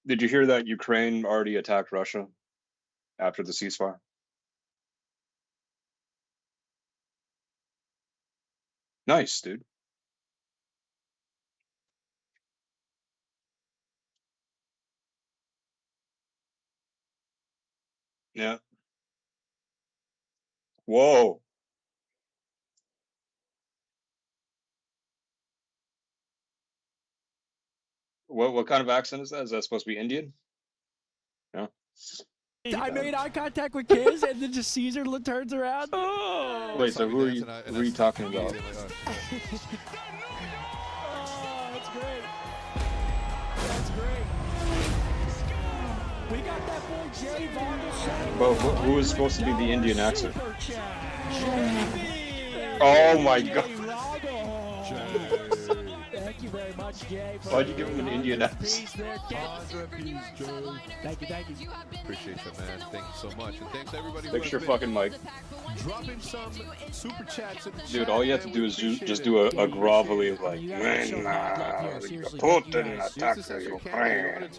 Did you hear that Ukraine already attacked Russia after the ceasefire? Nice, dude. Yeah. Whoa. What kind of accent is that? Is that supposed to be Indian? No. I made eye contact with Kiz, and then just Caesar turns around. Oh! Wait, so who are you talking about? Oh, that's great. That's great. We got that boy Jay Vogel. But who is supposed to be the Indian accent? Oh my god. Thank you very much, Jay. Why'd you give him an Indian accent? Thank you. Appreciate you, man. Thank you so much. And thanks everybody. Fix your fucking mic. Dropping some super chats in the Dude, chat, all you have to do is just do a grovelly like, Putin attacked Ukraine.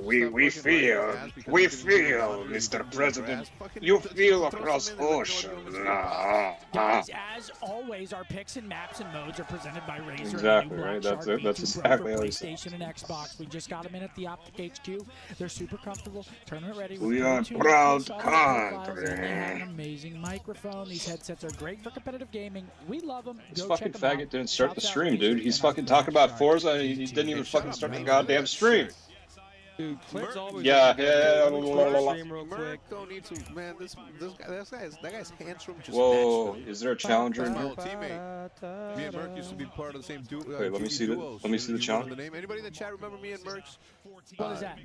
We feel, Mr. President, you feel across ocean. Guys, as always, our picks and maps and modes are presented by Razer. Exactly, right? That's it. That's exactly how PlayStation and Xbox. We just got them in at the Optic HQ. They're super comfortable, tournament ready. We are proud country. They have an amazing microphone. These headsets are great for competitive gaming. We love them. This fucking faggot didn't start the stream, dude. He's fucking talking about Forza and he didn't even fucking start the goddamn stream. Dude, Clint's always yeah. stream real quick. Don't need to, man. That guy's handsome. Just whoa, is there a challenger in here? Teammate. Me and Merc used to be part of the same duo. Wait, let me see the challenger. Anybody in the chat remember me and Merc? What is that?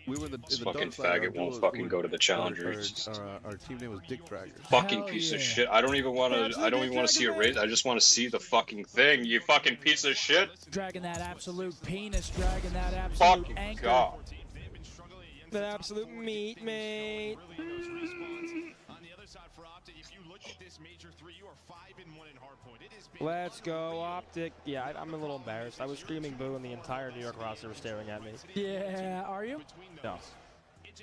We were in the This fucking faggot won't fucking go to the challengers. Our team name was Dick Draggers. Fucking piece of shit. I don't even want to see a race. I just want to see the fucking thing. You fucking piece of shit. Dragging that absolute penis. Dragging that absolute fucking anchor. God. That absolute meat, mate. Let's go, Optic. Yeah, I'm a little embarrassed. I was screaming boo and the entire New York roster was staring at me. Yeah, are you? No.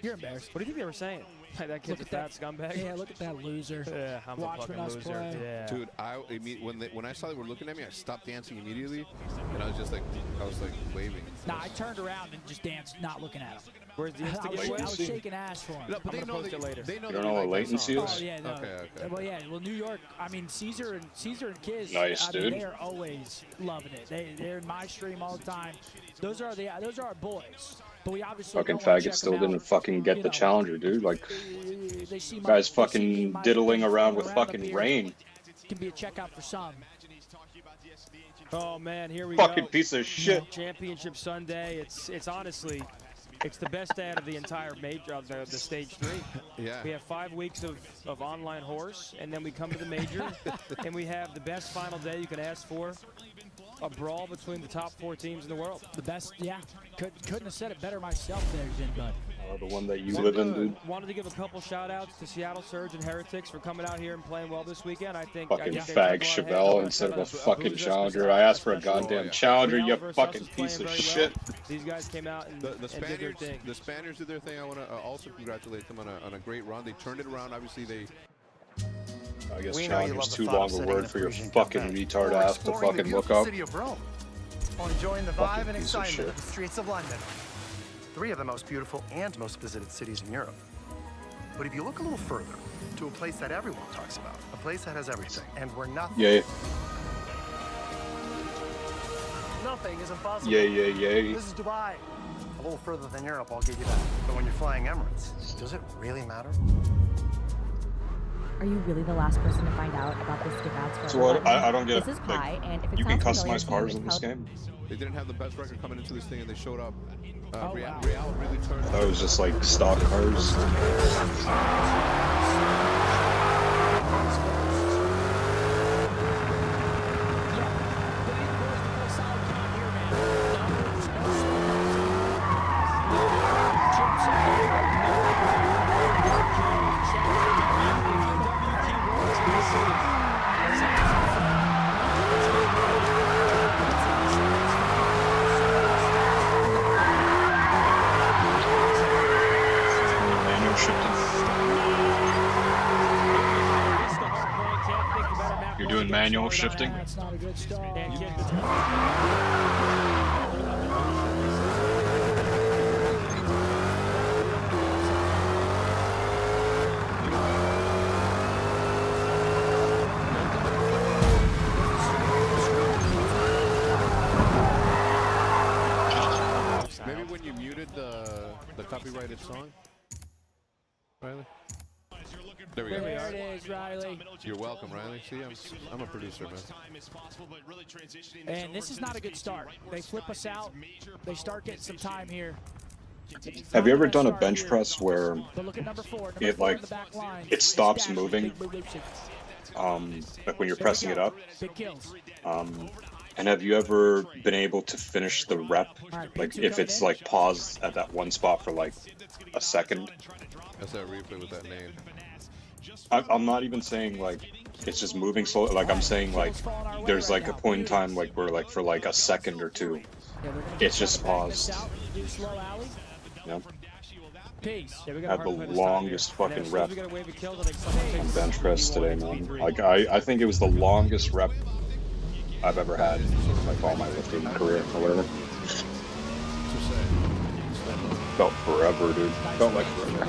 You're embarrassed. What do you think they were saying? Like, that kid's a fat scumbag? Yeah, look at that loser. Yeah, I'm a fucking loser. Play. Yeah. Dude, when I saw they were looking at me, I stopped dancing immediately, and I was waving. Nah, I turned around and just danced, not looking at him. Where's the I was shaking ass for him. No, but I'm gonna post it later. They know You don't know what latency Oh is? yeah, no. Okay. Well, yeah. Well, New York. I mean, Caesar and Kiz. Nice, I mean, dude. they are always loving it. They're in my stream all the time. Those are our boys. But we obviously Fucking don't wanna faggot check still them out. didn't fucking get You the know, challenger, dude. Like, they see guy's they fucking see my diddling face around with up fucking here. rain. Can be a checkout for some. Oh man, here we Fucking go. piece of shit. Championship Sunday. It's honestly, it's the best day out of the entire major of the stage 3. Yeah. We have 5 weeks of online horse, and then we come to the major, and we have the best final day you could ask for. A brawl between the top 4 teams in the world. The best, yeah. Couldn't have said it better myself there, Jin Bud. The one that you live in, dude. Wanted to give a couple shout-outs to Seattle Surge and Heretics for coming out here and playing well this weekend. I think Fucking they fag took a lot of Chevelle heads. instead of a Boozer fucking just challenger. I asked for a especially goddamn challenger, Real you versus fucking us is playing piece of very shit. well. These guys came out and, The and did their Spaniards, thing. the Spaniards did their thing. I want to also congratulate them on a great run. They turned it around. Obviously, they. I guess We know you challenger's love the too thought of long a sitting word in a for your Parisian fucking cafe, retard or ass to exploring the fucking look beautiful up. city of Rome, or enjoying the Fucking vibe and piece of excitement shit. of the streets of London. 3 of the most beautiful and most visited cities in Europe. But if you look a little further, to a place that everyone talks about, a place that has everything, and where nothing Yay, is impossible. yay. This is Dubai. A little further than Europe, I'll give you that. But when you're flying Emirates, does it really matter? Are you really the last person to find out about this gift ads for So what? everyone? I don't get This it. is Like, Pi, and if it you can sounds familiar customize to you, cars it's in this called- game? They didn't have the best record coming into this thing, and they showed up. Oh, Real wow. really turned. That was just like stock cars. manual shifting. That's not a good start. And kick Maybe when you muted the copyrighted song, Riley. There we go. There it is, Riley. You're welcome, Riley. See, I'm a producer, man. And this is not a good start. They flip us out. They start getting some time here. Have you ever done a bench press where But look at number 4. it like it stops moving? Like when you're pressing it up. Big kills. And have you ever been able to finish the rep, like if it's like paused at that one spot for like a second? That's that replay with that name. I'm not even saying like it's just moving slow. Like I'm saying like there's like a point in time like where like for like a second or two, it's just paused. Yep. I had the longest fucking rep on bench press today, man. Like I think it was the longest rep I've ever had, like all my lifting career or whatever. Felt forever, dude. Felt like forever.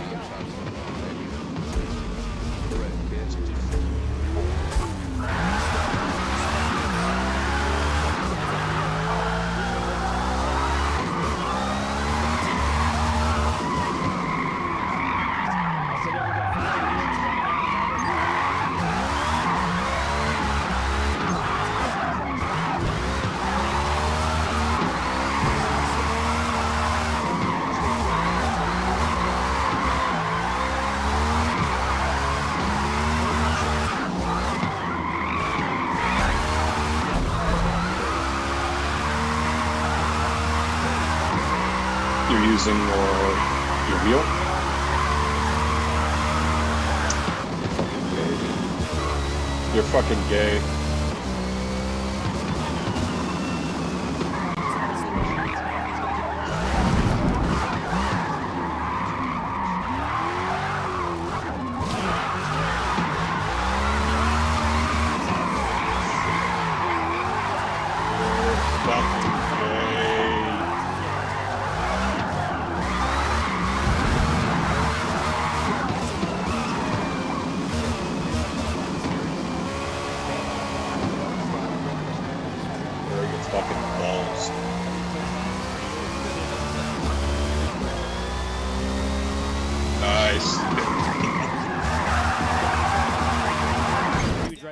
Using your wheel. You're fucking gay.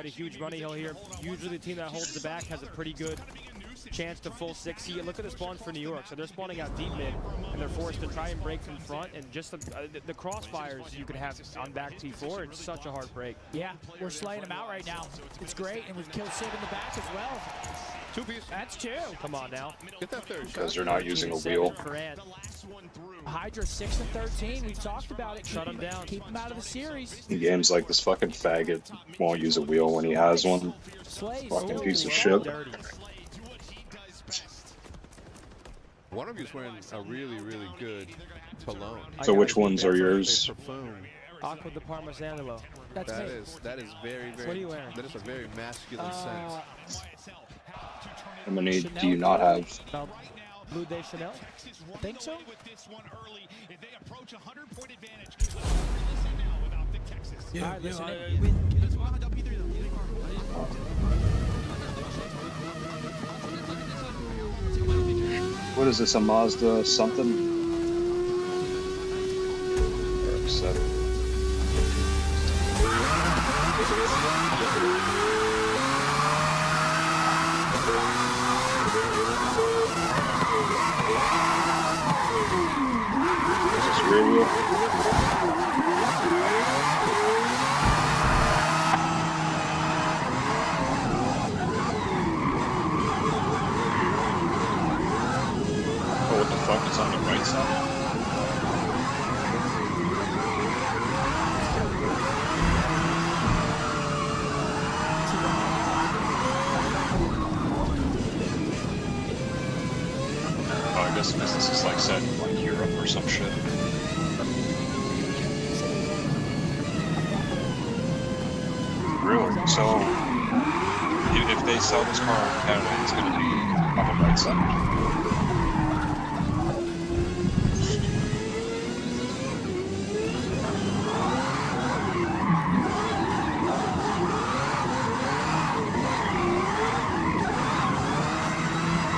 Huge running hill here. Usually the team that holds the back has a pretty good chance to full 60. Look at the spawns for New York. So they're spawning out deep mid, and they're forced to try and break from front. And just the crossfires you could have on back T4, it's such a hard break. Yeah, we're slaying them out right now. It's great, and we've killed Sid in the back as well. 2 piece. That's 2. Come on now. Get that third shot. Because they're not using a wheel. Hydra 6 and 13. We've talked about it. Shut him down. Keep him out of the series. In games like this fucking faggot won't use a wheel when he has one. Slays. Fucking piece of shit. One of you's wearing a really, really good cologne. So which ones are yours? Perfume. Aqua de Parmigiano. That's me. That is very, very. What are you wearing? That is a very masculine sense. How many do you not have? Blue de Chanel? I think so. Yeah, All right, listen What is this, a Mazda something? RX-7. Is this rear wheel? Oh, what the fuck? It's on the right side? Oh, I guess because this is like set in like Europe or some shit. Really? So if they sell this car in Canada, it's going to be on the right side.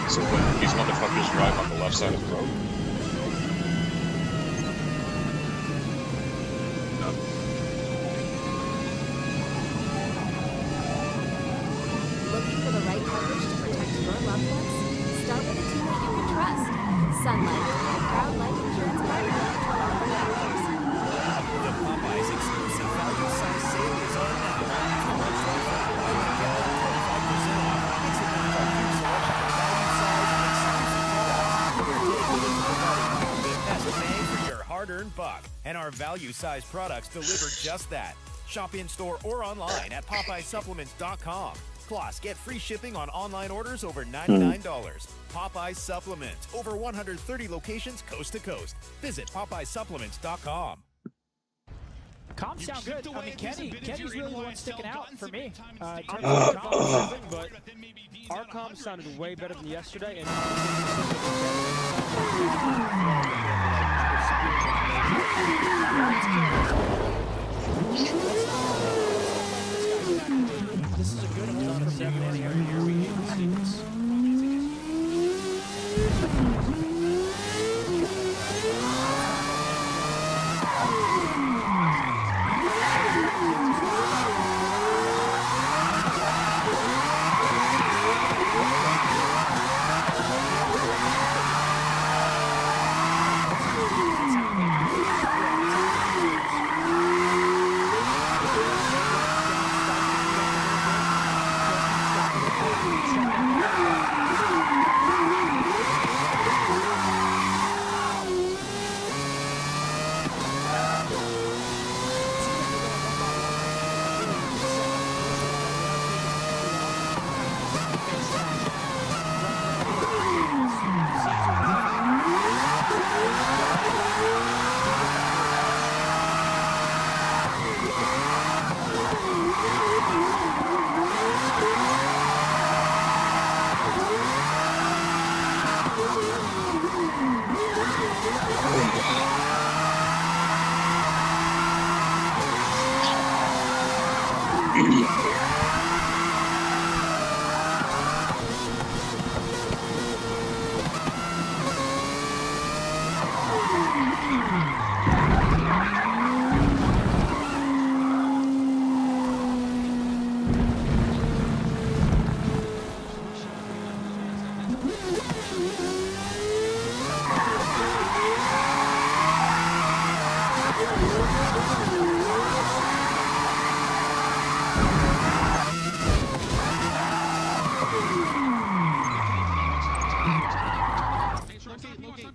So when these motherfuckers drive on the left side of the road. Looking for the right coverage to protect your loved ones? Start with a team that you can trust. Sun Life, a proud life insurance partner for our underwriters. The Popeyes exclusive value size sale is on now. For much like that, buy one get one 25% off. Mix and match our huge selection of value size and exclusive products. We're dedicated to providing you the best bang for your hard-earned buck, and our value size products deliver just that. Shop in store or online at PopeyeSupplements.com. Plus, get free shipping on online orders over $99. Popeye Supplements, over 130 locations coast to coast. Visit PopeyeSupplements.com. Comps sound good. I mean, Kenny's really the one sticking out for me. But our comms sounded way better than yesterday. And this is a good hold from Devin here. Here we see this.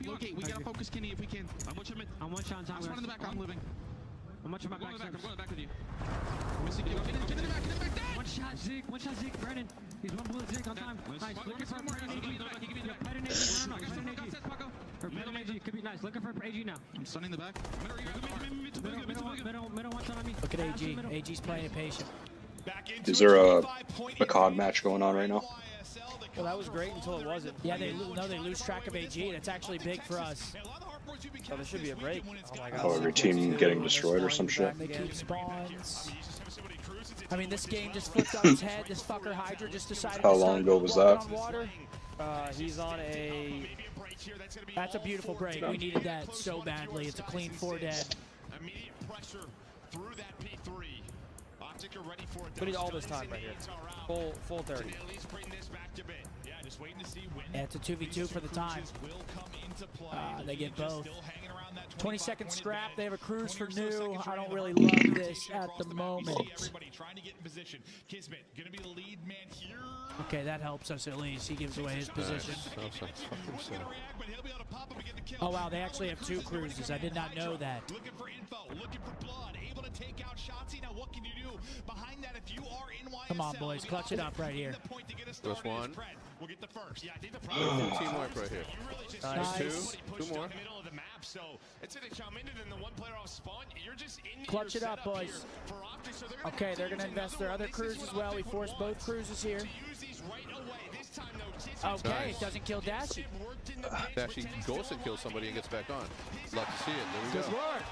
Locate. We gotta focus Kenny if we can. I'm one shot on time. I'm in the back. I'm living. I'm going back. I'm going back with you. Get in the back there. One shot Zeke. Brennan. He's one bullet Zeke on time. Nice. Looking for Brennan AG. Could be nice. Looking for AG now. I'm stunning the back. Middle one shot on me. Look at AG. AG's playing it patient. Is there a COD match going on right now? well, that was great until it wasn't. Yeah, they lose track of AG. That's actually big for us. So there should be a break. Oh my God. Oh, your team getting destroyed or some shit? They keep spawns. I mean, this game just flipped on its head. This fucker Hydra just decided How to long start ago was walking that? on water. He's on a... That's a beautiful break. We needed that so badly. It's a clean 4 dead. Immediate pressure through that P3. Optica ready for it. We need all this time right here. Full 30. Yeah, it's a 2v2 for the time. They get both. 20-second scrap. They have a cruise for new. I don't really love this at the moment. Okay, that helps us at least. He gives away his position. Oh wow, they actually have 2 cruises. I did not know that. Looking for info, looking for blood, able to take out Shotzi. Now what can you do behind that if you are in YSL? Come on, boys, clutch it up right here. Just one. We'll get the first. Yeah, I think the Teamwork right here. Nice. Two more. So instead of come into then the one player off spawn, you're just in Clutch it up, boys. Okay, they're going to invest their other crews as well. We forced both cruises here. Okay, Nice. it doesn't kill Dashi. Actually goes and kills somebody and gets back on. Love to see it. There we Good go. work.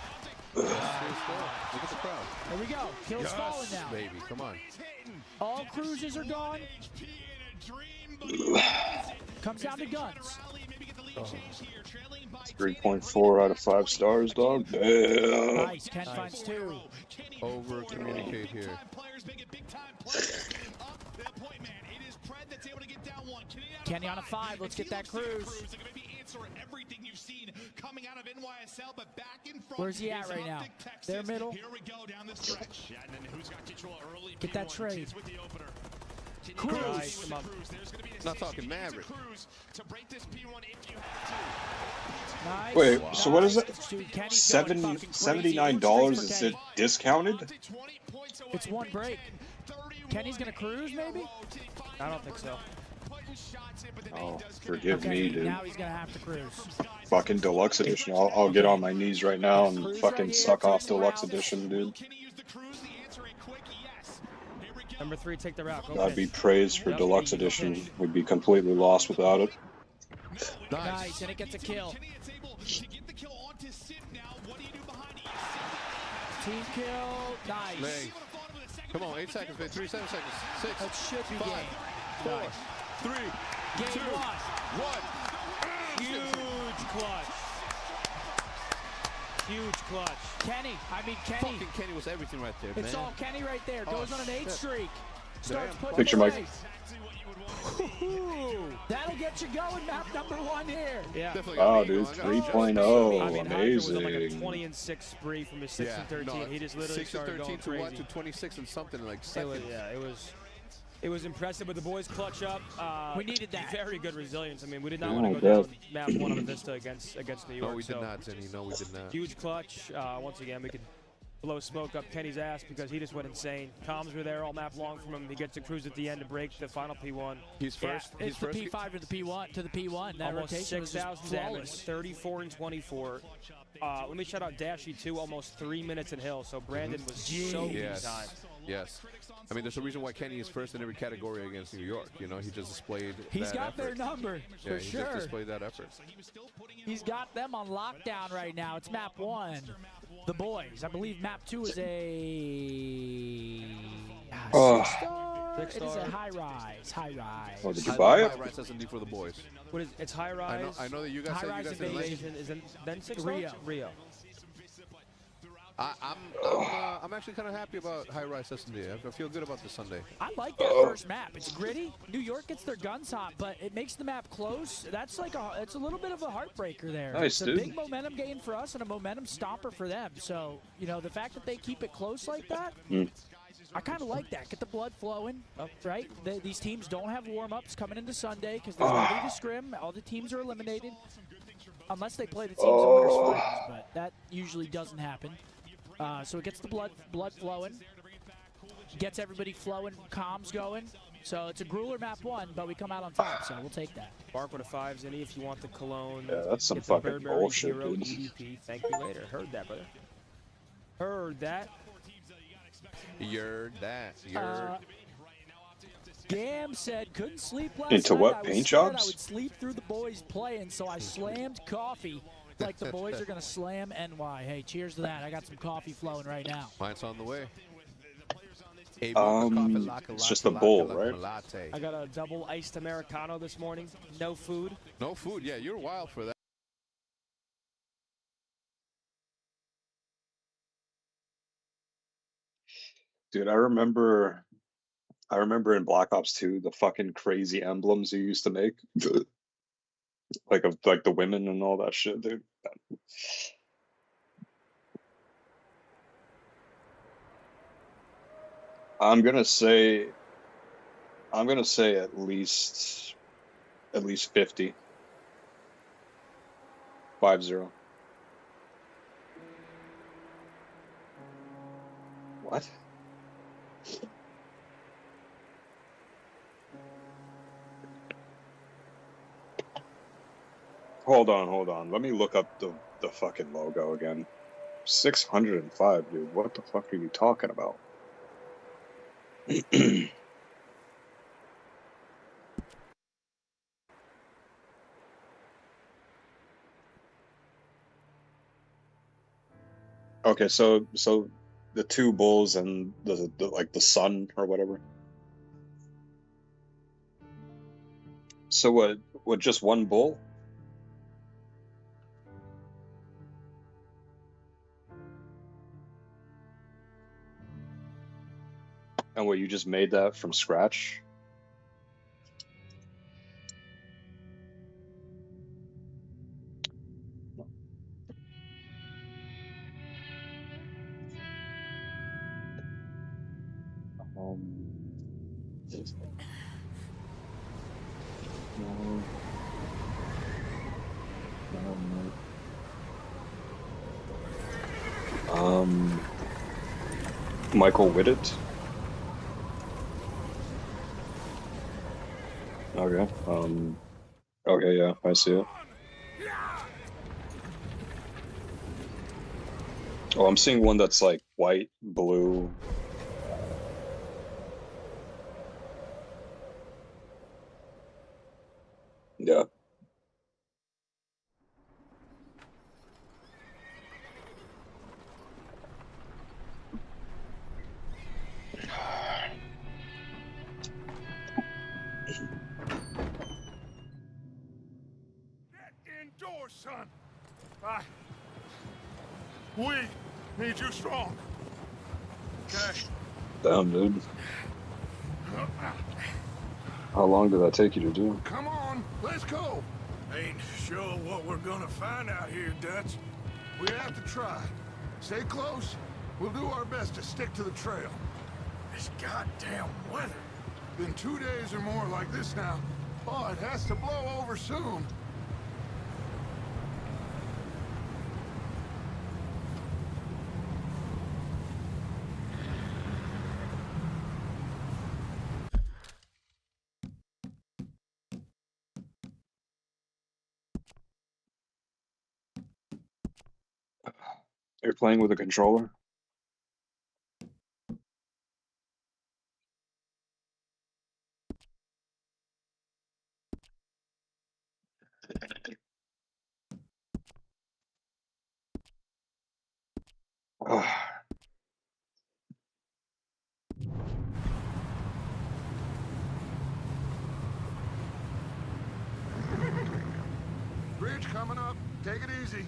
Yes, here's Phil. Look at the crowd. There we go. Kill's falling now. Baby, come on. All cruises are gone. Comes down to guns. 3.4 out of 5 stars, dog. Damn. Nice. Ken finds 2. Over communicate here. Kenny on a 5. Let's get that cruise. Where's he at right now? Their middle. Get that trade. Nice. Not talking Maverick. Nice. Wait, so what is it? Dude, Kenny's going fucking crazy. $79? For Is Kenny. it discounted? It's one break. Kenny's gonna cruise, maybe? I don't think so. Oh, forgive me, dude. Now he's gonna have to cruise. Fucking deluxe edition. I'll get on my knees right now and fucking suck off deluxe edition, dude. Number 3, take the route. Go I'd be pitch. praised for deluxe edition. We'd be completely lost without it. Nice, and it gets a kill. Team kill. Nice. Lay. Come on, 8 seconds, babe. 3, 7 seconds. 6. That should be 5, game. 4, Nice. 3, Game 2, 1. 1. Huge clutch. Huge clutch. Kenny. Fucking Kenny was everything right there, It's man. all Kenny right there. Goes on an 8 shit. streak. Starts Damn. putting Picture it Mike. away. That'll get you going. Map number 1 here. Yeah. Definitely Wow, got me dude, going. 3.0. I mean, Hydra was on like a Amazing. 20-6 spree from his 6 and 13. He just literally 6 and started 13 going to crazy. 1 to 26 and something in like It seconds. was, it was impressive, but the boys clutch up. We needed that. Very good resilience. I mean, we did not Oh, want to go God. down map 1 on the Vista against New York. No, we did so not, Zenny. No, we did not. Huge clutch. Once again, we could blow smoke up Kenny's ass because he just went insane. Comms were there all map long from him. He gets to cruise at the end to break the final P1. He's first. Yeah, He's it's the first. P5 to the P1 to the P1. That Almost rotation was 6,000 just damage, flawless. 34 and 24. Let me shout out Dashy too, almost 3 minutes in hill. So Brandon was so Yes. time. Yes. I mean, there's a reason why Kenny is first in every category against New York. You know, he just displayed He's that got effort. their number, Yeah, for he sure. just displayed that effort. He's got them on lockdown right now. It's map 1. The boys. I believe map 2 is a 6-star. It is a high rise. High rise. Oh, did you buy it? High rise SMD for the boys. What is it's high rise? I know that you guys said you High-rise guys didn't like it. invasion. Is it then 6 Rio. Rio. I'm actually kind of happy about high rise SMD. I feel good about this Sunday. I like that first map. It's gritty. New York gets their guns hot, but it makes the map close. That's like it's a little bit of a heartbreaker there. Nice, it's a dude. big momentum gain for us and a momentum stopper for them. So, you know, the fact that they keep it close like that, I kind of like that. Get the blood flowing, right? These teams don't have warm-ups coming into Sunday because there's nobody to scrim. All the teams are eliminated unless they play the teams in winter scrims, but that usually doesn't happen. So it gets the blood flowing, gets everybody flowing, comms going. So it's a grueler map 1, but we come out on top, so we'll take that. Bark with a 5, Zinni, if you want the cologne. Yeah, that's some get the fucking Burberry bullshit, Hero dude. EDP. Thank you later. Heard that, brother. Heard that. You're that. You're. Gam said couldn't sleep last Into night. what, I was paint scared jobs? I would sleep through the boys playing, so I slammed coffee like the boys are gonna slam NY. Hey, cheers to that. I got some coffee flowing right now. Mine's on the way. It's just a bowl, right? I got a double iced Americano this morning. No food. No food. Yeah, you're wild for that. Dude, I remember in Black Ops 2 the fucking crazy emblems you used to make. Like the women and all that shit, dude. I'm gonna say at least 50. 50. What? Hold on. Let me look up the the fucking logo again. 605, dude. What the fuck are you talking about? Okay, so the two bulls and the like the sun or whatever. So what just one bull? And what, you just made that from scratch? Michael Whittet. Okay. Okay, yeah, I see it. Oh, I'm seeing one that's like white, blue. Yeah. Indoors, son. We need you strong. Okay. Damn, dude. How long did that take you to do? Come on, let's go. Ain't sure what we're gonna find out here, Dutch. We have to try. Stay close. We'll do our best to stick to the trail. This goddamn weather. Been 2 days or more like this now. Oh, it has to blow over soon. You're playing with a controller? Bridge coming up. Take it easy.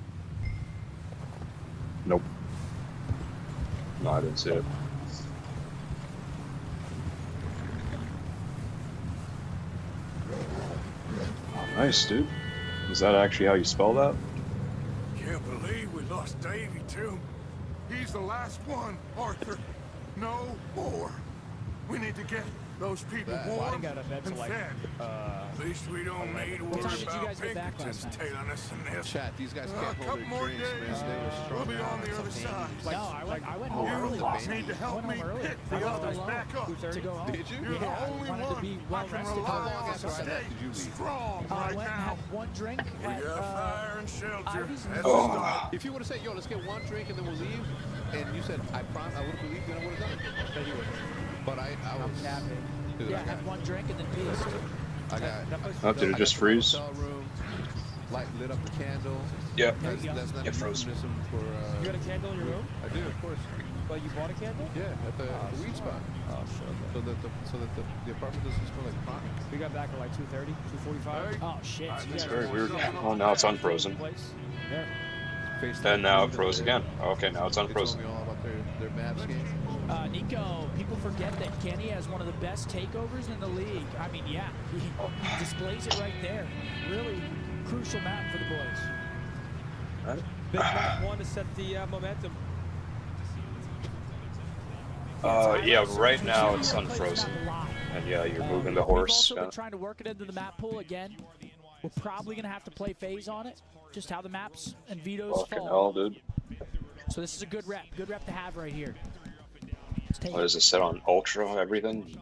Nope. No, I didn't see it. Oh, nice, dude. Is that actually how you spell that? Can't believe we lost Davy, too. He's the last one, Arthur. No more. We need to get those people warm and fed. At least we don't need to worry about Pinkertons tailing us in this. Chat, these guys can't hold their drinks, man. They were We'll strung be out on the other side. I went home early. You need to help me pick the others back up. To go home. Did you? You're the only wanted to one be I well can rested. rely How long on after to I left stay did you leave? strong I right went and now. had one drink We at got fire and shelter. Ivy's That's and- the start. If you would have said, yo, let's get one drink and then we'll leave, and you said, I promise, I would have believed you and I would have done it. Then you would. But I was... capping. Dude, Yeah, I I had got... one drink and then peaced. I got... That place Oh, was did it dope. just freeze? Hotel room, light lit up the candle. Yep. That's not It froze. euphemism for... You got a candle in your room? I do, of course. Well, you bought a candle? Yeah, at the weed spot. Oh, sure. So that the apartment doesn't smell like pot. We got back at like 2:30, 2:45. Oh shit. So you It's guys very were- weird. yeah. Oh, now it's unfrozen. Place. Yeah. And now it froze again. Okay, now it's They told unfrozen. me all about their Mavs game. Nico, people forget that Kenny has one of the best takeovers in the league. I mean, yeah, he displays it right there. Really crucial map for the boys. Big map one to set the momentum. Yeah, right now it's unfrozen. And yeah, you're moving the horse. We've also been trying to work it into the map pool again. We're probably going to have to play phase on it, just how the maps and vetoes Fucking fall. hell, dude. So this is a good rep to have right here. Let's take What is it set on ultra, everything?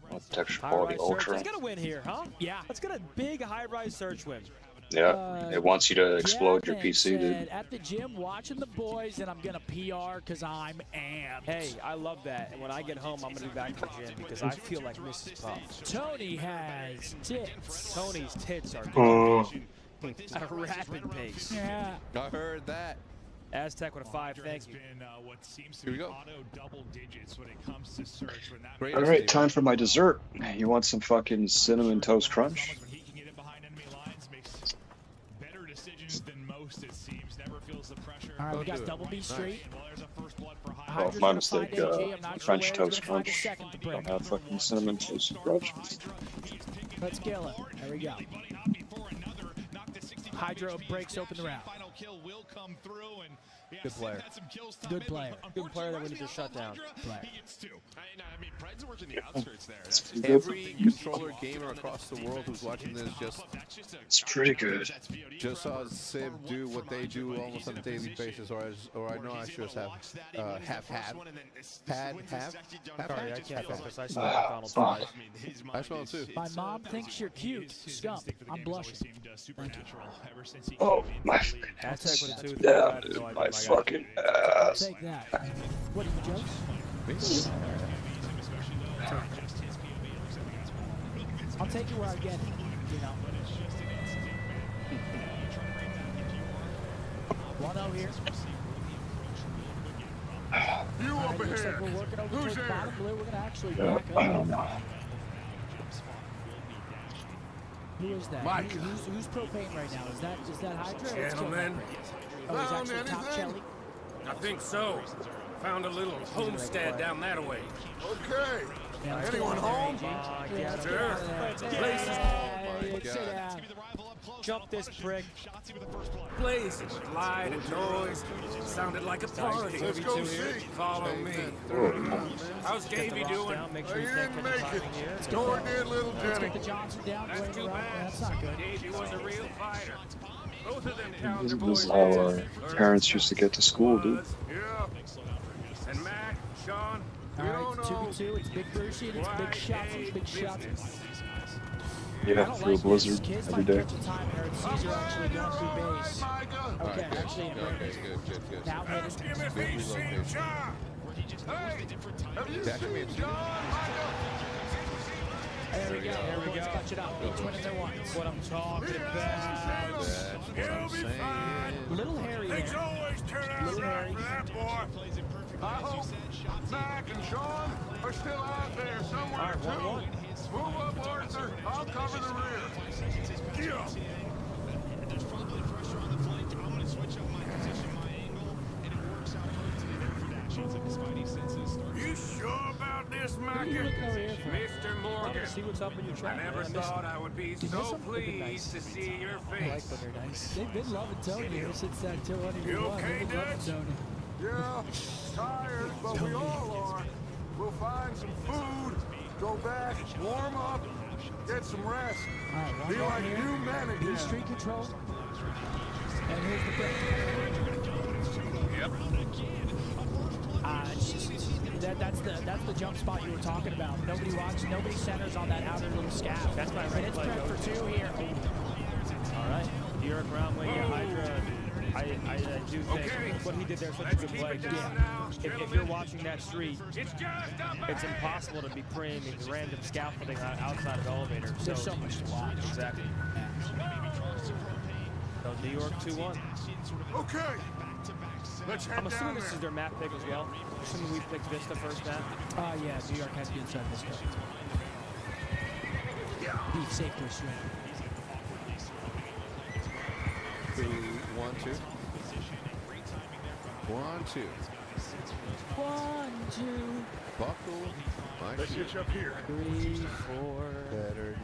What Texture quality High-rise search. ultra. Let's get a win here, huh? Yeah. Let's get a big high-rise search win. Yeah, it wants you to explode your PC, dude. At the gym watching the boys, and I'm gonna PR because I'm amped. Hey, I love that. And when I get home, I'm gonna be back to the gym because I feel like Mrs. Puff. Tony has tits. Tony's tits are at a rapid pace. Yeah. I heard that. Aztec with a 5, thank you. Here we go. Great All right, time for my dessert. You want some fucking cinnamon toast crunch? All right, we got double B straight. Oh, my mistake. French toast crunch. Don't have fucking cinnamon toast crunch. Let's kill it. There we go. Hydro breaks open the round. Good player. Good player. Good player that we need to shut down. Player. Every controller gamer across the world who's watching this It's pretty good. just saw Civ do what they do almost on a daily basis, or I know I should have Sorry, I can't because I saw McDonald's fries. I smell it too. My mom thinks you're cute. Scum. I'm blushing. Thank you. Oh, my. Aztec with a 2. Yeah, dude, my fucking ass. Take that. What are you, jokes? I'll take you where I get it, you know. 1-0 here. You All right, over looks here. like we're working over Who's towards there? bottom blue. We're going to actually Yeah, back I up. don't know. Who is that? Mike. Who's propane right now? Is that Hydra? Gentlemen. Oh, he's Found actually top anything? Chelly. I think so. Found a little homestead down that way. Okay. Yeah, let's Anyone get out home? of there, AJ. Yeah, let's Sure. get out of there. Place is- Hey, my sit God. down. Jump this prick. Place, light and noise. Sounded like a party. Let's go see. Follow me. How's Davey doing? Down, make He sure you can't didn't catch make a it. timing here. Door did little Let's Jenny. get the Johnson down. That's Wayne too around. bad. That's not good. Davey was a real fighter. Both of them towns This are is boys. how our parents used to get to school, dude. Yeah. And Mac, Sean, All right, 2v2. It's Big Brucey and it's Big Shots and Big Shots. Yeah, through a blizzard Kids every might day. catch a time there. It's Caesar actually going through base. Micah. Okay, actually, Okay, good. now hit it. Give me Good relocation. John. Hey, have you Back to me, seen John, Micah? There we go. There we Boys go. Touch it up. Each winning their ones. What I'm talking about. That's what I'm saying. Little Harry Things there. always turn out Little right Harry. for that boy. I hope Mac and Sean are still out there somewhere All right, too. 1-1. Move up, Arthur. I'll cover the rear. Yeah. You sure about this, Micah? Mr. Morgan. See what's up in your I trap. never thought I would be so pleased to see your I like face. when they're nice. They've been loving Tony ever since that 200 You won. okay, They've been loving Dutch? Tony. Yeah, tired, but we all are. We'll find some food, go back, warm up, get some rest. All right, Be 1-1 like here. new men Be again. street control. And here's the thing. It's just, that's the jump spot you were talking about. Nobody watches, nobody centers on that outer little scaff. That's my And right it's play, prep for 2 here. All right. New York Roundway, Hydra. I do think what he did there is such a good play. If you're watching that street, it's impossible to be preying random scaffolding outside of the elevator. There's so much to watch. Exactly. So New York 2-1. Okay, let's head I'm assuming down this there. is their map pick as well. Assuming we picked Vista first map. Yeah, New York has the inside this go. Be safe to assume. 2, 1, 2. 1, 2. 1, 2, Buckle my Let's shoe. hitch up here. 3, 4. Better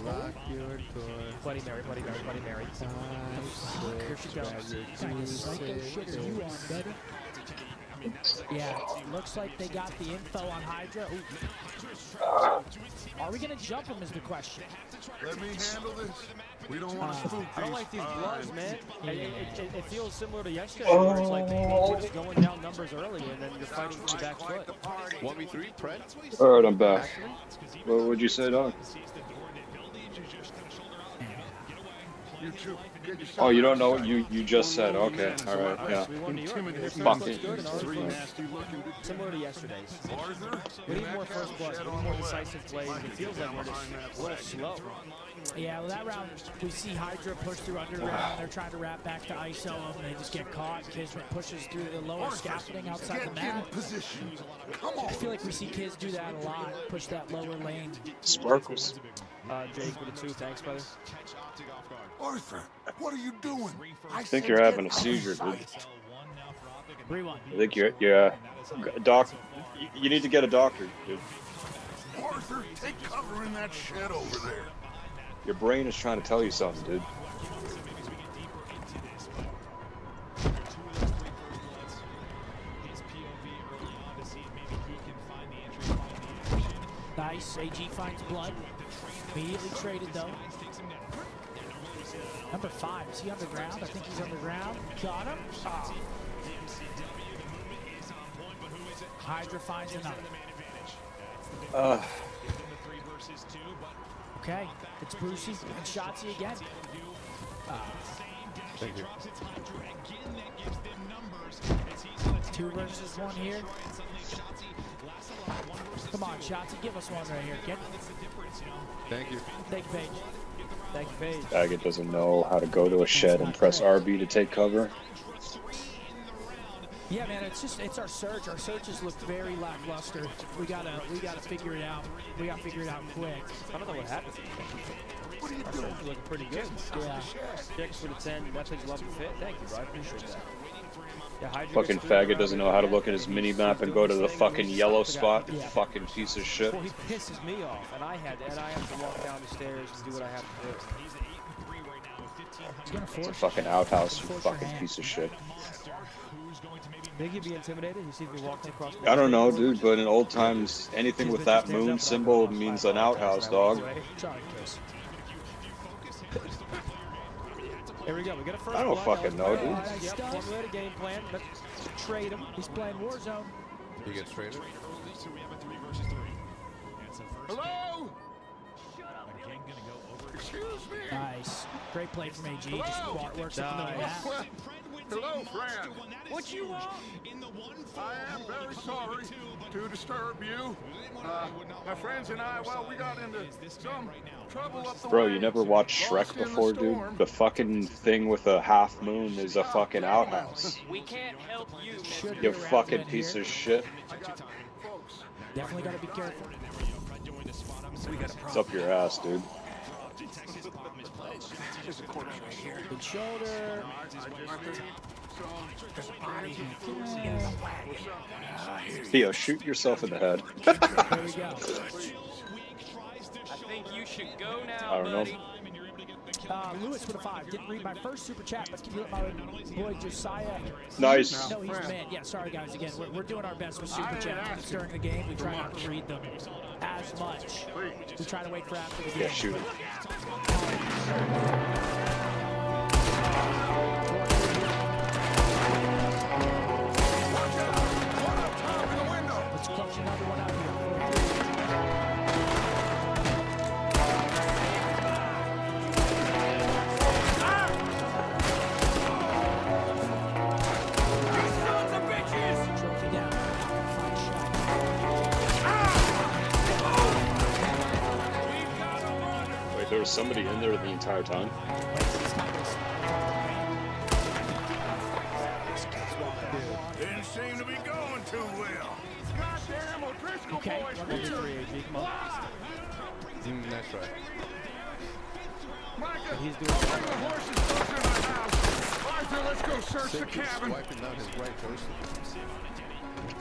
lock your door. Bloody Mary, Bloody Mary, Bloody Mary. 5, 6. Here she goes. What kind of psycho shit are you on, baby? Yeah, looks like they got the info on Hydra. Are we gonna jump him is the question. Let me handle this. We don't want to spook I don't these like these fine. bloods, man. It feels similar to yesterday, where it's like we're just going down numbers early, and then you're fighting from the back foot. 1v3, Pred? Alright, I'm back. What would you say, dog? You two, get yourself Oh, you don't know what outside. you just said. Okay, alright, yeah. We won New York. Their first Fuck blood's it. good, and ours Three was nasty looking similar to yesterday's. Arthur, We need more first bloods. We need more decisive plays. It feels like we're just a little slow. Yeah, well, that round we see Hydra push through underground. They're trying to wrap back to ISO them. They just get caught. Kismet pushes through the lower scaffolding outside the get in map. position. Come on. I feel like we see kids do that a lot. Push that lower lane. Sparkles. Jake with a 2, thanks, brother. Arthur, what are you doing? I think you're having a seizure, dude. Rewind. I think you're doc. You need to get a doctor, dude. Arthur, take cover in that shed over there. Your brain is trying to tell you something, dude. Nice. AG finds blood. Immediately traded though. Number 5. Is he underground? I think he's underground. Got him. Oh. Hydra finds another. Okay, it's Brucey and Shotzi again. Thank you. 2 versus 1 here. Come on, Shotzi, give us one right here. Get. Thank you. Thank you, Paige. Thank you, Paige. Faggot doesn't know how to go to a shed and press RB to take cover. Yeah, man, it's our search. Our searches look very lackluster. We gotta figure it out. We gotta figure it out quick. I don't know what happened. What are you Our doing? search is looking pretty good. Yeah. Checks for the 10. That thing's love and fit. Thank you, bro. I appreciate that. Yeah, Hydra Fucking gets through faggot around doesn't it know how to again. look at his mini map and go to the fucking yellow spot. You fucking piece of shit. Well, he pisses me off, and I have to walk down the stairs and do what I have to do. He's gonna force It's a fucking outhouse, you force fucking your hand. piece of shit. Think he'd be intimidated? He sees me walking across the I don't know, dude, but in old times, anything with that moon symbol means an outhouse, dog. Sorry, Chris. Here we go. We got a first I don't blood. fucking know, dude. Yep, formulated game plan. Let's trade him. He's playing Warzone. He gets traded. Hello? Excuse me? Nice. Great play from AG. Just works up the map. Well, hello, friend. What you want? I am very sorry to disturb you. My friends and I, well, we got into some trouble up the Bro, way. you never watched Lost Shrek in the before, dude? storm. The fucking thing with a half moon is a fucking outhouse. We can't help you, Should You be around fucking in piece here. of shit. I got folks. Definitely gotta be careful. It's up your ass, dude. There's a corpse right here. Good shoulder. Theo, shoot yourself in the head. There we go. I think you should go now, I don't know. buddy. Lewis with a 5. Didn't read my first super chat, but can you let my boy Josiah? Nice. No, he's the man. Yeah, sorry guys. Again, we're doing our best with super chats during the game. We try not to read them as much. We try to wait for after the game. Yeah, shoot it. Let's clutch another one out here. Trophy down. Fine shot. Wait, there was somebody in there the entire time? Didn't seem to be going too well. Goddamn O'Driscoll Okay, boys. 1v3, AG. Come on. That's right. Micah, He's doing bring the horses closer to the house. Arthur, let's go search the Sick keeps cabin. swiping down his right person.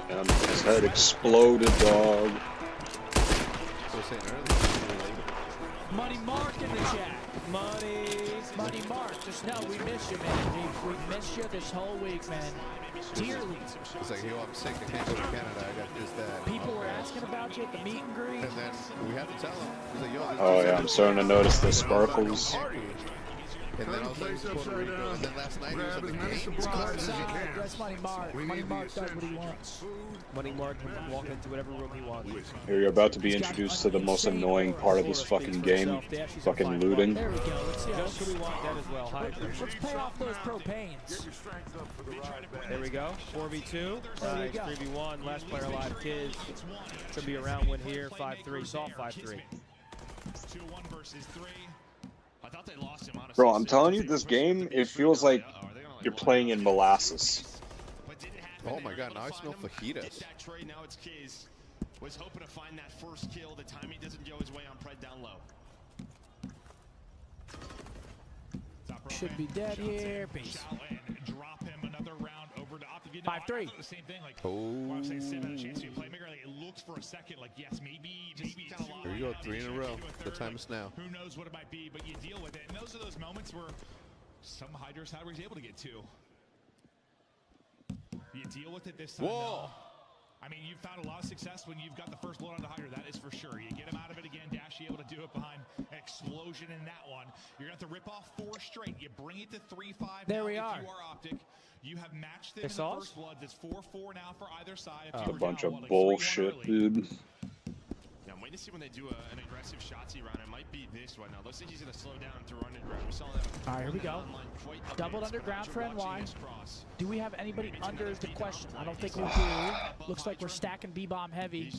And his head exploded, dog. I was saying earlier. Money Mark in the chat. Money Mark. Just know we miss you, man. We missed you this whole week, man. dearly. It's like, yo, I'm sick. I can't go to Canada. I got this, that. People were asking about you at the meet and greet. And then we have to tell him. He's like, yo, Oh yeah, I'm starting to notice the sparkles. And then I was like, Puerto Rico. And then last night he was at the game. That's Money Mark. Money Mark does what he wants. Money Mark can walk into whatever room he wants. Here you're about to be introduced to the most annoying part of this fucking game. Fucking looting. There we go. Let's see. Just who we want that as well. Let's pay off those propanes. There we go. 4v2. Nice. 3v1. Last player alive. Kids. Should be around win here. 5-3. Soft 5-3. 2-1 versus 3. I thought they lost him, honestly. Bro, I'm telling you, this game, it feels like you're playing in molasses. Oh my god, now I smell fajitas. Now it's Kiz. Was hoping to find that first kill. The timing doesn't go his way on Pred down low. Should be dead here. Peace. Drop him another round over to Optic. 5-3. The same thing, like, oh. chance to be a playmaker. Like, it looks for a second, like, yes, maybe it's kind of. Here you go, 3 in a row. The time is now. Who knows what it might be, but you deal with it. And those are those moments where some Hydra's is able to get to. You deal with it this time. Whoa! I mean, you've found a lot of success when you've got the first blood on the Hydra, that is for sure. You get him out of it again, Dashy able to do it behind an explosion in that one. You're going to have to rip off 4 straight. You bring it to 3-5. There we are. If you are Optic, you have matched them in the first blood. It's 4-4 now for either side. It's a bunch of bullshit, dude. Yeah, I'm waiting to see when they do an aggressive Shotzzy round. It might be this one. Now, looks like he's going to slow down to run underground. We saw that. All right, here we go. Doubled underground for NY. Do we have anybody under is the question. I don't think we do. Looks like we're stacking B-bomb heavy.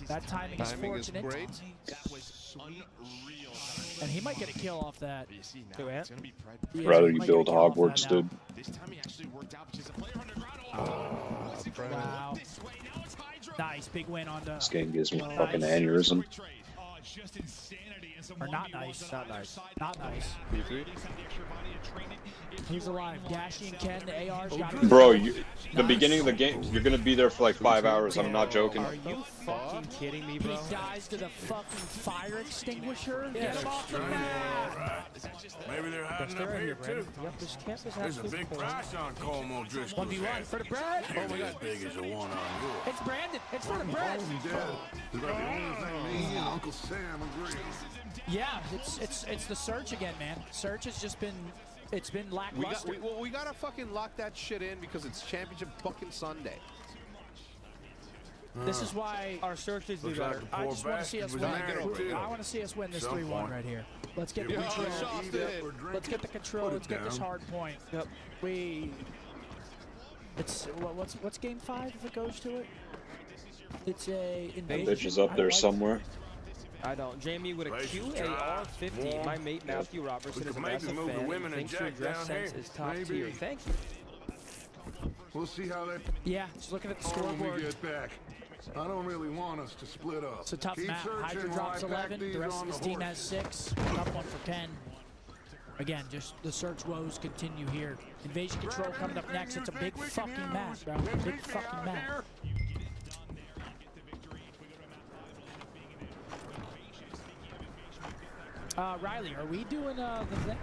That timing is fortunate. Great. That was unreal. And he might get a kill off that. I'd rather you build Hogwarts, dude. This time he actually worked out because the player underground. Wow. Nice, big win on the. This game gives me fucking aneurysm. Just insanity and some Or not nice. Not nice. Not nice. Who's alive? Dashy and Ken, the AR's got it. Bro, the beginning of the game, you're gonna be there for like 5 hours. I'm not joking. Are you fucking kidding me, bro? He dies to the fucking fire extinguisher. Get him off the map. Maybe they're hiding up here too. Yep, this campus There's has a big price on Como Driscoll's 1v1 for the bread. Oh my god, as big as the one on yours. It's Brandon. It's for the bread. Is that the only thing me and Uncle Sam agree? Yeah, it's the search again, man. Search has just been lackluster. We gotta fucking lock that shit in because it's championship fucking Sunday. This is why our searches do better. I just want to see us win. I want to see us win this 3-1 right here. Let's get the control. Let's get the control. Let's get this hard point. Yep. It's what's game 5 if it goes to it? It's a invasion. Bitch is up there somewhere. I don't. Jamie with a QAR50. My mate Matthew Robertson is a massive fan. Thinks your dress sense is top tier. Thank you. We'll see how that. Yeah, just looking at the When we scoreboard. get back. I don't really want us to split up. It's a tough Keep map. searching Hydra while drops I pack 11. these The rest on of his the team horse. has 6. Tough one for Ken. Again, just the search woes continue here. Invasion control coming up next. It's a big fucking map, bro. Big fucking map. Riley, are we doing the thing?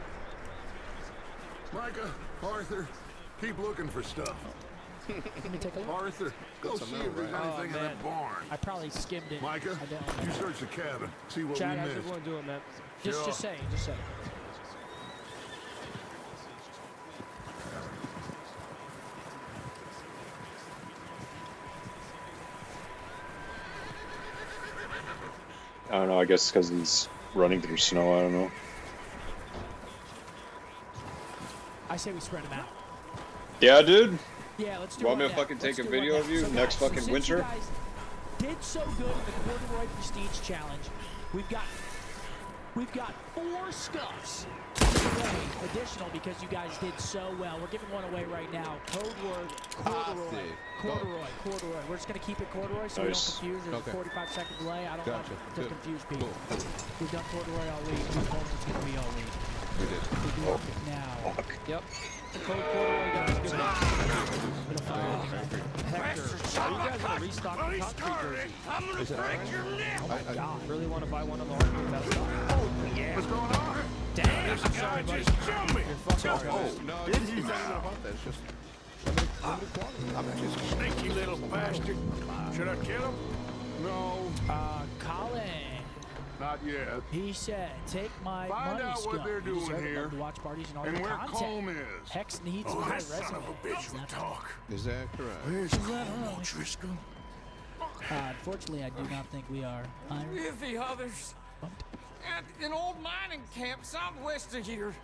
Micah, Arthur, keep looking for stuff. Let me take a look. Arthur, go see if there's anything in that barn. I probably skimmed it. Micah, I don't. you search the cabin, see what Chad, we how's missed. everyone doing, man? Just say, just say. I don't know, I guess because he's running through snow, I don't know. I say we spread them out. Yeah, dude? Yeah, let's do Want one me to now. fucking take Let's a do video one of now. you So next guys, fucking since winter? You guys did so good in the Corduroy Prestige Challenge. We've got 4 scuffs additional because you guys did so well. We're giving one away right now. Code word corduroy. We're just gonna keep it corduroy so we don't confuse. There's a 45-second delay. I don't want to confuse people. We've done corduroy all week. We told them it's gonna be all week. We did. We do it now. Yep. Code corduroy, guys. Good luck. Hector, are you guys gonna restock the concrete jersey? I'm gonna break your neck! I really want to buy one of the hardwood that stuff. Oh, yeah. What's going on? Dang. This guy just jumped me! You're fucking No, it's not even about that. It's just I'm just a sneaky little bastard. Should I kill him? No. Colin. Not yet. He said, take my Find money, out what scum. they're You doing deserve it, here. love to watch parties and all And your where content. Colm is. Hex needs Oh, my that son resume. of a bitch will talk. Is that correct? Where's Colm O'Driscoll? Unfortunately, I do not think we are. With the others. At an old mining camp southwest of here.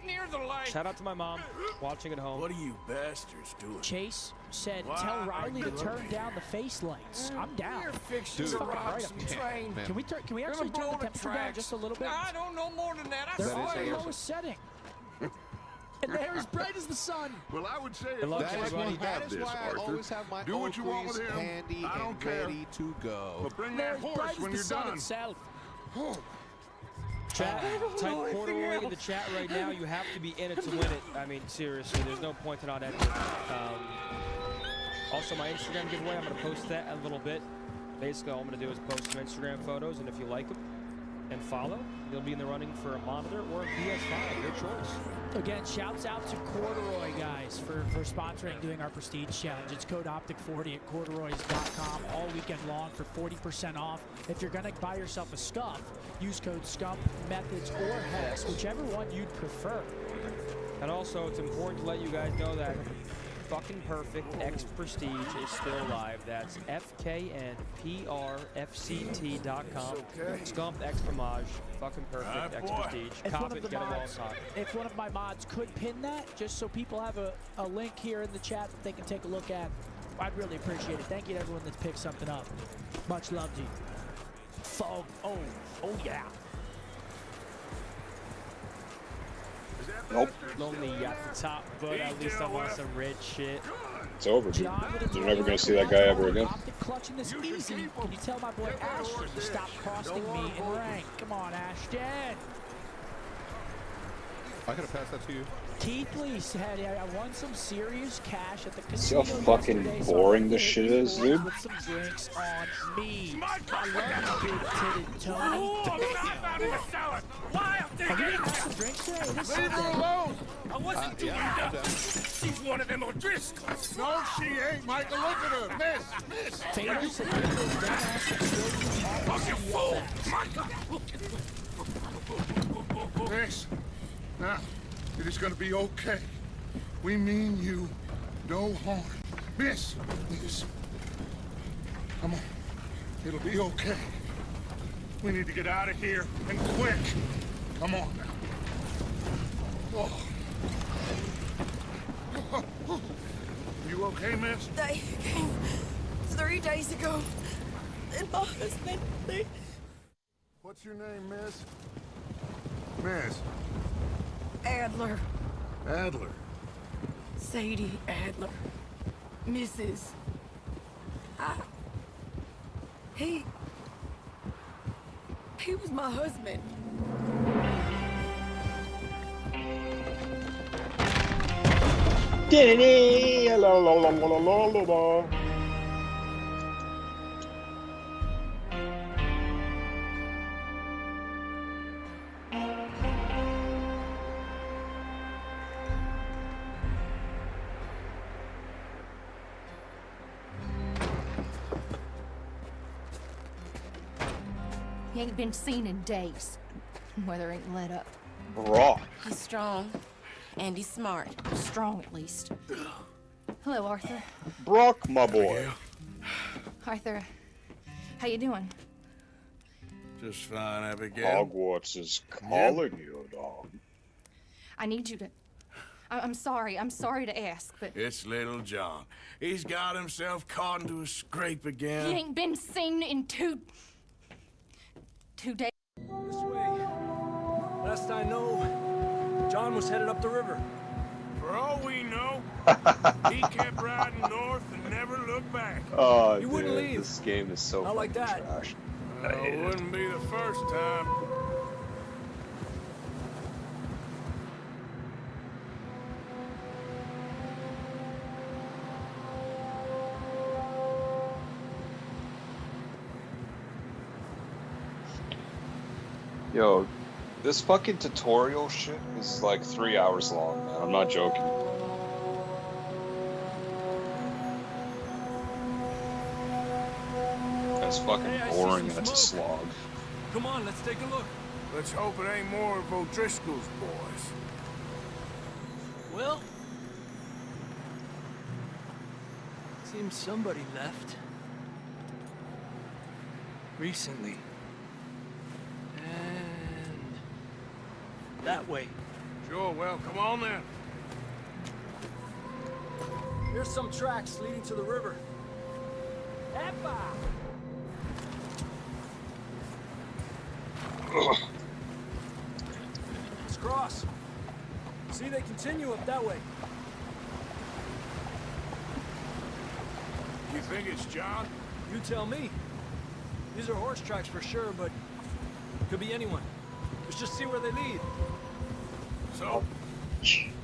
Near the lake. Shout out to my mom, watching at home. What are you bastards doing? Chase said, Why tell are Riley you to turn looking? down the face lights. I'm down. We're fixing Dude. to Fucking rob right some up here. train. Man. Can we actually turn the temperature down just a little bit? I don't know more than that. I They're saw on is the it. lowest setting. And they're as bright as the sun. Well, I would say Good luck, it's like everybody. we That have is this, why I Arthur. always have my Do what you want with Oakleys him. handy I don't and care. ready to go. But bring They're that as horse bright when as you're the sun done. itself. Chat, type corduroy in the chat right now. You have to be in it to win it. I mean, seriously, there's no point to not enter. Also, my Instagram giveaway, I'm going to post that in a little bit. Basically, all I'm going to do is post some Instagram photos, and if you like them and follow, you'll be in the running for a monitor or a PS5. Your choice. Again, shouts out to Corduroy, guys, for sponsoring, doing our Prestige Challenge. It's code OPTIC40 at corduroys.com all weekend long for 40% off. If you're going to buy yourself a scuff, use code SCUMP, Methods, or HEX, whichever one you'd prefer. And also, it's important to let you guys know that Fucking Perfect X Prestige is still live. That's FKNPRFCT.com. Scump X Fromage. Fucking Perfect X Prestige. Cop it, get them all time. If one of my mods could pin that, just so people have a link here in the chat that they can take a look at, I'd really appreciate it. Thank you to everyone that's picked something up. Much love to you. Fog. Oh yeah. Nope. Lonely at the top, but at least I'm on some red shit. It's over, dude. You're never gonna see that guy ever again. Optic clutching this easy. Can you tell my boy Ashton to stop costing me in rank? Come on, Ashton. I could have passed that to you. Keithley said, I won some serious cash at the See casino how fucking yesterday, so boring I'm this gonna shit hit is, these dude? boys with some drinks on me. I love you, big-titted Tony. Are we gonna have some drinks today? It is Leave her Sunday. alone! I wasn't doing Yeah, that. She's one of them O'Driscolls. No, she ain't, Michael. Look at her. Miss. Fatal said, "Get those dumbass explosions off the CEO backs." Miss. Now, it is gonna be okay. We mean you no harm. Miss. Come on. It'll be okay. We need to get out of here, and quick. Come on now. Oh. You okay, miss? They came 3 days ago. And my husband, they... What's your name, miss? Miss. Adler. Adler. Sadie Adler. Mrs. He was my husband. He ain't been seen in days. Weather ain't let up. Raw. He's strong. And he's smart. Strong, at least. Hello, Arthur. Brock, my boy. Arthur, how you doing? Just fine, Abigail. Hogwarts is calling you, dog. I need you to... I'm sorry to ask, but... It's little John. He's got himself caught into a scrape again. He ain't been seen in two days. This way. Last I know, John was headed up the river. For all we know, he kept riding north and never looked back. Oh, You wouldn't dude, leave. this game is so Not like fucking that. trash. It wouldn't be the first time. Yo, this fucking tutorial shit is like 3 hours long, man. I'm not joking. it's fucking boring and it's a slog. Come on, let's take a look. Let's hope it ain't more of O'Driscoll's boys. Well, seems somebody left. Recently. And that way. Sure, well, come on then. Here's some tracks leading to the river. Epa! Let's cross. See, they continue up that way. You think it's John? You tell me. These are horse tracks for sure, but could be anyone. Let's just see where they lead. So,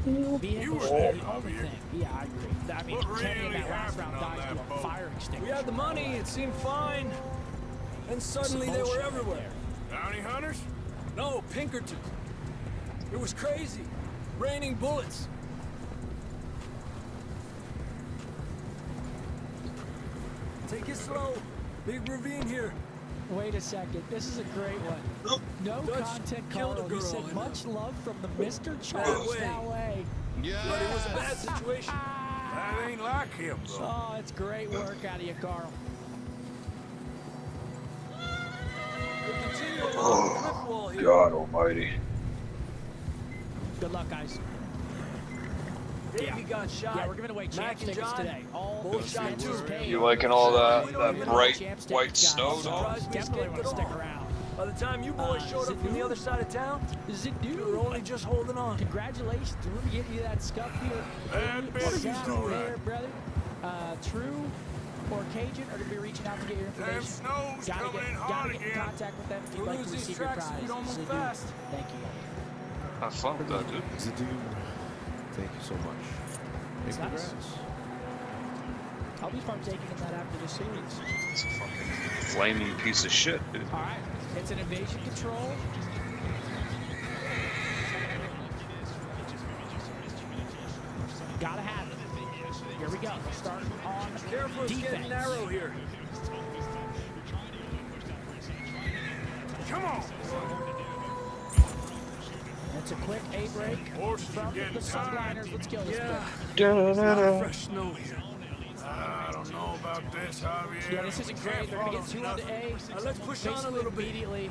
You were there, Javier. Yeah, I agree. I mean, What Kenny in really that last round happened on died that to a boat? fire extinguisher. We had the money, it seemed fine. And suddenly they were everywhere. bounty hunters? No, Pinkerton. It was crazy. Raining bullets. Take it slow. Big ravine here. Wait a second. This is a great one. No Dutch content, killed a Carl. He girl, said, I know. much love from the Mr. Charles way. Ballet. But it was a bad situation. That ain't like him, though. Oh, it's great work out of you, Carl. We'll continue along the cliff wall here. God almighty. Good luck, guys. Davey got shot. Yeah, we're giving away champs Mac and tickets John today. All both shot expenses too. paid. You liking all that We don't even bright champs white tickets, snow, guys. dog? Surprised we Definitely escaped want at to stick all. around. By the time you boys showed is up it from the new? other side of town, Is it we new? were only just holding on. Congratulations. We're getting you that scuff here. Bad business, Saturday all there, right. brother. True or Cajun are going to be reaching out to get your Damn information. snow's Gotta coming in get hard in again. contact with them if you'd We'll like lose to these receive your tracks if prize. we don't move Zidu. fast. Thank you. Have fun with that, dude. Zidu, thank you so much. It's And nice. congrats. I'll be partaking in that after the series. It's a fucking flaming piece of shit, dude. All right. It's an invasion control. Gotta have it. Here we go. Start on Careful, it's defense. getting narrow here. Come on. It's a quick A break Horses are from getting the tired. Sunliners. Let's kill this Yeah, thing. lot of fresh snow here. I don't know about this, Javier. Yeah, this isn't great. They're gonna get two onto A. Let's push on a Basically little bit. immediately.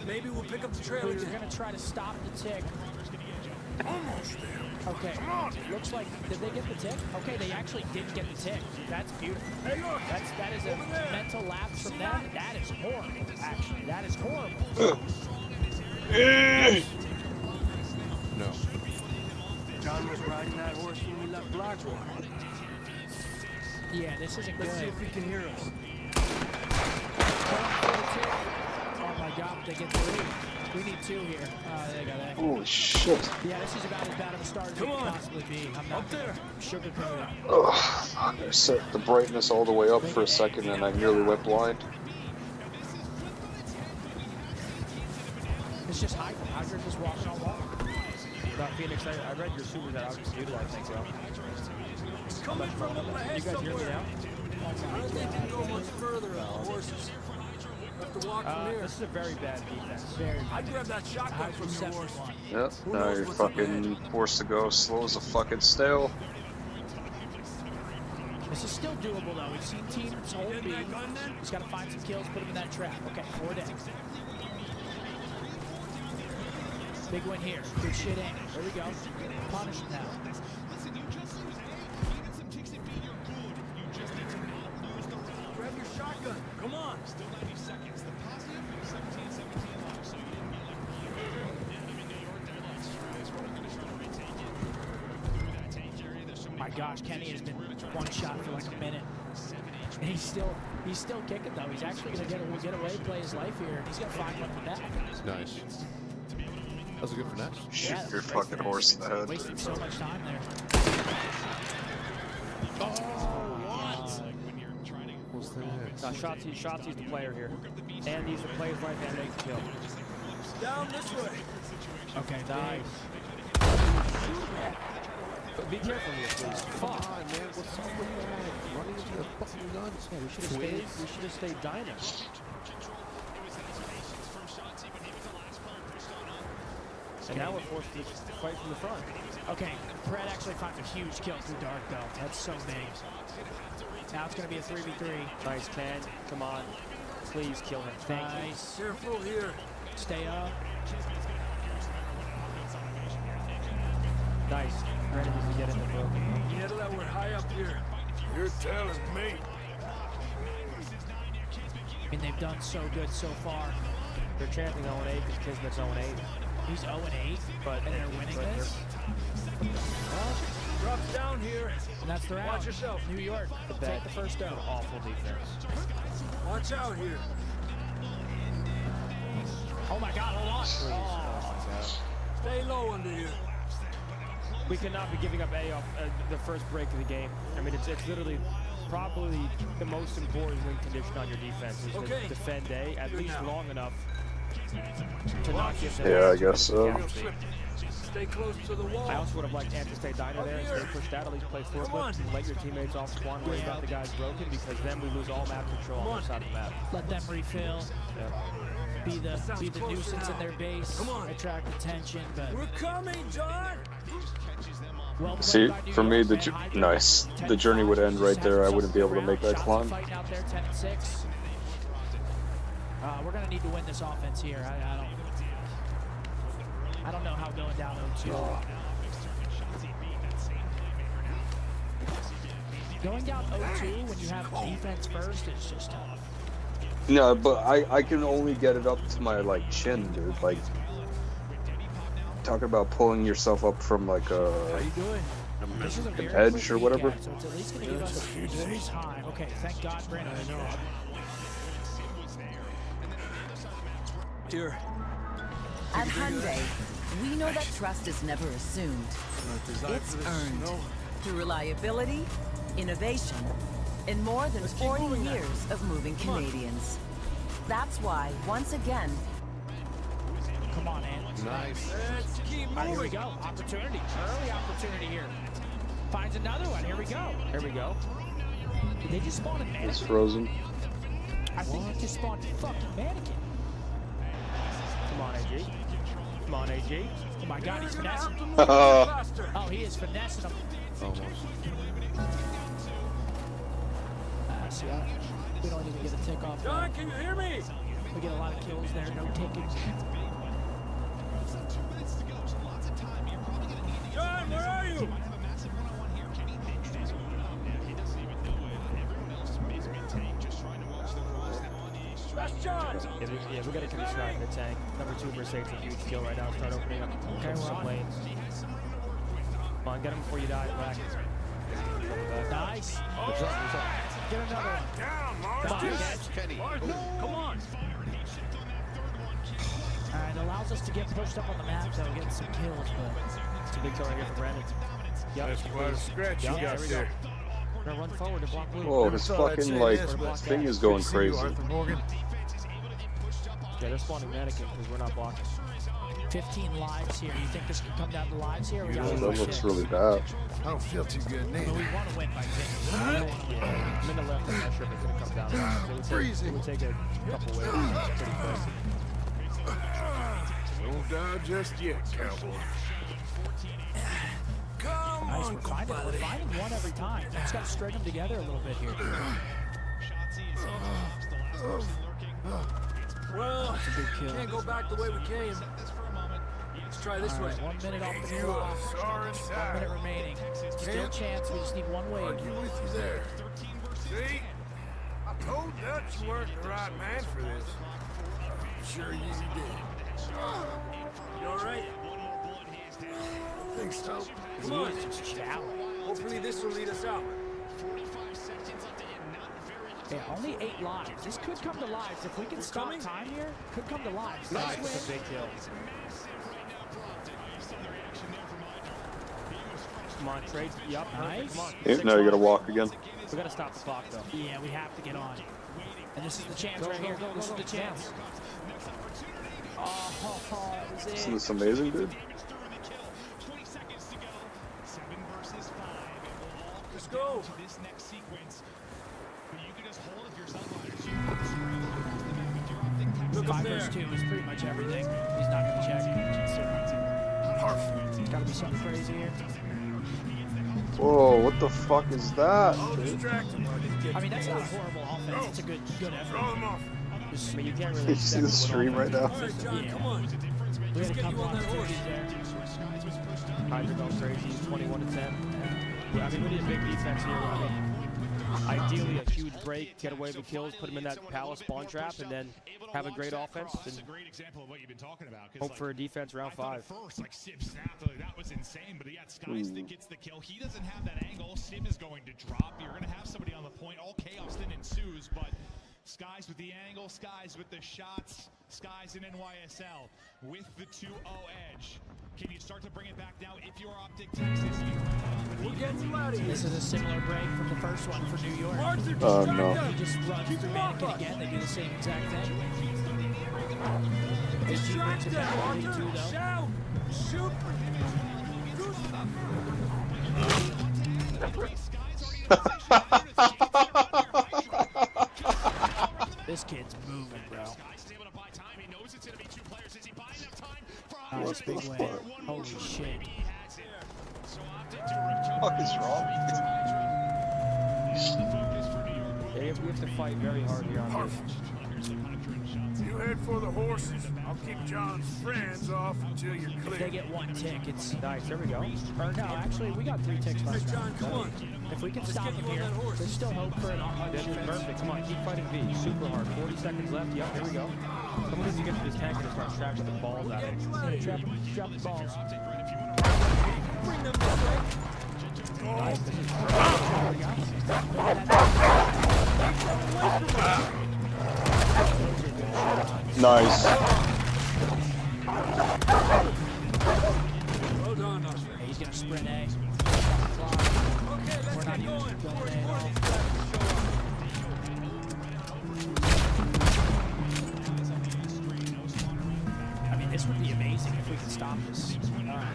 Maybe we'll pick up the trail We're again. gonna try to stop the tick. Almost there. Okay. Come on. Looks like, did they get the tick? Okay, they actually did get the tick. That's beautiful. Hey, look. That is a Over there. mental lapse from them. That is horrible, actually. That is horrible. No. John was riding that horse when we left Blackwater. Yeah, this isn't good. Let's see if he can hear us. Oh my god, they get the lead. We need two here. They got that. Holy shit. Yeah, this is about as bad of a start as it could possibly be. I'm not there. sugarcoat it. Ugh, fuck, I set the brightness all the way up for a second and I nearly went blind. It's just Hydra. Hydra's just walking on water. Phoenix, I read your super that I was just muted, I think so. It's coming from up ahead You guys hear me somewhere. now? I don't think we can go much further on the horses. Have to walk from here. This is a very bad defense. I'd grab that shotgun from your horse. Yep, Who now knows you're what's up fucking forced to go slow as a fucking snail. This is still doable though. We've seen teams hold B. He's got to find some kills, put him in that trap. Okay, 4 down. Big win here. Good shit in. There we go. Punish him now. Grab your shotgun. Come on. Still 90 seconds. The positive, 17, 17 left. So you New York, they're like, we're going to try to retake it through that tank area. There's so many My gosh, Kenny has been one shot for like a minute. And he's still kicking though. He's actually gonna get away, play his life here, and he's gonna find one in the back. Nice. That was a good finesse. Shoot Yeah, your great fucking finesse. horse in the head. Wasting so much time there. Oh, what? What's that? Shotzi's the player here. And he's the player's life and makes the kill. Down this way. Okay, Nice. Be careful here, please. Come on, man. What's up with that? Running into the fucking guns. Yeah, we should have stayed diner. And now we're forced to fight from the front. Okay, Brett actually finds a huge kill through Dark Belt. That's so big. Now it's going to be a 3v3. Nice, Ken. Come on. Please kill him. Thank Nice. Careful here. Stay up. Nice. Ready to get in the broken. Yeah, that we're high up here. You're telling me. I mean, they've done so good so far. They're chanting 0-8 because Kismet's 0-8. He's 0-8, but and they're winning this. Drops down here. And that's the round. Watch yourself. New York. Take the first down. Awful defense. Watch out here. Oh my God! Hold on. Please. Oh my God. Stay low under here. We cannot be giving up A off the first break of the game. I mean, it's literally probably the most important win condition on your defense is to defend A at least long enough to not give them. Yeah, I guess so. Stay close to the wall. I also would have liked Ant to stay diner there and stay pushed out, at least play forklift and let your teammates off spawn worry about the guys broken, because then we lose all map control on this side of the map. Let them refill. Yeah. Be the nuisance in their base. Attract attention. But we're coming, John. Well, see, for me, the journey would end right there. I wouldn't be able to make that climb. Fighting out there, 10-6. We're gonna need to win this offense here. I don't know how going down 0-2. Going down 0-2 when you have defense first is just tough. No, but I can only get it up to my chin, dude. Like, talking about pulling yourself up from an edge or whatever. So it's at least gonna give us a good time. Okay, thank God, Brandon. I know. Here. At Hyundai, we know that trust is never assumed. It's earned through reliability, innovation, and more than 40 years of moving Canadians. That's why, once again... Come on, Ant. Nice. Let's keep moving. All right, here we go. Opportunity. Early opportunity here. Finds another one. Here we go. Here we go. Did they just spawn a mannequin? It's frozen. I think they just spawned a fucking mannequin. Come on, AG. Come on, AG. Oh my God, he's finessing. Oh, he is finessing him. Almost. See, we don't even get a tick off. John, can you hear me? We get a lot of kills there, no tickets. John, where are you? That's John. Yeah, we got to keep this right in the tank. Number 2 versus 8's a huge kill right now. Start opening up some lanes. Come on, get him before you die. Back. Nice. Get another one. Down, Mars. Come on, Kenny. Come on. All right, it allows us to get pushed up on the map, so getting some kills, but It's a big kill right here for Brandon. Yep. That's quite a scratch you got there we go. there. We're gonna run forward to block blue. Whoa, his fucking thing is going crazy. Yeah, they're spawning mannequin because we're not blocking. 15 lives here. You think this can come down to lives here? We gotta That win looks shit. really bad. I don't feel too good But neither. we want to win by 10. Yeah, minute left. I'm not sure if it's gonna come down. It would take a couple waves. Pretty quick. Don't die just yet, cowboy. Come Nice, on, we're finding one every time. Just got to string them together a little bit here. Well, That's a big kill. can't go back the way we came. Let's try this All way. right, 1 minute off the clock. 1 minute remaining. Still a chance. We just need one wave. Argue with you there. See? I told Dutch you weren't the right man for this. Sure you did. You alright? I think so. Come on. Just shallow. Hopefully this will lead us out. Yeah, only 8 lives. This could come to lives. If we can stop time here, could come to lives. Nice, Nice that's a win. big kill. Come on, trade. Yup, Nice. come on. Yeah, now you gotta walk again. We gotta stop the clock though. Yeah, we have to get on. And this is the chance right here. This is the chance. Oh, that was Isn't it. this amazing, dude? go to this next sequence. But you can just hold if you're Sunlighters. You can scramble across the map with your optic tech. 5 versus 2 is pretty much everything. He's not going to check. It's got to be something crazy here. Whoa, what the fuck is that? I mean, that's not a horrible offense. It's a good effort. I mean, you can't really. You see the stream right now? Yeah. We had a couple opportunities there. Hydra going crazy, 21 to 10. Yeah, I mean, we need a big defense here. I mean, ideally, a huge break, get away with kills, put him in that palace spawn trap, and then have a great offense. And hope for a defense round 5. First, like Sib snapped, that was insane. But yeah, Skies that gets the kill. He doesn't have that angle. Sib is going to drop. You're going to have somebody on the point. All chaos then ensues, but Skies with the angle, Skies with the shots, Skies in NYSL with the 2-0 edge. Can you start to bring it back now if you're Optic Texas? We're getting you out of here. This is a similar break from the first one for New York. Oh no. He just runs through Mannequin again. They do the same exact thing. His team brings it back to lead 2 though. Shout! Shoot! This kid's moving, bro. Nice big win. Holy shit. What is wrong? We have to fight very hard here on this. You head for the horses. I'll keep John's friends off until you're clear. If they get 1 tick, it's nice. There we go. Or no, actually, we got 3 ticks last John, come on. If we can stop him here, there's still hope for an That's perfect. Come on, keep fighting V. Super hard. 40 seconds left. Yep, here we go. Someone needs to get to this tank and just start trapping the balls out of it. Drop the balls. Bring them this way. Nice. Well done, He's gonna sprint A. Okay, let's get going. I mean, this would be amazing if we could stop this. Oh my god.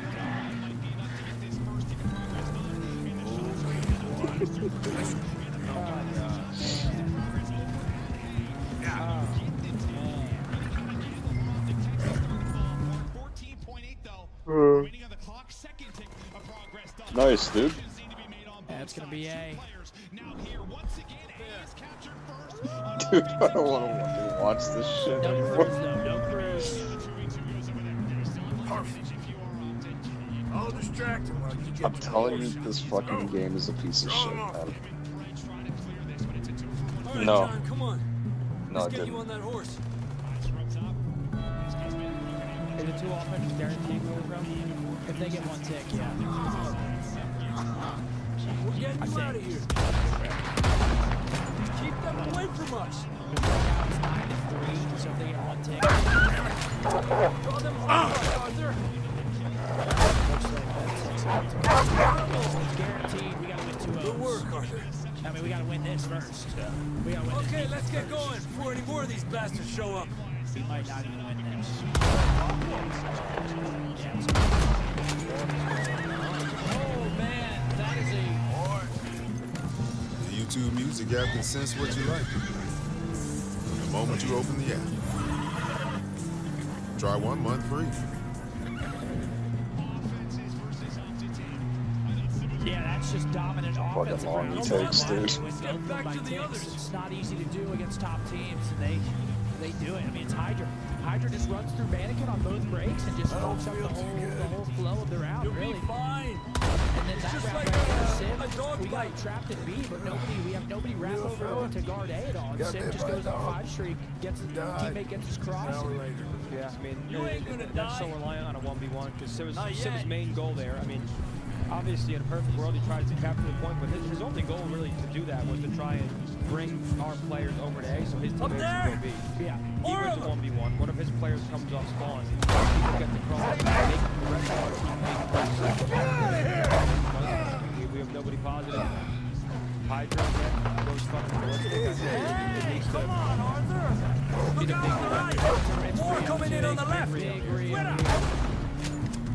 Nice, dude. That's gonna be A. Dude, I don't want to watch this shit No anymore. cruise though, no cruise. Perfect. I'll distract him while you get I'm telling you, this fucking game is a piece of shit, man. All right, No. John, come on. No, Let's it get you didn't. on that horse. Is it 2 offense guaranteed, bro? If they get 1 tick, yeah. We're getting you out of here. Keep them away from us. It's 9-3, so if they get 1 tick. Draw them hard, Arthur. It's guaranteed. We gotta win 2 0. Good work, Arthur. I mean, we gotta win this first. We gotta win this. Okay, let's get going before any more of these bastards show up. We might not even win this. Oh man, that is a. The YouTube music app can sense what you like. From the moment you open the app. Try 1 month free. Yeah, that's just dominant offensive long round. takes, dude. It's not easy to do against top teams, and they do it. I mean, it's Hydra. Hydra just runs through Mannequin on both breaks and just fucks up the whole flow of the round, really. You'll be fine. And then that Just round like right there, a Sim, dog we got fight. trapped at B, but we have nobody wrap over to guard A at all. And Sim just goes on 5 streak, gets his teammate gets his cross. Yeah, I mean, You ain't gonna that's so die. reliant on a 1v1 because Sim's Not yet. main goal there. I mean, obviously in a perfect world he tries to capture the point, but his only goal really to do that was to try and bring our players over to A so his teammates can go B. Yeah. He wins 1v1. One of his players comes off spawn. He can get the cross. Make the rest of our teammates. We have nobody positive. Hydra again goes fucking ballistic. It needs to. Come on, Arthur. Look out on the right. More coming in on the left.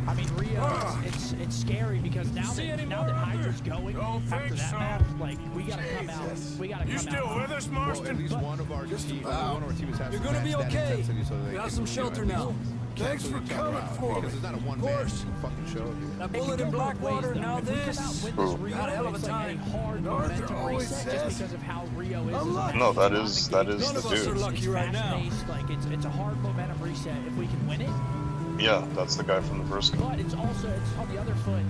I mean, mean, Rio, it's scary because now that Hydra's going after that map, like, we gotta come out. We gotta come out. You still with us, Marston? Well, at least one of our teams, one of our teams has You're to gonna be match that okay. intensity so they We got can, some shelter now. Thanks for coming for me. Because it's not a one-man fucking show here. That bullet in Blackwater, now this. Had a hell of a time. Hard momentum reset just because of how Rio is. No, that is the Are lucky right now. Like it's a hard momentum reset. If we can win it. Yeah, that's the guy from the first game. But it's also on the other foot.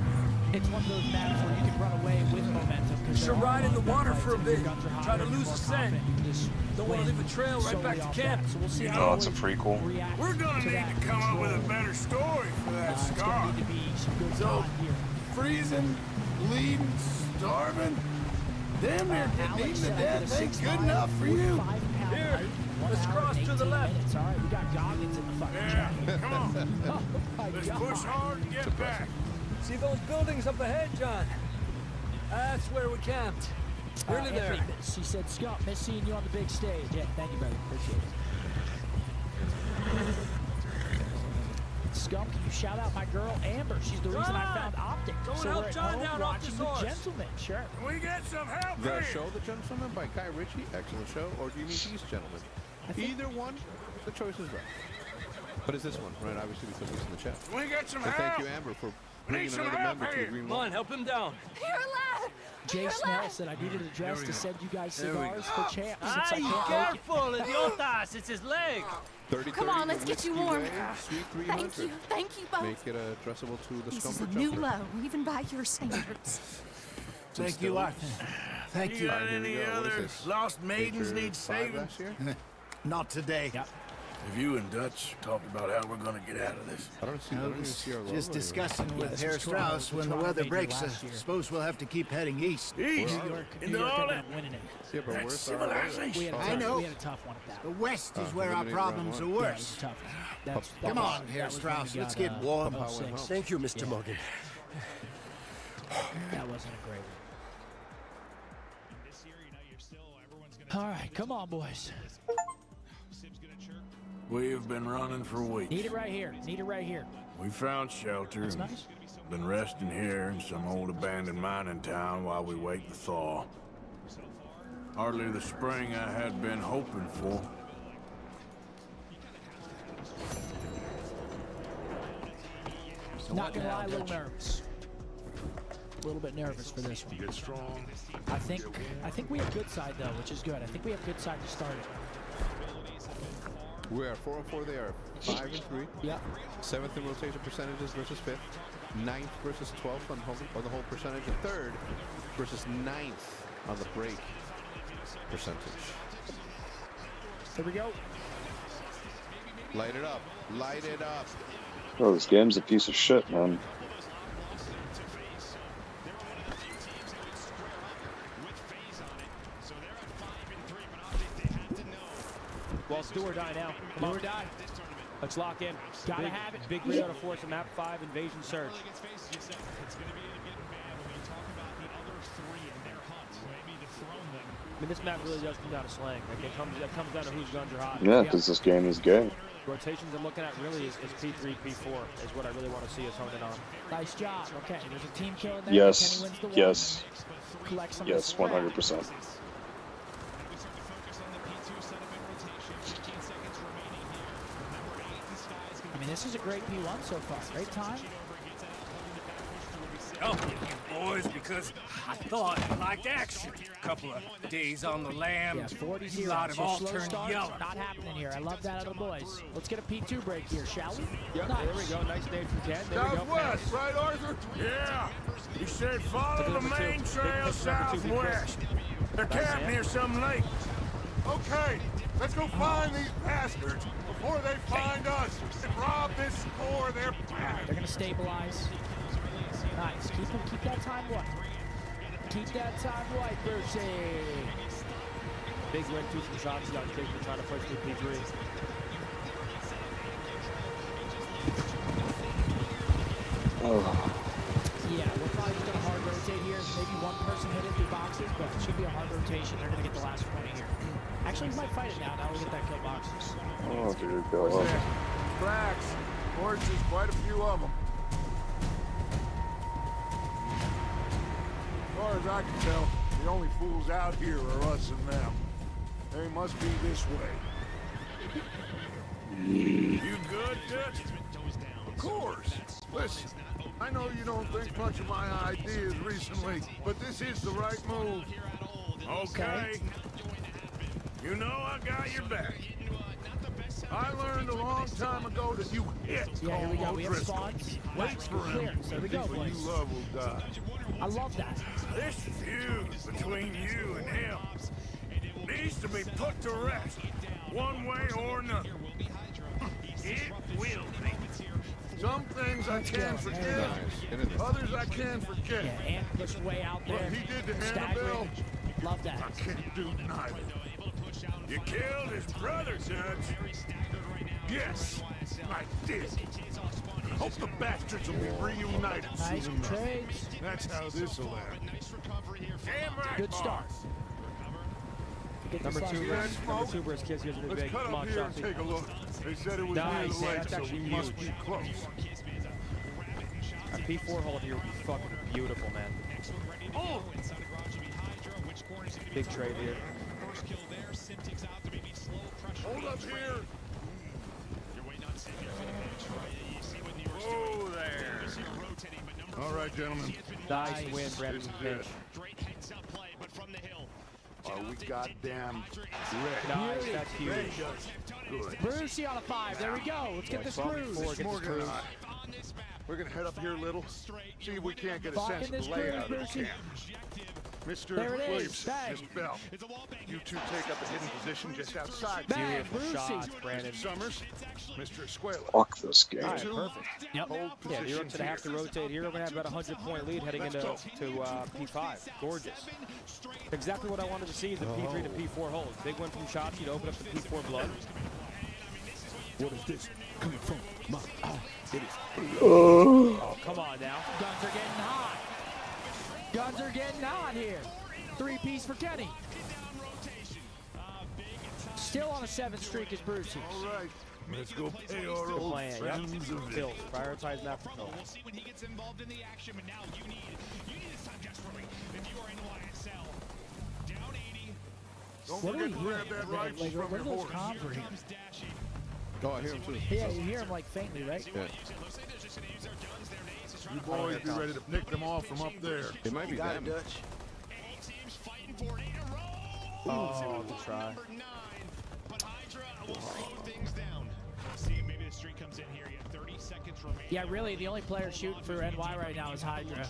It's one of those maps where you can run away with momentum. You should ride in the water for a bit. Try to lose the scent. Don't want to leave a trail right back to camp. So we'll see Oh, how it's a prequel. We're gonna need to come up with a better story for that scar. So, freezing, bleeding, starving, damn near getting eaten to death ain't good enough for you. Here, let's cross to the left. All right, we got Goggins in the fucking Yeah, come on. Let's push hard and get back. See those buildings up ahead, John? That's where we camped. Nearly there. She said, Scott, miss seeing you on the big stage. Yeah, thank you, brother. Appreciate it. Scump, can you shout out my girl, Amber? She's the reason I found Optic. Don't so help we're at John home down off watching this The horse. Gentleman. Sure. Can we get some help The here? show The Gentleman by Kai Ritchie, excellent show. Or do you mean these gentlemen? Either one, the choice is right. But it's this one, right? Obviously because he's in the chat. Can we get some So help? thank you, Amber, for bringing another member to the Green Come on, help him down. Here, lad. Jay Snell said I needed a dress to send you guys cigars for champs since I Ay, can't make it. careful, idiotas! It's his leg. 30, Come on, let's get you warm. Sweet 300. Thank you both. Make it addressable to the This is a Scumper new Jumper. low, even by your standards. Thank you, Arthur. Thank you. All right, here we Any go. What is other this? lost maidens Picture need 5 saving? last year? Not today. Have you and Dutch talked about how we're gonna get out of this? I don't even see our logo. Just here. discussing with Herr Strauss when the weather breaks. Suppose we'll have to keep heading east. East? New Into York all ended that? up winning it. Yeah, but That's where's our civilization. I know. We had a tough one at that. The west is Oh, where our eliminated round problems are one. Yeah, it was worse. a tough one. Come on, Herr Strauss, let's get warm. Thank you, Mr. Morgan. That wasn't a great one. All right, come on, boys. We've been running for weeks. Need it right here. Need it right here. We found shelter That's and nice. been resting here in some old abandoned mining town while we wait the thaw. Hardly the spring I had been hoping for. Not gonna lie, a little nervous. A little bit nervous for this one. Get strong. I think we have good side though, which is good. I think we have good side to start it. We are 4-4. They are 5-3. Yep. 7th in rotation percentages versus 5th. 9th versus 12th on the whole percentage. And 3rd versus 9th on the break percentage. Here we go. Light it up. Light it up. Oh, this game's a piece of shit, man. Well, it's do or die now. Do or die. Let's lock in. Gotta have it. Big Rio to force a map 5 invasion surge. I mean, this map really does come down to slang. Like it comes down to whose guns are hot. Yeah, because this game is gay. Rotations I'm looking at really is P3, P4 is what I really want to see us honing on. Nice job. Okay, there's a team kill in there. Yes, Kenny wins the one. yes, Collect some yes, of the 100%. I mean, this is a great P1 so far. Great time. Oh, boys, because I thought you liked action. Couple of days on the lam. Yeah, 40-0. A lot of So all slow turned starts, yellow. not happening here. I love that out of the boys. Let's get a P2 break here, shall we? Yep, Nice. there we go. Nice day from Ken. There we go. Southwest, right, Arthur? Yeah. He said follow the number main two. trail Big push number two, big southwest. They're camped near some lake. Okay, let's go find these bastards before they find us and rob this store they're planning. They're gonna stabilize. Nice. Keep that time white. Keep that time white, Brucey. Big win, 2 from shots. Young kids are trying to push through P3. Oh. Yeah, we're probably just gonna hard rotate here. Maybe one person hit it through boxes, but it should be a hard rotation. They're gonna get the last 20 here. Actually, we might fight it now. Now we get that kill boxes. Oh, dear God. Blacks, horses, quite a few of them. far as I can tell, the only fools out here are us and them. They must be this way. You good, Dutch? Of course. Listen, I know you don't think much of my ideas recently, but this is the right move. Okay. You know I got your back. I learned a long time ago that you hit. Yeah, here we go. We have Driscoll. spawns. Wait for him. Clear. There we go, People boys. you love will die. I love that. This feud between you and him needs to be put to rest, one way or another. It will be. Some things I can forgive, others I can't forget. Yeah, Ant pushed way out there. What he did to Staggering. Annabelle, Love that. I can't do neither. You killed his brother, Judge. Yes, I did. Hope the bastards will be reunited Nice soon enough. trades. That's how this'll end. Damn right, Good start. Get Number this two, last versus, number two versus kids. Here's a Let's big. cut Come up on, here and Chelsea. take a look. They said it was Nice, near the lake, that's so actually we must huge. be close. That P4 hold here would be fucking beautiful, man. Oh! Big trade here. Hold up here. Oh, there. All right, gentlemen. Nice win, Brandon This is Finch. Are we goddamn ready? Nice, that's huge. Good. Brucey on a 5. There we go. Let's get this cruise. Morgan and I, we're gonna head up here a little, see if we can't get a Lock sense in of this the layout cruise, of the Brucey. camp. Mr. There it is. Williamson, Bang. Mr. Bell, you two take up a hidden position just outside. Bang, Beautiful Brucey. shots, Brandon. Mr. Summers, Mr. Escuela. Fuck this game. All right, Two, perfect. Yep. hold Yeah, New positions York's gonna have to here. rotate here. We're gonna have about a 100-point lead heading into P5. Gorgeous. Exactly what I wanted to see is the P3 to P4 hold. Big win from Shotzi to open up the P4 blood. What is this coming from my eye? It is. Oh, come on now. Guns are getting hot. Guns are getting hot here. 3-piece for Kenny. Still on a 7 streak is Brucey. All right, let's go pay our Good old plan, friends yep. a visit. Bills, prioritize that for We'll see when he gets involved in the action, but now you need this time desperately. If you are in YSL, down 80. Don't What are forget we to grab hearing? that rifle Like, from what your are those horse. comms we're hearing? Oh, I hear him too. Yeah, you hear him like faintly, right? Yeah. You boys be ready to pick them off from up there. It might be them. Dutch. Oh, good try. Yeah, really, the only player shooting for NY right now is Hydra.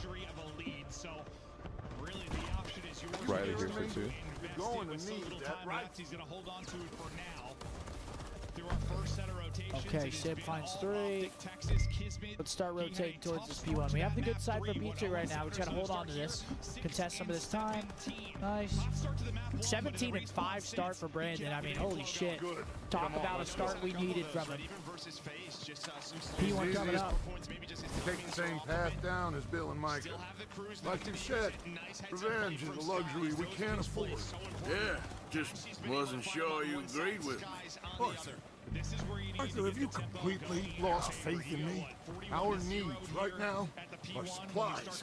Riley here for two. You're going to need that rifle. He's going to hold on to it for now. Through our first set of rotations. Okay, Sib finds 3. Let's start rotating towards this P1. We have the good side for P2 right now. We try to hold on to this. Contest some of this time. Nice. 17 and 5 start for Brandon. I mean, holy shit. Talk about a start we needed from him. P1 coming up. Take the same path down as Bill and Micah. Like you said, revenge is a luxury we can't afford. Yeah, just wasn't sure you agreed with me. Arthur, have you completely lost faith in me? Our needs right now are supplies,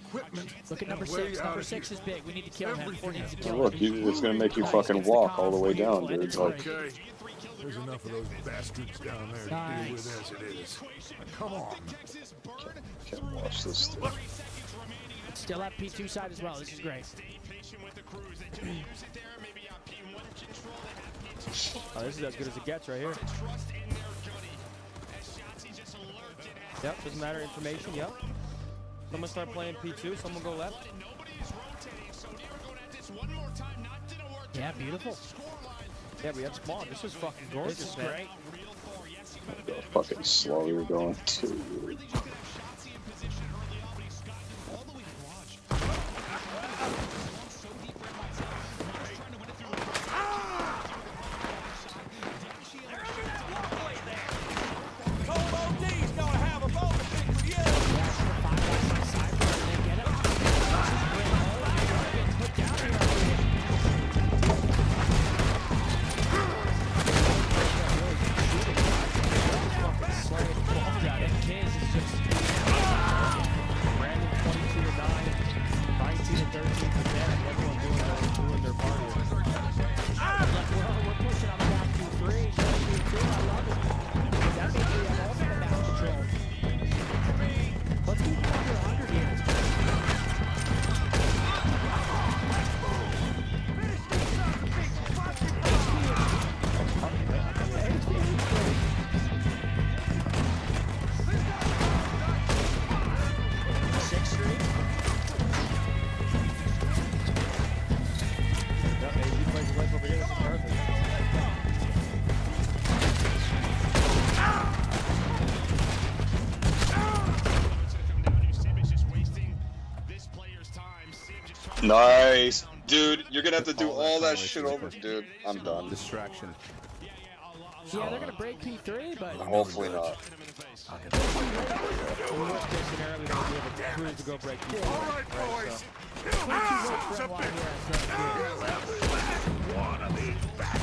equipment, Look at number and way 6. out Number of 6 here. is big. We need to kill him. Everything Ford needs to has kill Look, him. it's gonna make you fucking walk all the way down, dude. Like, Okay, there's enough of those bastards down there to deal with as it is. Come on. can't watch this stuff. Still have P2 side as well. This is great. Oh, this is as good as it gets right here. Yep, doesn't matter. Information, yep. Someone start playing P2, someone go left. Yeah, beautiful. Yeah, we have spawn. This is fucking gorgeous, This is man. great. How fucking slow you're going too. Kids is just Nice. Dude, you're gonna have to do all that shit over, dude. I'm done. Distraction. Yeah, they're gonna break P3, but Hopefully not. Worst case scenario, we don't be able to prove to go break P3. All right, boys. One of these back.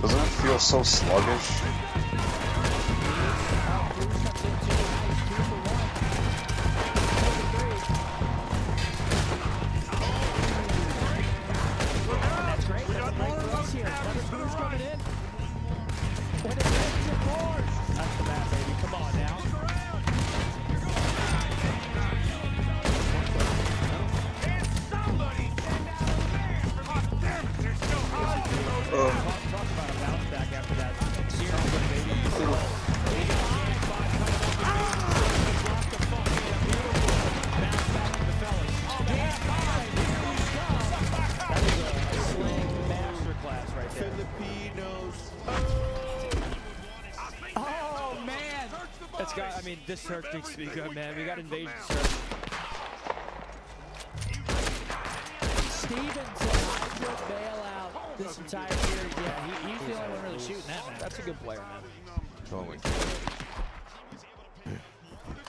Doesn't it feel so sluggish? that's great. That's a break for us here. Another boost coming in. And it makes it more. That's the map, baby. Come on now. Talk about a bounce back after that. Zero, baby. Filipinos. Oh, man. That's got, I mean, this search needs to be good, man. We got invasion search. Stevens and Hydra bail out this entire series. Yeah, he's the only one really shooting that, man. That's a good player, man. Oh my God.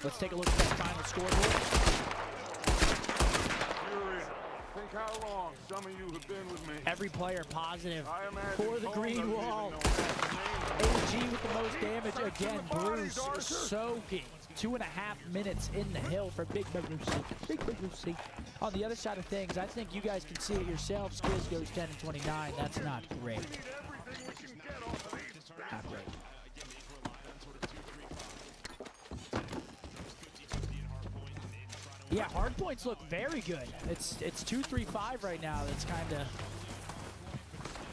Let's take a look at that final scoreboard. Think how long some of you have been with me. Every player positive for the green wall. AG with the most damage again. Bruce soaking 2.5 minutes in the hill for Big Bruce. Big Bruce. On the other side of things, I think you guys can see it yourselves. Skiz goes 10 and 29. That's not great. Not great. Yeah, hard points look very good. It's 2-3-5 right now. That's kind of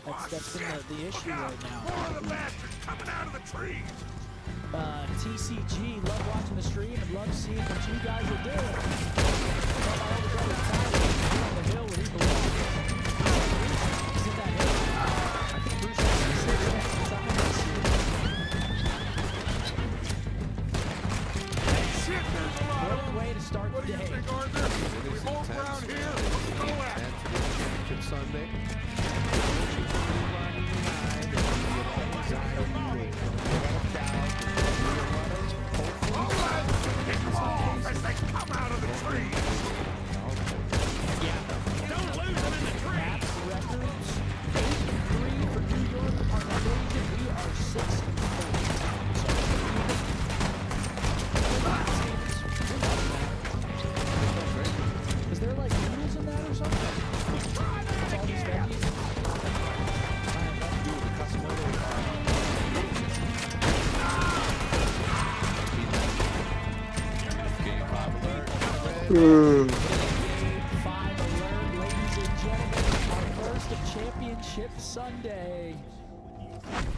that's been the issue right now. Coming out of the trees. TCG, love watching the stream and love seeing what you guys are doing. On the hill where he belongs. He's in that hill. I think Bruce has 6 minutes on this year. What a way to start the day. We both around here. Go at it. Championship Sunday. As they come out of the trees. Don't lose them in the trees. Records 8-3 for New York on the division. We are 6-4. Is there like rules in that or something? It's all these venues. Game 5 alert, ladies and gentlemen. Our first of Championship Sunday.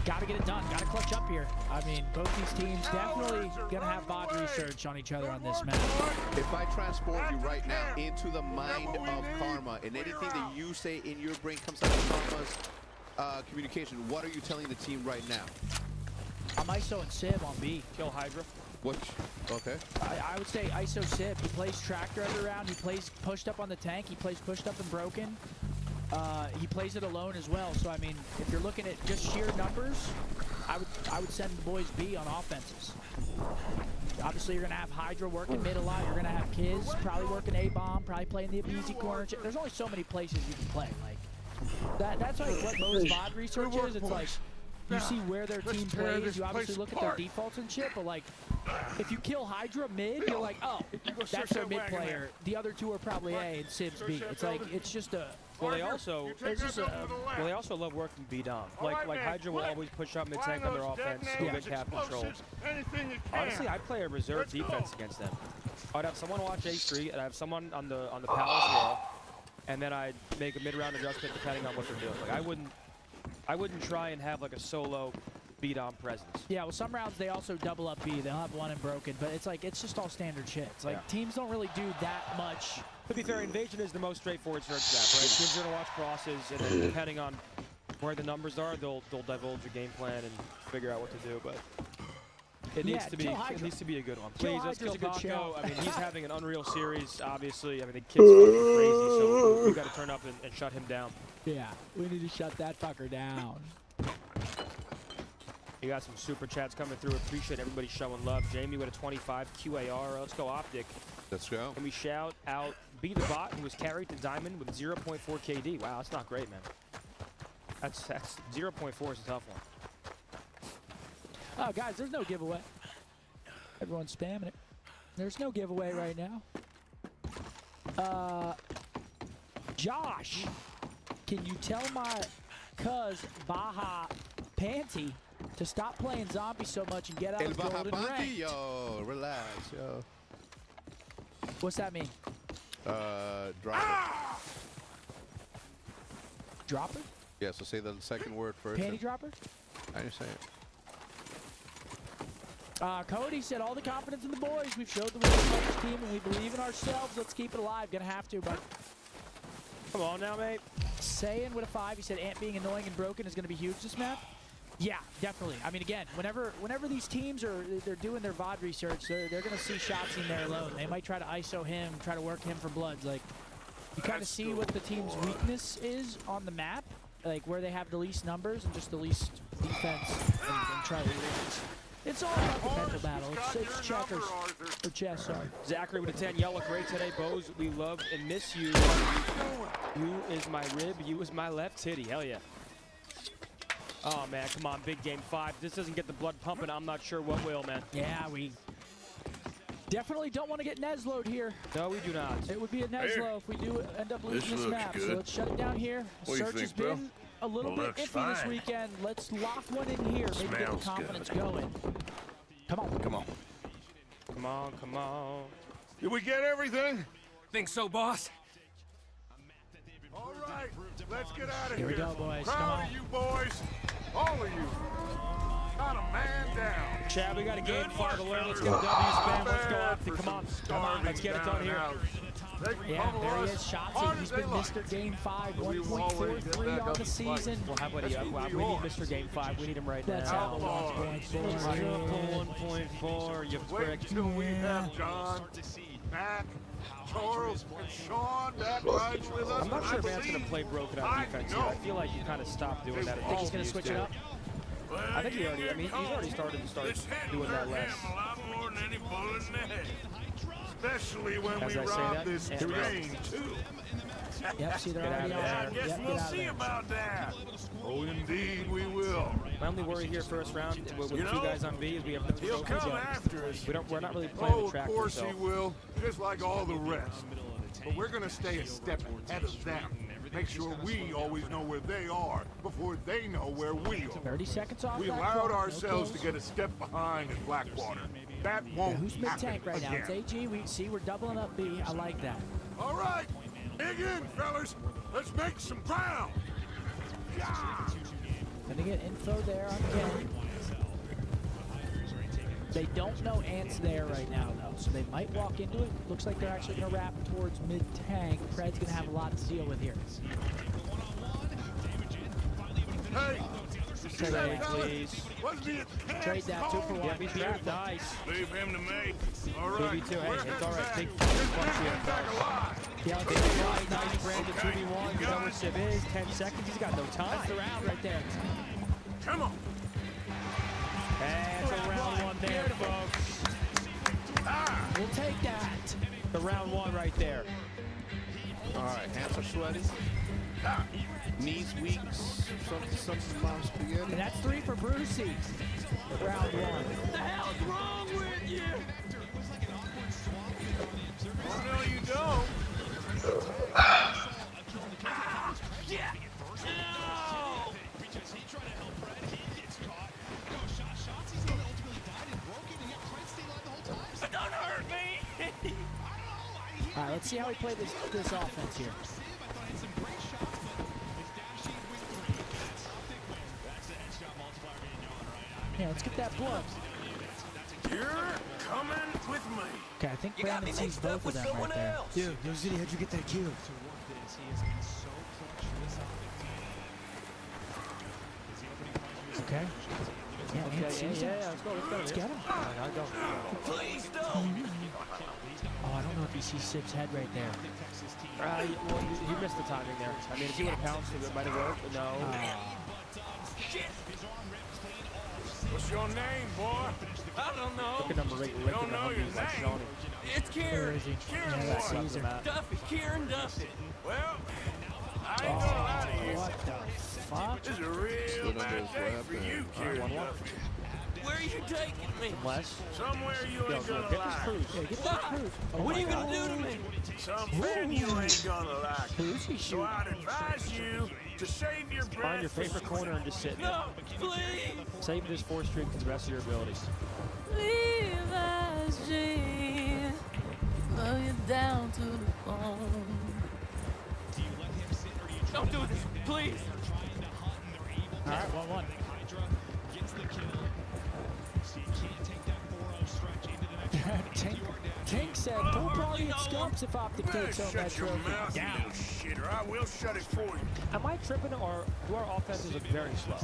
Gotta get it done. Gotta clutch up here. I mean, both these teams definitely gonna have bot research on each other on this map. If I transport you right now into the mind of Karma, and anything that you say in your brain comes out of Karma's communication, what are you telling the team right now? I'm ISO and Civ on B. Kill Hydra. Which, okay. I would say ISO Civ. He plays Tractor every round. He plays pushed up on the tank. He plays pushed up and broken. He plays it alone as well. So I mean, if you're looking at just sheer numbers, I would send the boys B on offenses. Obviously, you're gonna have Hydra working mid a lot. You're gonna have Kiz probably working A-bomb, probably playing the easy corner. There's only so many places you can play. Like that's like what most VOD research is. It's like you see where their team plays. You obviously look at their defaults and shit. But like, if you kill Hydra mid, you're like, oh, that's their mid player. The other two are probably A and Civ's B. It's like it's just a. Well, they also love working B dom. Like Hydra will always push up mid tank on their offense, go get cap controls. Honestly, I'd play a reserve defense against them. I'd have someone watch A Street, and I have someone on the palace wall, and then I'd make a mid-round adjustment depending on what they're doing. Like I wouldn't try and have like a solo beat-on presence. Yeah, well, some rounds they also double up B. They'll have one and broken, but it's like it's just all standard shit. It's like teams don't really do that much. To be fair, Invasion is the most straightforward search map, right? Teams are gonna watch crosses, and then depending on where the numbers are, they'll divulge a game plan and figure out what to do. But it needs to be a good one. Please, let's kill Paco. I mean, he's having an unreal series. Obviously, I mean the kid's fucking crazy, so we got to turn up and shut him down. Yeah, we need to shut that fucker down. You got some super chats coming through. Appreciate everybody showing love. Jamie with a 25 QAR. Let's go Optic. Let's go. And we shout out B the Bot, who was carried to Diamond with 0.4 KD. Wow, that's not great, man. That's 0.4 is a tough one. Oh, guys, there's no giveaway. Everyone's spamming it. There's no giveaway right now. Josh, can you tell my cuz Baja Panty to stop playing zombie so much and get out of golden rank? Yo, relax, yo. What's that mean? Dropper. Dropper? Yeah, so say the second word first. Panty dropper? I understand. Cody said all the confidence in the boys. We've showed the way team and we believe in ourselves. Let's keep it alive. Gonna have to, but come on now, mate. Saying with a 5, he said Ant being annoying and broken is gonna be huge this map. Yeah, definitely. I mean, again, whenever these teams they're doing their VOD research, they're gonna see shots in there alone. They might try to ISO him, try to work him for bloods. Like you kind of see what the team's weakness is on the map, like where they have the least numbers and just the least defense, and try to. It's all about the mental battle. It's checkers or chess. Sorry. Zachary with a 10. Y'all look great today, Bows. We love and miss you. You is my rib. You is my left titty. Hell yeah. Oh, man, come on, big game 5. This doesn't get the blood pumping. I'm not sure what will, man. Yeah, we definitely don't want to get Neslo'd here. No, we do not. It would be a Neslo if we do end up losing this map. So let's shut it down here. Search has been a little bit iffy this weekend. Let's lock one in here. Maybe get the confidence going. Come on. Come on. Come on, come on. Did we get everything? Think so, boss? All right, let's get out of Here we go, boys. Proud Come on. of you boys. All of you. Not a man down. Chad, we got a game 5 alert. Let's get a W spam. Let's go Optic. Come on. Come on. Let's get it done here. Yeah, there he is. Shots. He's been Mr. Game 5. 1.43 on the season. Well, how about we need Mr. Game 5. We need him right now. That's how 1.4. You prick. Wait till we have John, Matt, Charles, and Sean back riding with us. I'm not sure if Ant's going to play broken on defense here. I feel like you kind of stopped doing that. I think he's going to switch it up. I think he already, I mean, he's already started doing that less. Especially when we rob this train, too. Yep, see, they're already on. I guess we'll see about that. Oh, indeed we will. My only worry here first round with 2 guys on B is we have no he'll come after us. We're not really playing the track. Of course he will, just like all the rest. But we're gonna stay a step ahead of them. Make sure we always know where they are before they know where we are. 30 seconds off. We allowed ourselves to get a step behind in Blackwater. That won't Who's mid-tank right now? again. It's AG. We see we're doubling up B. I like that. All right, dig in, fellas. Let's make some ground. Yeah. Gonna get info there on Ken. They don't know Ant's there right now, though, so they might walk into it. Looks like they're actually going to wrap towards mid-tank. Fred's going to have a lot to deal with here. Hey, Trade that, please. Trade that 2 for 1. Yeah, he's trapped. Nice. Leave him to me. All right. 2v2. Hey, it's all right. Big punch here. Yeah, okay. Nice, Brandon. 2v1. You know where Civ is. 10 seconds. He's got no time. That's the round right there. Come on. That's a round 1 there, folks. We'll take that. The round 1 right there. All right, hands are sweaty. Knees weak. Something mom's spaghetti. And that's 3 for Brucey. Round 1. What the hell's wrong with you? Oh, no, you don't. Yeah. No. Don't hurt me. All right, let's see how we play this offense here. Yeah, let's get that blood. You're coming with me. Okay, I think Brandon sees both of them right there. Dude, Yo City, how'd you get that kill? Okay. Yeah, man, sees him. Let's get him. Go. Please don't. Oh, I don't know if he sees Sip's head right there. Well, he missed the timing there. I mean, if he would have pounced, it might have worked, but no. Shit. What's your name, boy? I don't know. Look at number 8 licking the Humvees like Shawnee. It's Kieran. Kieran Yeah, what? Caesar. Duffy. Kieran Duffy. Well, I ain't gonna lie to you. What the fuck? This is a real bad day for you, Kieran Duffy. Where are you taking me? Unless. Somewhere you ain't gonna Get this like. cruise. Yeah, get that proof. What are you gonna do to me? Something you ain't gonna like. Who's he So shooting? I'd advise you to save your breath. Find your favorite corner and just sit in it. No, please. Save this 4th streak to the best of your abilities. Levi's jeans, love you down to the bone. Don't do this, please. All right, 1-1. Tank said, "Pull party at Scumps if Optic takes home that Shut your trophy." mouth, you little shitter. I will shut it for you. Am I tripping, or do our offenses look very slow?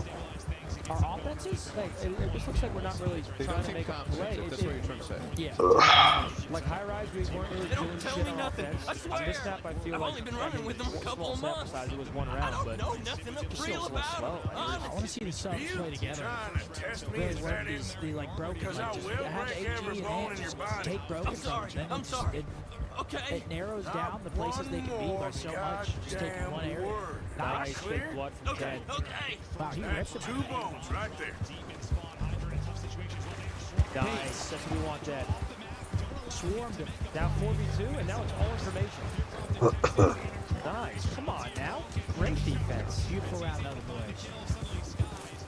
Our offenses? Like, it just looks like we're not really They trying don't to seem make a confident. play. That's what you're trying to say. Yeah. Like high rise, we weren't really They don't doing tell shit me on nothing. offense. I On swear. this snap, I feel I've like only been running with them a couple of small months. sample size, it was one I round, don't but know nothing just real feels a little about slow. them. I want to see the subs play together. Trying to test me Really is work that these, the like broken, Because like I just will have break AG every and bone hand, in your just body. take broken I'm sorry. from them. I'm sorry. It, Okay. it narrows down the places they can be by so much. Just taking one area. Nice Clear? big blood from Okay. 10. Okay. Wow, he That's ripped him. 2 bones right there. Nice, that's what we want, Dad. Swarmed him. Now 4v2, and now it's all information. Nice, come on now. Great defense. Beautiful round, other boys.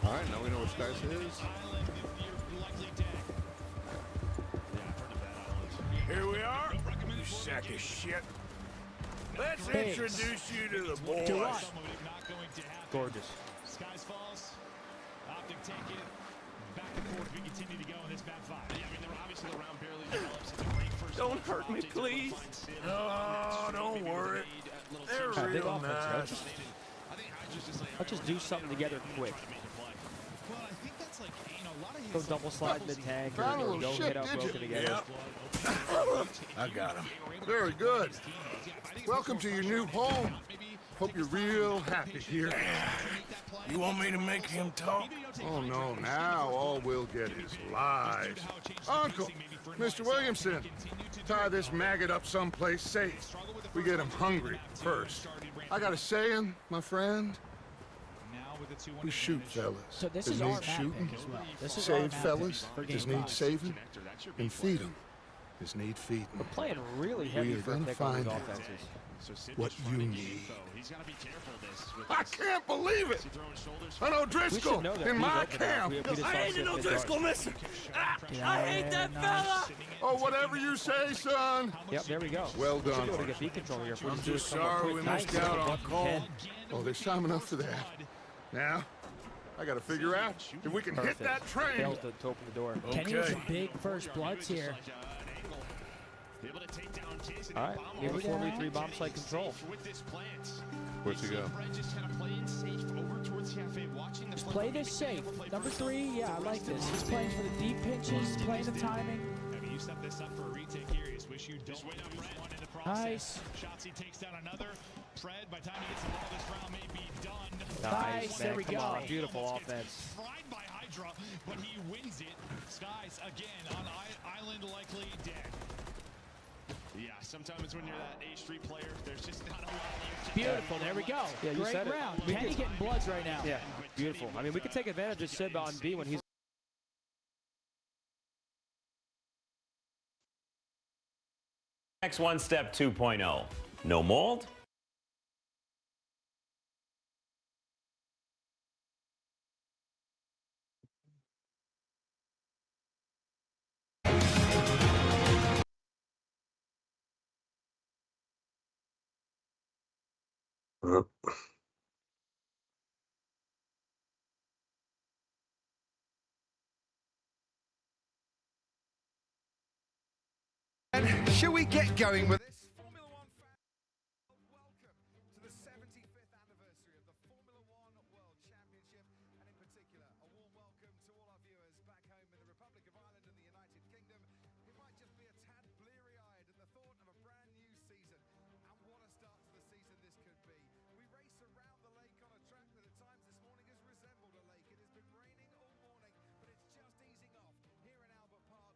All right, now we know which guys it is. Here we are, you sack of shit. Let's Pigs. introduce you to the To boys. what? Gorgeous. Skies falls. Optic take it. Back and forth. We continue to go in this back 5. Yeah, I mean, they're obviously the round barely develops. It's a great first. Don't hurt me, please. No, don't worry. They're Alright, big real offense, right? nice. Let's just do something together quick. Well, I think that's like, you know, a lot of Go double slide mid-tank or, Found a little go shit, hit out did you? broken together. Yep. I got him. Very good. Welcome to your new home. Hope you're real happy here. You want me to make him talk? Oh, no. Now all we'll get is lies. Uncle, Mr. Williamson, tie this maggot up someplace safe. We get him hungry first. I got a saying, my friend. We shoot fellas. So this that is need our map shooting. pick as well. This is our Save map fellas pick for that game need 5. saving. And feed them that need feeding. We're playing really heavy We are for a gonna pick on these find offenses. what you need. I can't believe it! I know Driscoll know that in he's my open camp. We just I saw ain't Sip no mid-guard. Driscoll, mister. I hate that fella. Oh, whatever you say, son. Yep, there we go. Well Should done. be able to get beat control here. If we I'm do just it somewhat sorry we quick. missed Nice. out on Blood from call. 10. Oh, there's time enough for that. Now, I gotta figure out if we can hit Perfect. that train. Fails to open the door. Kenny with some big first bloods here. All right, we have a 4v3 bomb site control. Where's he go? Just play this safe. Number 3, yeah, I like this. He's playing for the deep pinches, playing the timing. You set this up for a retake here. Is wish you don't lose one in the process. Nice. Shotzzy takes down another. Fred, by the time he gets the ball, this round may be done. Nice, man, there we come go. on, beautiful offense. Fried by Hydra, but he wins it. Skies again on island likely dead. Yeah, sometimes when you're that H3 player, there's just not a lot you can Beautiful, there we go. Yeah, you Great said it. round. We Kenny could- getting bloods right now. Yeah, beautiful. I mean, we could take advantage of Sib on B when he's X1 Step 2.0. No mold, shall we get going with this? Formula One fans, welcome to the 75th anniversary of the Formula One World Championship, and in particular, a warm welcome to all our viewers back home in the Republic of Ireland and the United Kingdom, who might just be a tad bleary-eyed at the thought of a brand new season. And what a start to the season this could be. We race around the lake on a track that at times this morning has resembled a lake. It has been raining all morning, but it's just easing off here in Albert Park.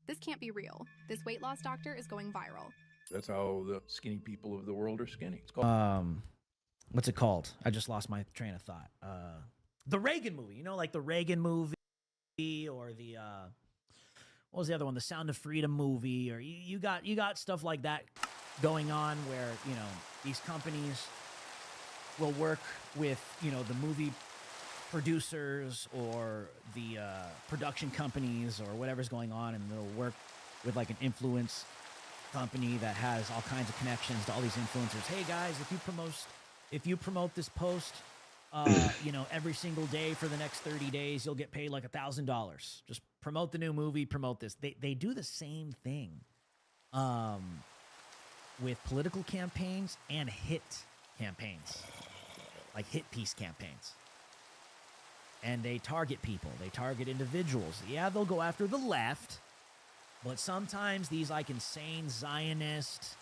This can't be real. This weight loss doctor is going viral. That's how the skinny people of the world are skinny. It's called What's it called? I just lost my train of thought. The Reagan movie, you know, like the Reagan movie, or the what was the other one? The Sound of Freedom movie, or you got stuff like that going on where, you know, these companies will work with, you know, the movie producers or the production companies or whatever's going on, and they'll work with like an influence company that has all kinds of connections to all these influencers. Hey guys, if you promote this post, you know, every single day for the next 30 days, you'll get paid like $1,000. Just promote the new movie, promote this. They do the same thing with political campaigns and hit campaigns, like hit piece campaigns. And they target people. They target individuals. Yeah, they'll go after the left, but sometimes these like insane Zionist,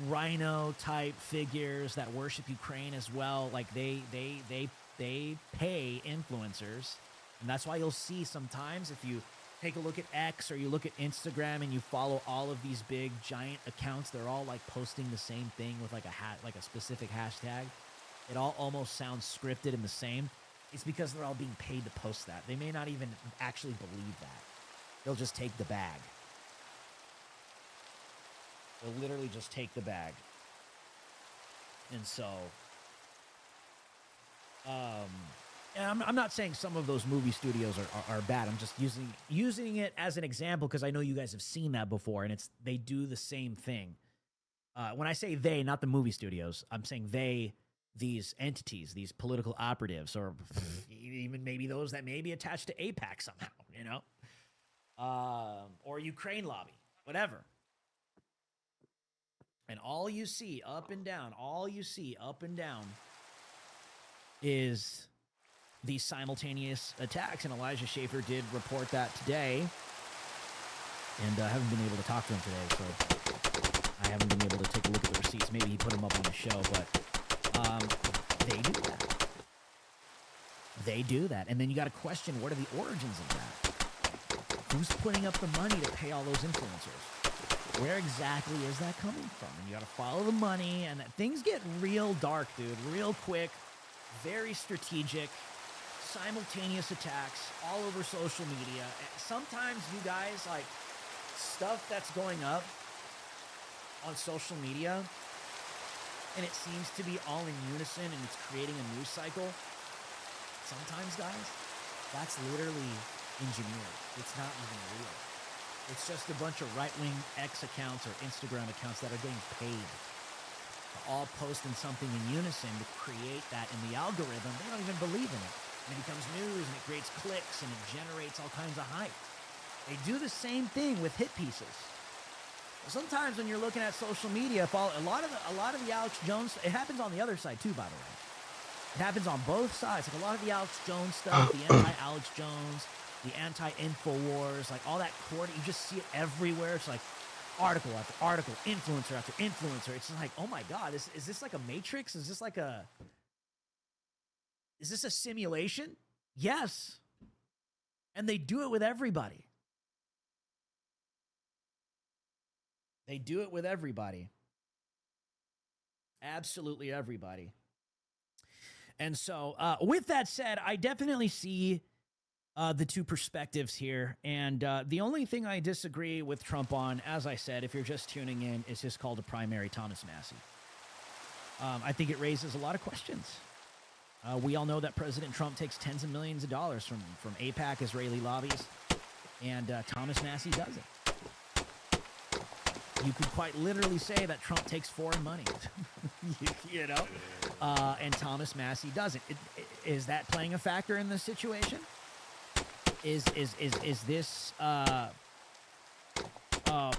rhino type figures that worship Ukraine as well, like they pay influencers, and that's why you'll see sometimes if you take a look at X or you look at Instagram and you follow all of these big giant accounts, they're all like posting the same thing with like a specific hashtag. It all almost sounds scripted and the same. It's because they're all being paid to post that. They may not even actually believe that. They'll just take the bag. They'll literally just take the bag. And so, and I'm not saying some of those movie studios are bad. I'm just using it as an example because I know you guys have seen that before, and they do the same thing. When I say they, not the movie studios, I'm saying they, these entities, these political operatives, or even maybe those that may be attached to AIPAC somehow, you know, or Ukraine lobby, whatever. And all you see up and down, is these simultaneous attacks. And Elijah Schaffer did report that today. And I haven't been able to talk to him today, so I haven't been able to take a look at the receipts. Maybe he put them up on the show, but they do that. They do that. And then you got to question, what are the origins of that? Who's putting up the money to pay all those influencers? Where exactly is that coming from? And you got to follow the money, and things get real dark, dude, real quick, very strategic, simultaneous attacks all over social media. Sometimes you guys, like, stuff that's going up on social media, and it seems to be all in unison, and it's creating a news cycle. Sometimes, guys, that's literally engineered. It's not even real. It's just a bunch of right-wing X accounts or Instagram accounts that are getting paid to all post in something in unison to create that in the algorithm. They don't even believe in it. And it becomes news, and it creates clicks, and it generates all kinds of hype. They do the same thing with hit pieces. Sometimes when you're looking at social media, a lot of the Alex Jones, it happens on the other side too, by the way. It happens on both sides. Like a lot of the Alex Jones stuff, the anti-Alex Jones, the anti-InfoWars, like all that court, you just see it everywhere. It's like article after article, influencer after influencer. It's just like, oh my God, is this like a Matrix? Is this a simulation? Yes. And they do it with everybody. They do it with everybody. Absolutely everybody. And so, with that said, I definitely see the two perspectives here. And the only thing I disagree with Trump on, as I said, if you're just tuning in, is his call to primary Thomas Massie. I think it raises a lot of questions. We all know that President Trump takes tens of millions of dollars from AIPAC, Israeli lobbies, and Thomas Massie doesn't. You could quite literally say that Trump takes foreign money, you know, and Thomas Massie doesn't. Is that playing a factor in this situation? Is this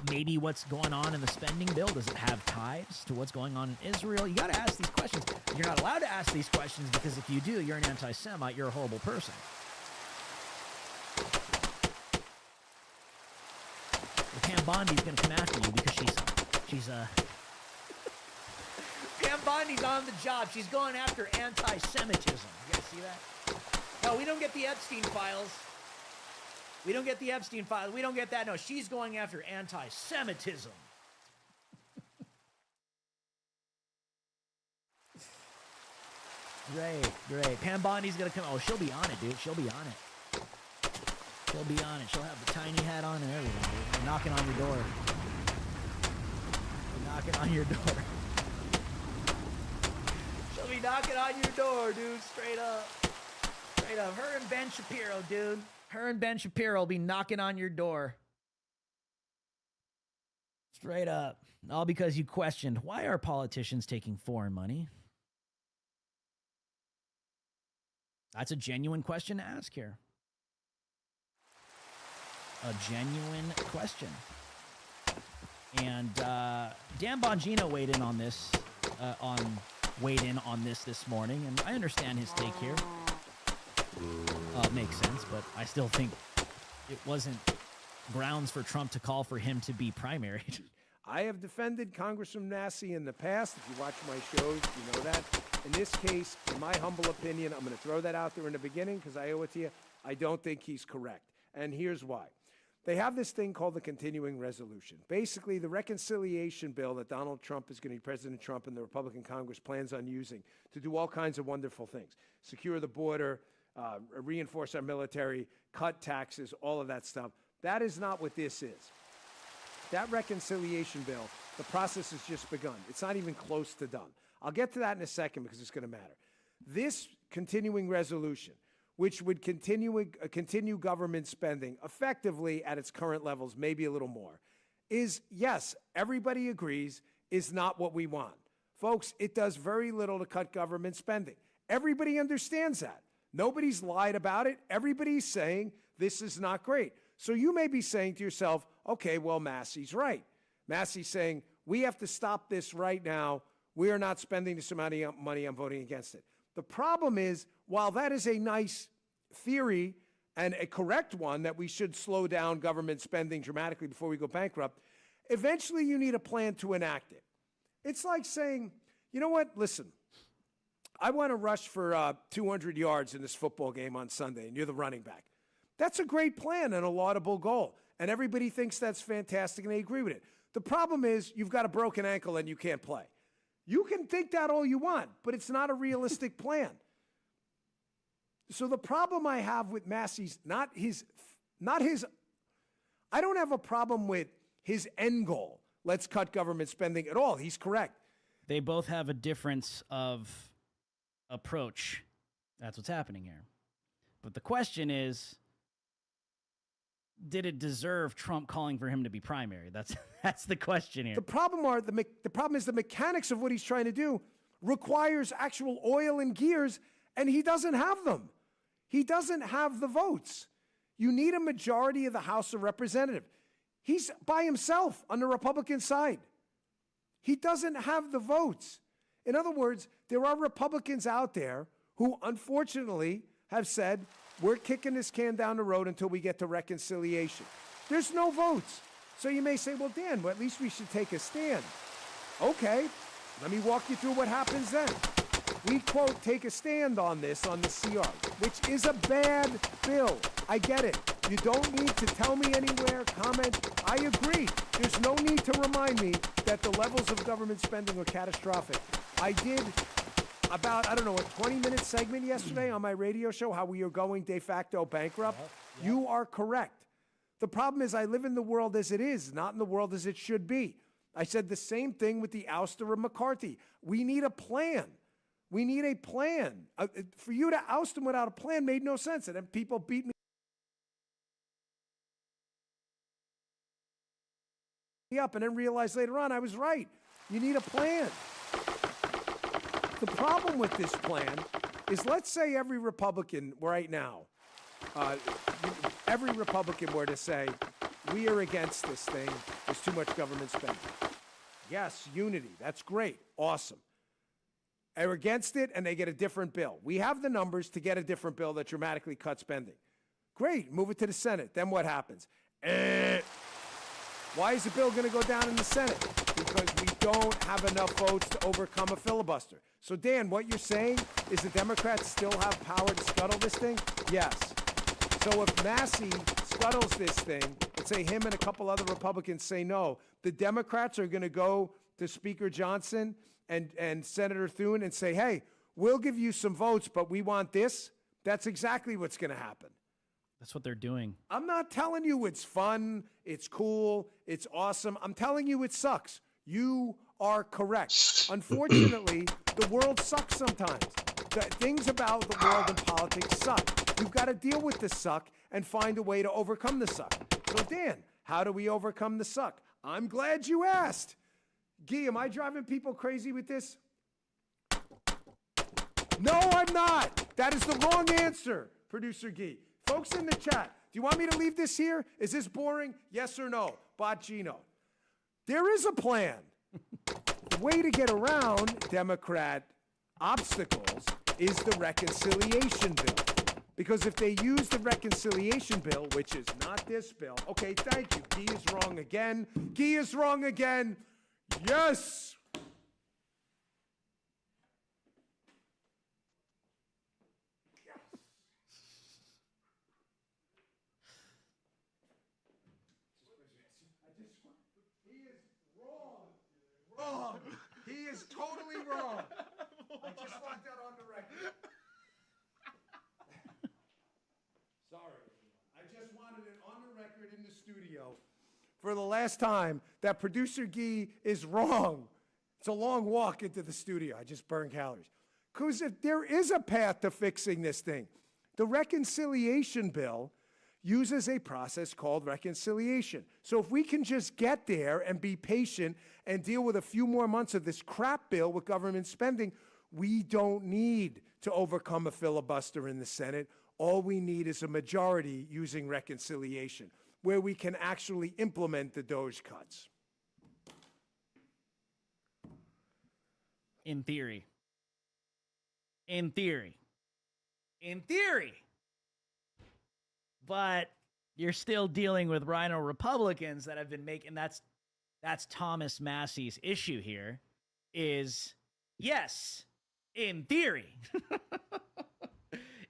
maybe what's going on in the spending bill? Does it have ties to what's going on in Israel? You got to ask these questions. You're not allowed to ask these questions because if you do, you're an anti-Semite. You're a horrible person. Bondi's going to come after you because she's Pam Bondi's on the job. She's going after anti-Semitism. You guys see that? No, we don't get the Epstein files. We don't get the Epstein files. We don't get that. No, she's going after anti-Semitism. Great. Pam Bondi's going to come. Oh, she'll be on it, dude. She'll be on it. She'll be on it. She'll have the tiny hat on and everything, dude. They're knocking on your door. They're knocking on your door. She'll be knocking on your door, dude. Straight up. Straight up. Her and Ben Shapiro, dude. Her and Ben Shapiro will be knocking on your door. Straight up. All because you questioned, why are politicians taking foreign money? That's a genuine question to ask here. A genuine question. And Dan Bongino weighed in on this this morning, and I understand his take here. Makes sense, but I still think it wasn't grounds for Trump to call for him to be primaried. I have defended Congressman Massey in the past. If you watch my shows, you know that. In this case, in my humble opinion, I'm going to throw that out there in the beginning because I owe it to you. I don't think he's correct. And here's why. They have this thing called the continuing resolution. Basically, the reconciliation bill that Donald Trump is going to, President Trump and the Republican Congress plans on using to do all kinds of wonderful things. Secure the border, reinforce our military, cut taxes, all of that stuff. That is not what this is. That reconciliation bill, the process has just begun. It's not even close to done. I'll get to that in a second because it's going to matter. This continuing resolution, which would continue government spending effectively at its current levels, maybe a little more, is, yes, everybody agrees, is not what we want. Folks, it does very little to cut government spending. Everybody understands that. Nobody's lied about it. Everybody's saying this is not great. So you may be saying to yourself, okay, well, Massey's right. Massey's saying, we have to stop this right now. We are not spending this amount of money. I'm voting against it. The problem is, while that is a nice theory and a correct one that we should slow down government spending dramatically before we go bankrupt, eventually you need a plan to enact it. It's like saying, you know what, listen, I want to rush for 200 yards in this football game on Sunday, and you're the running back. That's a great plan and a laudable goal, and everybody thinks that's fantastic, and they agree with it. The problem is you've got a broken ankle and you can't play. You can think that all you want, but it's not a realistic plan. So the problem I have with Massey's, not his, I don't have a problem with his end goal. Let's cut government spending at all. He's correct. They both have a difference of approach. That's what's happening here. But the question is, did it deserve Trump calling for him to be primary? That's the question here. The problem is the mechanics of what he's trying to do requires actual oil and gears, and he doesn't have them. He doesn't have the votes. You need a majority of the House of Representatives. He's by himself on the Republican side. He doesn't have the votes. In other words, there are Republicans out there who unfortunately have said, we're kicking this can down the road until we get to reconciliation. There's no votes. So you may say, well, Dan, at least we should take a stand. Okay, let me walk you through what happens then. We, quote, take a stand on this, on the CR, which is a bad bill. I get it. You don't need to tell me anywhere, comment. I agree. There's no need to remind me that the levels of government spending are catastrophic. I did about, a 20-minute segment yesterday on my radio show, how we are going de facto bankrupt. Yep. You are correct. The problem is I live in the world as it is, not in the world as it should be. I said the same thing with the ouster of McCarthy. We need a plan. We need a plan. For you to oust him without a plan made no sense. And then people beat me up and then realized later on I was right. You need a plan. The problem with this plan is, let's say every Republican right now, every Republican were to say, we are against this thing. There's too much government spending. Yes, unity. That's great. Awesome. They're against it, and they get a different bill. We have the numbers to get a different bill that dramatically cuts spending. Great. Move it to the Senate. Then what happens? Why is the bill going to go down in the Senate? Because we don't have enough votes to overcome a filibuster. So, Dan, what you're saying is the Democrats still have power to scuttle this thing? Yes. So if Massey scuttles this thing, let's say him and a couple other Republicans say no, the Democrats are going to go to Speaker Johnson and Senator Thune and say, hey, we'll give you some votes, but we want this. That's exactly what's going to happen. That's what they're doing. I'm not telling you it's fun, it's cool, it's awesome. I'm telling you it sucks. You are correct. Unfortunately, the world sucks sometimes. The things about the world and politics suck. You've got to deal with the suck and find a way to overcome the suck. So, Dan, how do we overcome the suck? I'm glad you asked. Guy, am I driving people crazy with this? No, I'm not. That is the wrong answer, Producer Guy. Folks in the chat, do you want me to leave this here? Is this boring? Yes or no? Bot Gino. There is a plan. The way to get around Democrat obstacles is the reconciliation bill. Because if they use the reconciliation bill, which is not this bill, okay, thank you. Guy is wrong again. Guy is wrong again. Yes. Wrong. He is totally wrong. I just want that on the record. Sorry, everyone. I just wanted it on the record in the studio for the last time that Producer Guy is wrong. It's a long walk into the studio. I just burned calories. Because if there is a path to fixing this thing, the reconciliation bill uses a process called reconciliation. So if we can just get there and be patient and deal with a few more months of this crap bill with government spending, we don't need to overcome a filibuster in the Senate. All we need is a majority using reconciliation, where we can actually implement the Doge cuts. In theory. In theory. In theory. But you're still dealing with rhino Republicans that have been making, that's Thomas Massey's issue here, is, yes, in theory.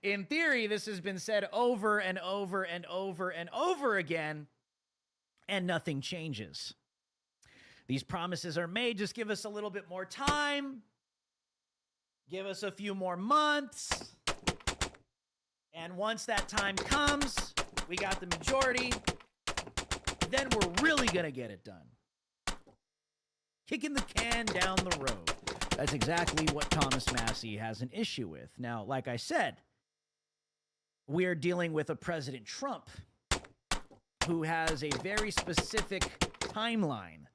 In theory, this has been said over and over and over and over again, and nothing changes. These promises are made, just give us a little bit more time, give us a few more months, and once that time comes, we got the majority, then we're really going to get it done. Kicking the can down the road. That's exactly what Thomas Massey has an issue with. Now, like I said, we're dealing with a President Trump who has a very specific timeline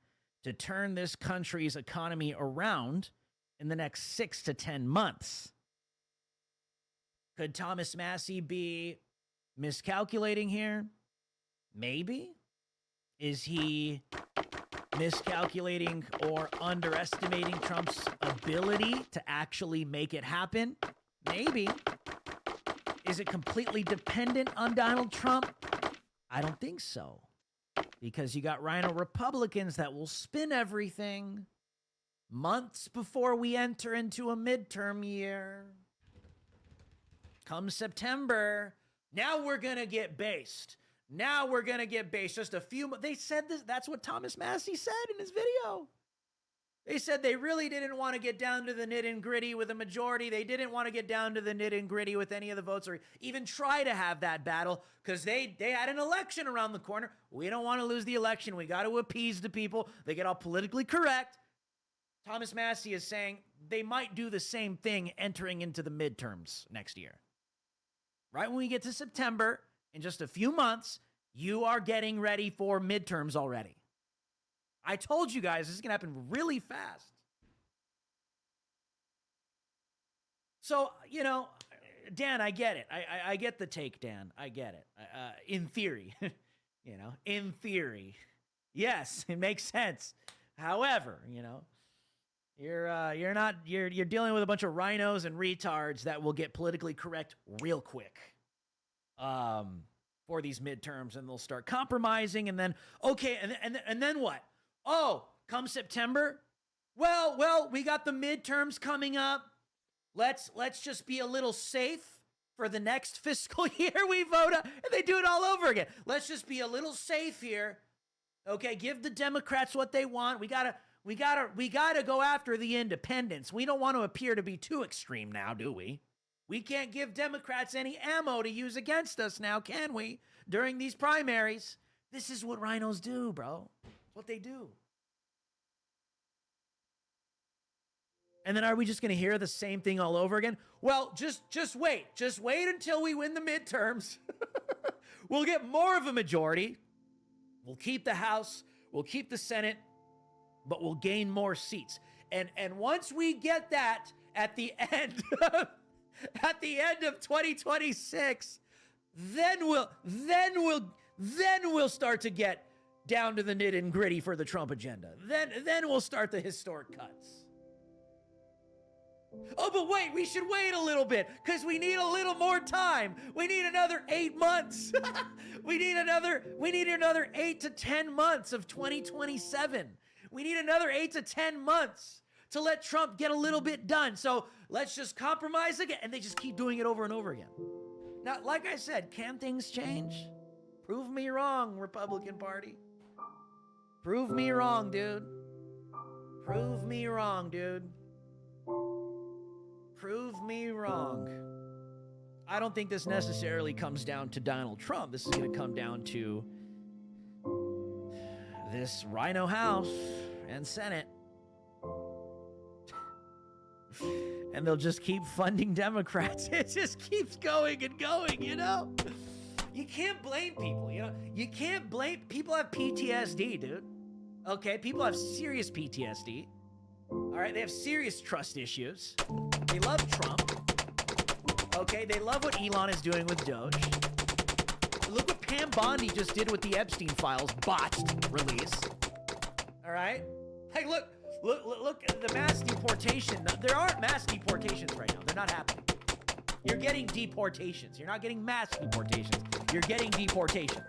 to turn this country's economy around in the next 6 to 10 months. Could Thomas Massey be miscalculating here? Maybe. Is he miscalculating or underestimating Trump's ability to actually make it happen? Maybe. Is it completely dependent on Donald Trump? I don't think so. Because you got rhino Republicans that will spin everything months before we enter into a midterm year. Come September, now we're going to get based. Now we're going to get based. Just a few, they said this, that's what Thomas Massey said in his video. They said they really didn't want to get down to the nit and gritty with a majority. They didn't want to get down to the nit and gritty with any of the votes or even try to have that battle because they had an election around the corner. We don't want to lose the election. We got to appease the people. They get all politically correct. Thomas Massey is saying they might do the same thing entering into the midterms next year. Right when we get to September, in just a few months, you are getting ready for midterms already. I told you guys this is going to happen really fast. So, you know, Dan, I get it. I get the take, Dan. I get it. In theory, you know, in theory. Yes, it makes sense. However, you know, you're dealing with a bunch of rhinos and retards that will get politically correct real quick. for these midterms, and they'll start compromising, and then, okay, and then what? Oh, come September? Well, we got the midterms coming up. Let's just be a little safe for the next fiscal year we vote on, and they do it all over again. Let's just be a little safe here. Okay, give the Democrats what they want. We gotta go after the independents. We don't want to appear to be too extreme now, do we? We can't give Democrats any ammo to use against us now, can we? During these primaries. This is what rhinos do, bro. It's what they do. And then are we just going to hear the same thing all over again? Well, just wait. Just wait until we win the midterms. We'll get more of a majority. We'll keep the House. We'll keep the Senate. But we'll gain more seats. And once we get that at the end of 2026, then we'll start to get down to the nit and gritty for the Trump agenda. Then we'll start the historic cuts. Oh, but wait, we should wait a little bit because we need a little more time. We need another 8 months. we need another 8 to 10 months of 2027. We need another 8 to 10 months to let Trump get a little bit done. So let's just compromise again. And they just keep doing it over and over again. Now, like I said, can things change? Prove me wrong, Republican Party. Prove me wrong, dude. Prove me wrong, dude. Prove me wrong. I don't think this necessarily comes down to Donald Trump. This is going to come down to this Rhino House and Senate. And they'll just keep funding Democrats. It just keeps going and going, you know? You can't blame people, you know? You can't blame... People have PTSD, dude. Okay? People have serious PTSD. All right? They have serious trust issues. They love Trump. Okay? They love what Elon is doing with Doge. Look what Pam Bondi just did with the Epstein files botched release. All right? Hey, look at the mass deportation. There aren't mass deportations right now. They're not happening. You're getting deportations. You're not getting mass deportations. You're getting deportations.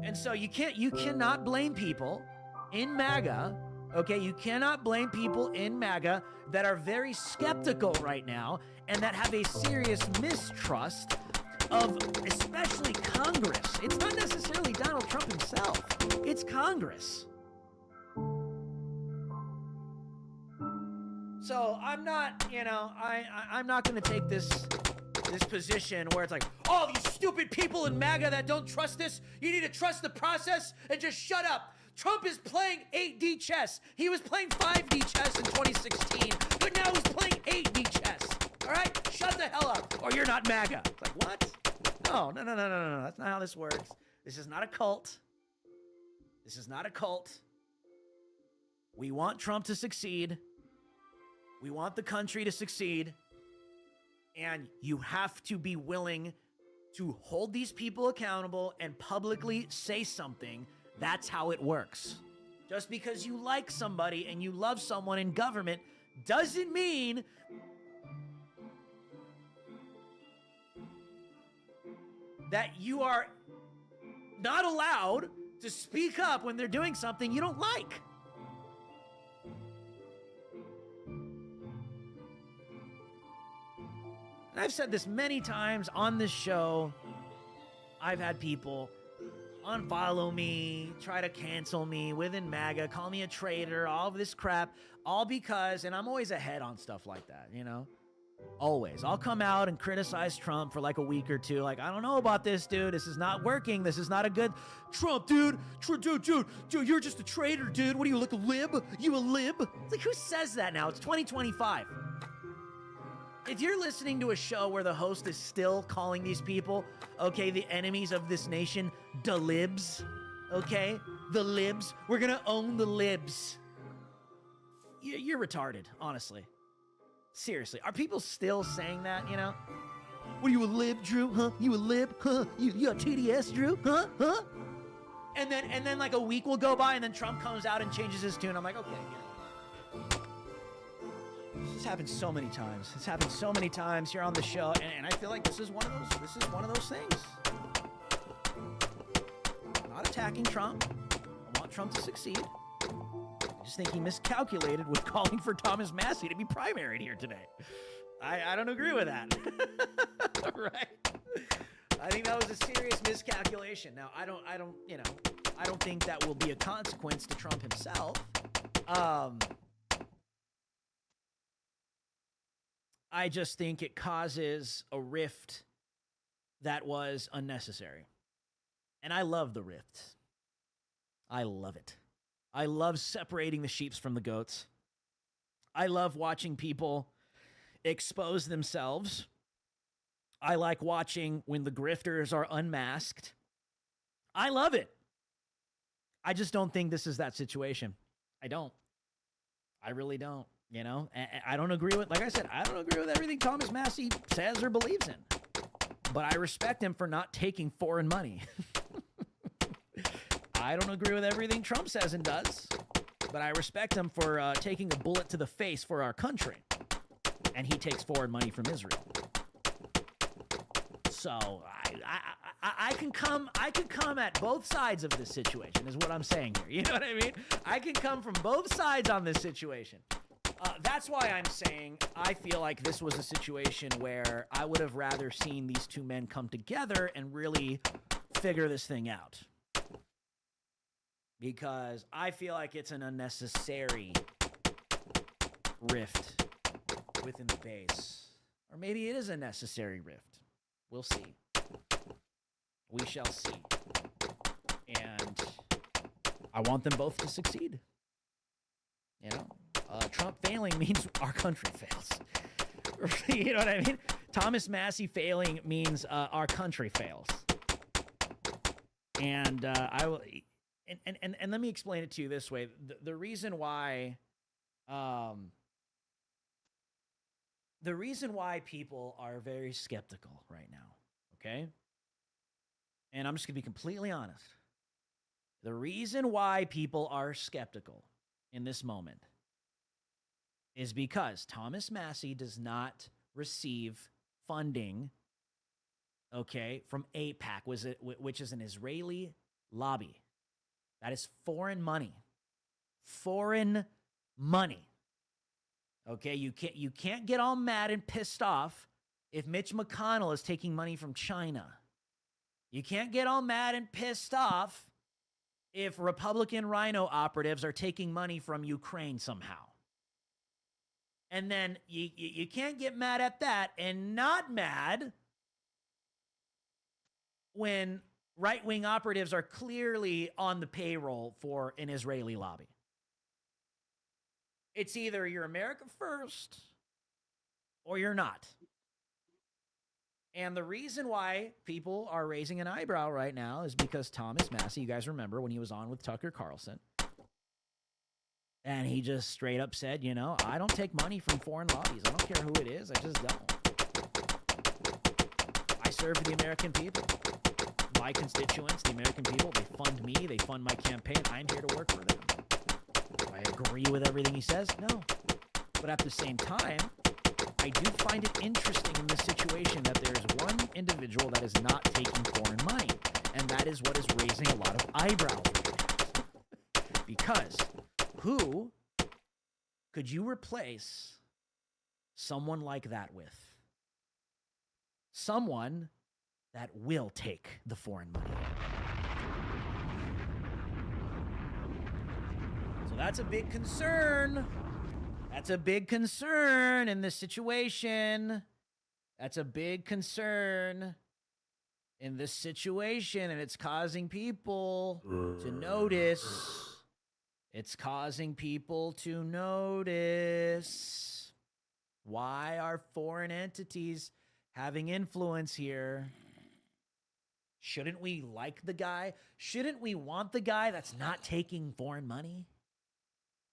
And so you cannot blame people in MAGA. Okay, you cannot blame people in MAGA that are very skeptical right now and that have a serious mistrust of especially Congress. It's not necessarily Donald Trump himself. It's Congress. So I'm not, I'm not going to take this position where it's like, oh, these stupid people in MAGA that don't trust this, you need to trust the process and just shut up. Trump is playing 8D chess. He was playing 5D chess in 2016, but now he's playing 8D chess. All right? Shut the hell up, or you're not MAGA. It's like, what? No. That's not how this works. This is not a cult. This is not a cult. We want Trump to succeed. We want the country to succeed. And you have to be willing to hold these people accountable and publicly say something. That's how it works. Just because you like somebody and you love someone in government doesn't mean that you are not allowed to speak up when they're doing something you don't like. And I've said this many times on this show. I've had people unfollow me, try to cancel me within MAGA, call me a traitor, all of this crap, all because, and I'm always ahead on stuff like that, you know? Always. I'll come out and criticize Trump for like a week or two. Like, I don't know about this, dude. This is not working. This is not a good... Trump, dude, you're just a traitor, dude. What are you, like a lib? You a lib? It's like, who says that now? It's 2025. If you're listening to a show where the host is still calling these people, okay, the enemies of this nation, the libs, okay? The libs. We're gonna own the libs. You're retarded, honestly. Seriously, are people still saying that, you know? What are you, a lib, Drew? Huh? You a lib? Huh? You a TDS, Drew? Huh? Huh? And then like a week will go by and then Trump comes out and changes his tune. I'm like, okay, yeah. It's happened so many times. It's happened so many times here on the show, and I feel like this is one of those. This is one of those things. I'm not attacking Trump. I want Trump to succeed. I just think he miscalculated with calling for Thomas Massey to be primaried here today. I don't agree with that. Right? I think that was a serious miscalculation. Now, I don't think that will be a consequence to Trump himself. I just think it causes a rift that was unnecessary. And I love the rift. I love it. I love separating the sheep from the goats. I love watching people expose themselves. I like watching when the grifters are unmasked. I love it. I just don't think this is that situation. I don't. I really don't. You know, I don't agree with, like I said, I don't agree with everything Thomas Massey says or believes in. But I respect him for not taking foreign money. I don't agree with everything Trump says and does. But I respect him for taking a bullet to the face for our country. And he takes foreign money from Israel. So I can come at both sides of this situation is what I'm saying here. You know what I mean? I can come from both sides on this situation. That's why I'm saying I feel like this was a situation where I would have rather seen these two men come together and really figure this thing out. Because I feel like it's an unnecessary rift within the base. Or maybe it is a necessary rift. We'll see. We shall see. And I want them both to succeed. You know? Trump failing means our country fails. You know what I mean? Thomas Massey failing means our country fails. And I will, and let me explain it to you this way: the reason why people are very skeptical right now, okay? And I'm just gonna be completely honest. The reason why people are skeptical in this moment is because Thomas Massey does not receive funding, okay, from AIPAC, which is an Israeli lobby. That is foreign money. Foreign money. Okay, you can't get all mad and pissed off if Mitch McConnell is taking money from China. You can't get all mad and pissed off if Republican rhino operatives are taking money from Ukraine somehow. And then you can't get mad at that and not mad when right-wing operatives are clearly on the payroll for an Israeli lobby. It's either you're America first or you're not. And the reason why people are raising an eyebrow right now is because Thomas Massey, you guys remember when he was on with Tucker Carlson, and he just straight up said, you know, I don't take money from foreign lobbies. I don't care who it is. I just don't. I serve the American people. My constituents, the American people, they fund me. They fund my campaign. I'm here to work for them. Do I agree with everything he says? No. But at the same time, I do find it interesting in this situation that there is one individual that is not taking foreign money. And that is what is raising a lot of eyebrows right now. Because who could you replace someone like that with? Someone that will take the foreign money. So that's a big concern. That's a big concern in this situation. That's a big concern in this situation, and it's causing people to notice. It's causing people to notice. Why are foreign entities having influence here? Shouldn't we like the guy? Shouldn't we want the guy that's not taking foreign money?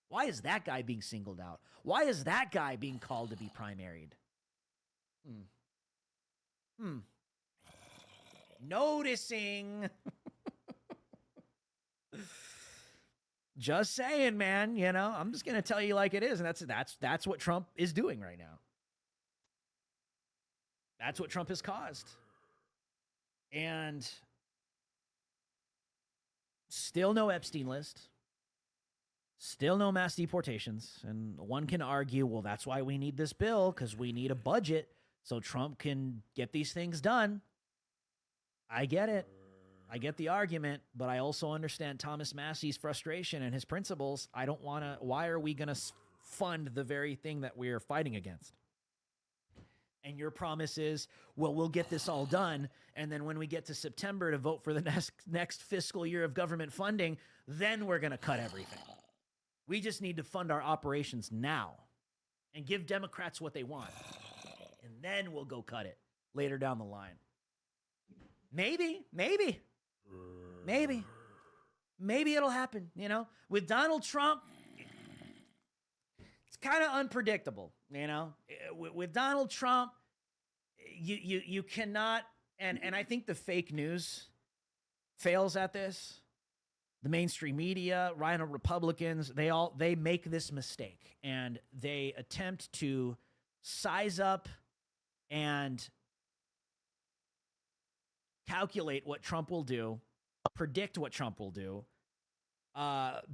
Why is that guy being singled out? Why is that guy being called to be primaried? Noticing. Just saying, man. You know, I'm just gonna tell you like it is, and that's what Trump is doing right now. That's what Trump has caused, and still no Epstein list. Still no mass deportations. And one can argue, well, that's why we need this bill, because we need a budget so Trump can get these things done. I get it. I get the argument, but I also understand Thomas Massey's frustration and his principles. I don't want to. Why are we going to fund the very thing that we're fighting against? And your promise is, well, we'll get this all done, and then when we get to September to vote for the next fiscal year of government funding, then we're going to cut everything. We just need to fund our operations now and give Democrats what they want, and then we'll go cut it later down the line. Maybe it'll happen, you know? With Donald Trump, it's kind of unpredictable, you know? With Donald Trump, you cannot, and I think the fake news fails at this. The mainstream media, Rhino Republicans, they make this mistake, and they attempt to size up and calculate what Trump will do, predict what Trump will do,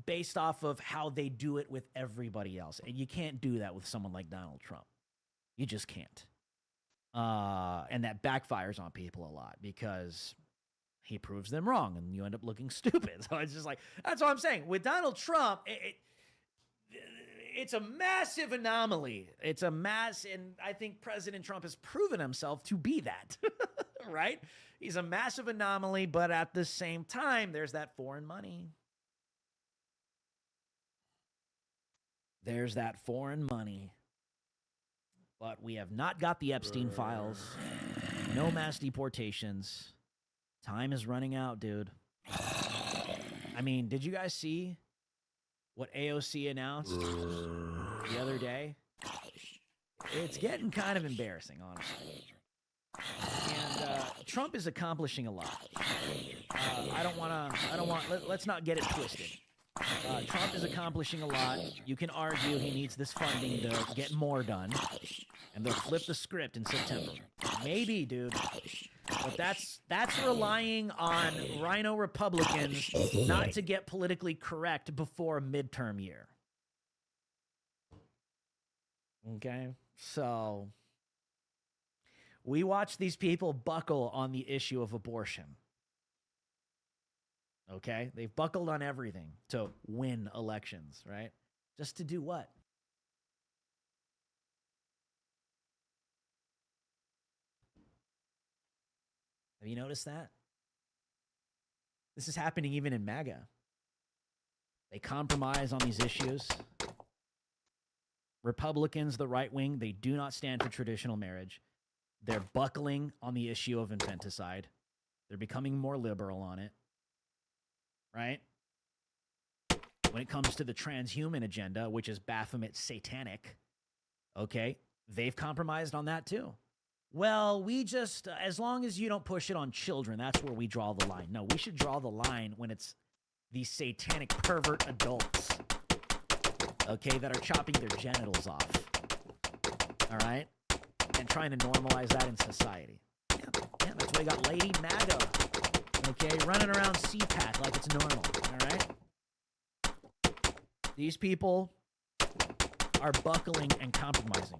based off of how they do it with everybody else. And you can't do that with someone like Donald Trump. You just can't. And that backfires on people a lot because he proves them wrong and you end up looking stupid. So it's just like, that's what I'm saying. With Donald Trump, it's a massive anomaly. It's a and I think President Trump has proven himself to be that, right? He's a massive anomaly, but at the same time, there's that foreign money. There's that foreign money. But we have not got the Epstein files. No mass deportations. Time is running out, dude. I mean, did you guys see what AOC announced the other day? It's getting kind of embarrassing, honestly. And Trump is accomplishing a lot. Let's not get it twisted. Trump is accomplishing a lot. You can argue he needs this funding to get more done. And they'll flip the script in September. Maybe, dude. But that's relying on Rhino Republicans not to get politically correct before a midterm year. Okay? So we watch these people buckle on the issue of abortion. Okay? They've buckled on everything to win elections, right? Just to do what? Have you noticed that? This is happening even in MAGA. They compromise on these issues. Republicans, the right wing, they do not stand for traditional marriage. They're buckling on the issue of infanticide. They're becoming more liberal on it. Right? When it comes to the transhuman agenda, which is Baphomet satanic, okay, they've compromised on that too. Well, we just, as long as you don't push it on children, that's where we draw the line. No, we should draw the line when it's these satanic pervert adults, okay, that are chopping their genitals off, all right, and trying to normalize that in society. Yeah, that's why we got Lady MAGA, okay, running around CPAC like it's normal, all right? These people are buckling and compromising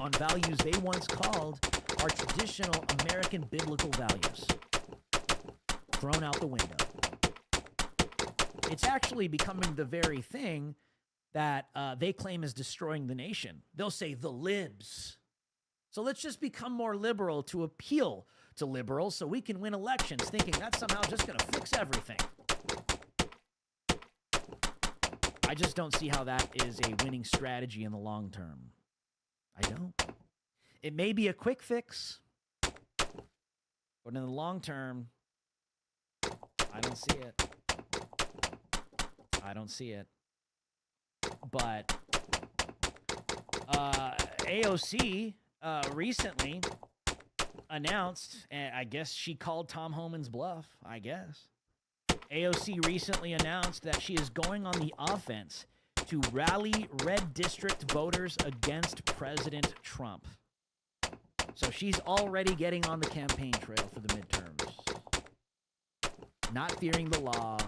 on values they once called our traditional American biblical values. Thrown out the window. It's actually becoming the very thing that they claim is destroying the nation. They'll say the libs. So let's just become more liberal to appeal to liberals so we can win elections, thinking that's somehow just going to fix everything. I just don't see how that is a winning strategy in the long term. I don't. It may be a quick fix, but in the long term, I don't see it. I don't see it. But AOC recently announced, and I guess she called Tom Homan's bluff, I guess, AOC recently announced that she is going on the offense to rally red district voters against President Trump. So she's already getting on the campaign trail for the midterms. Not fearing the law,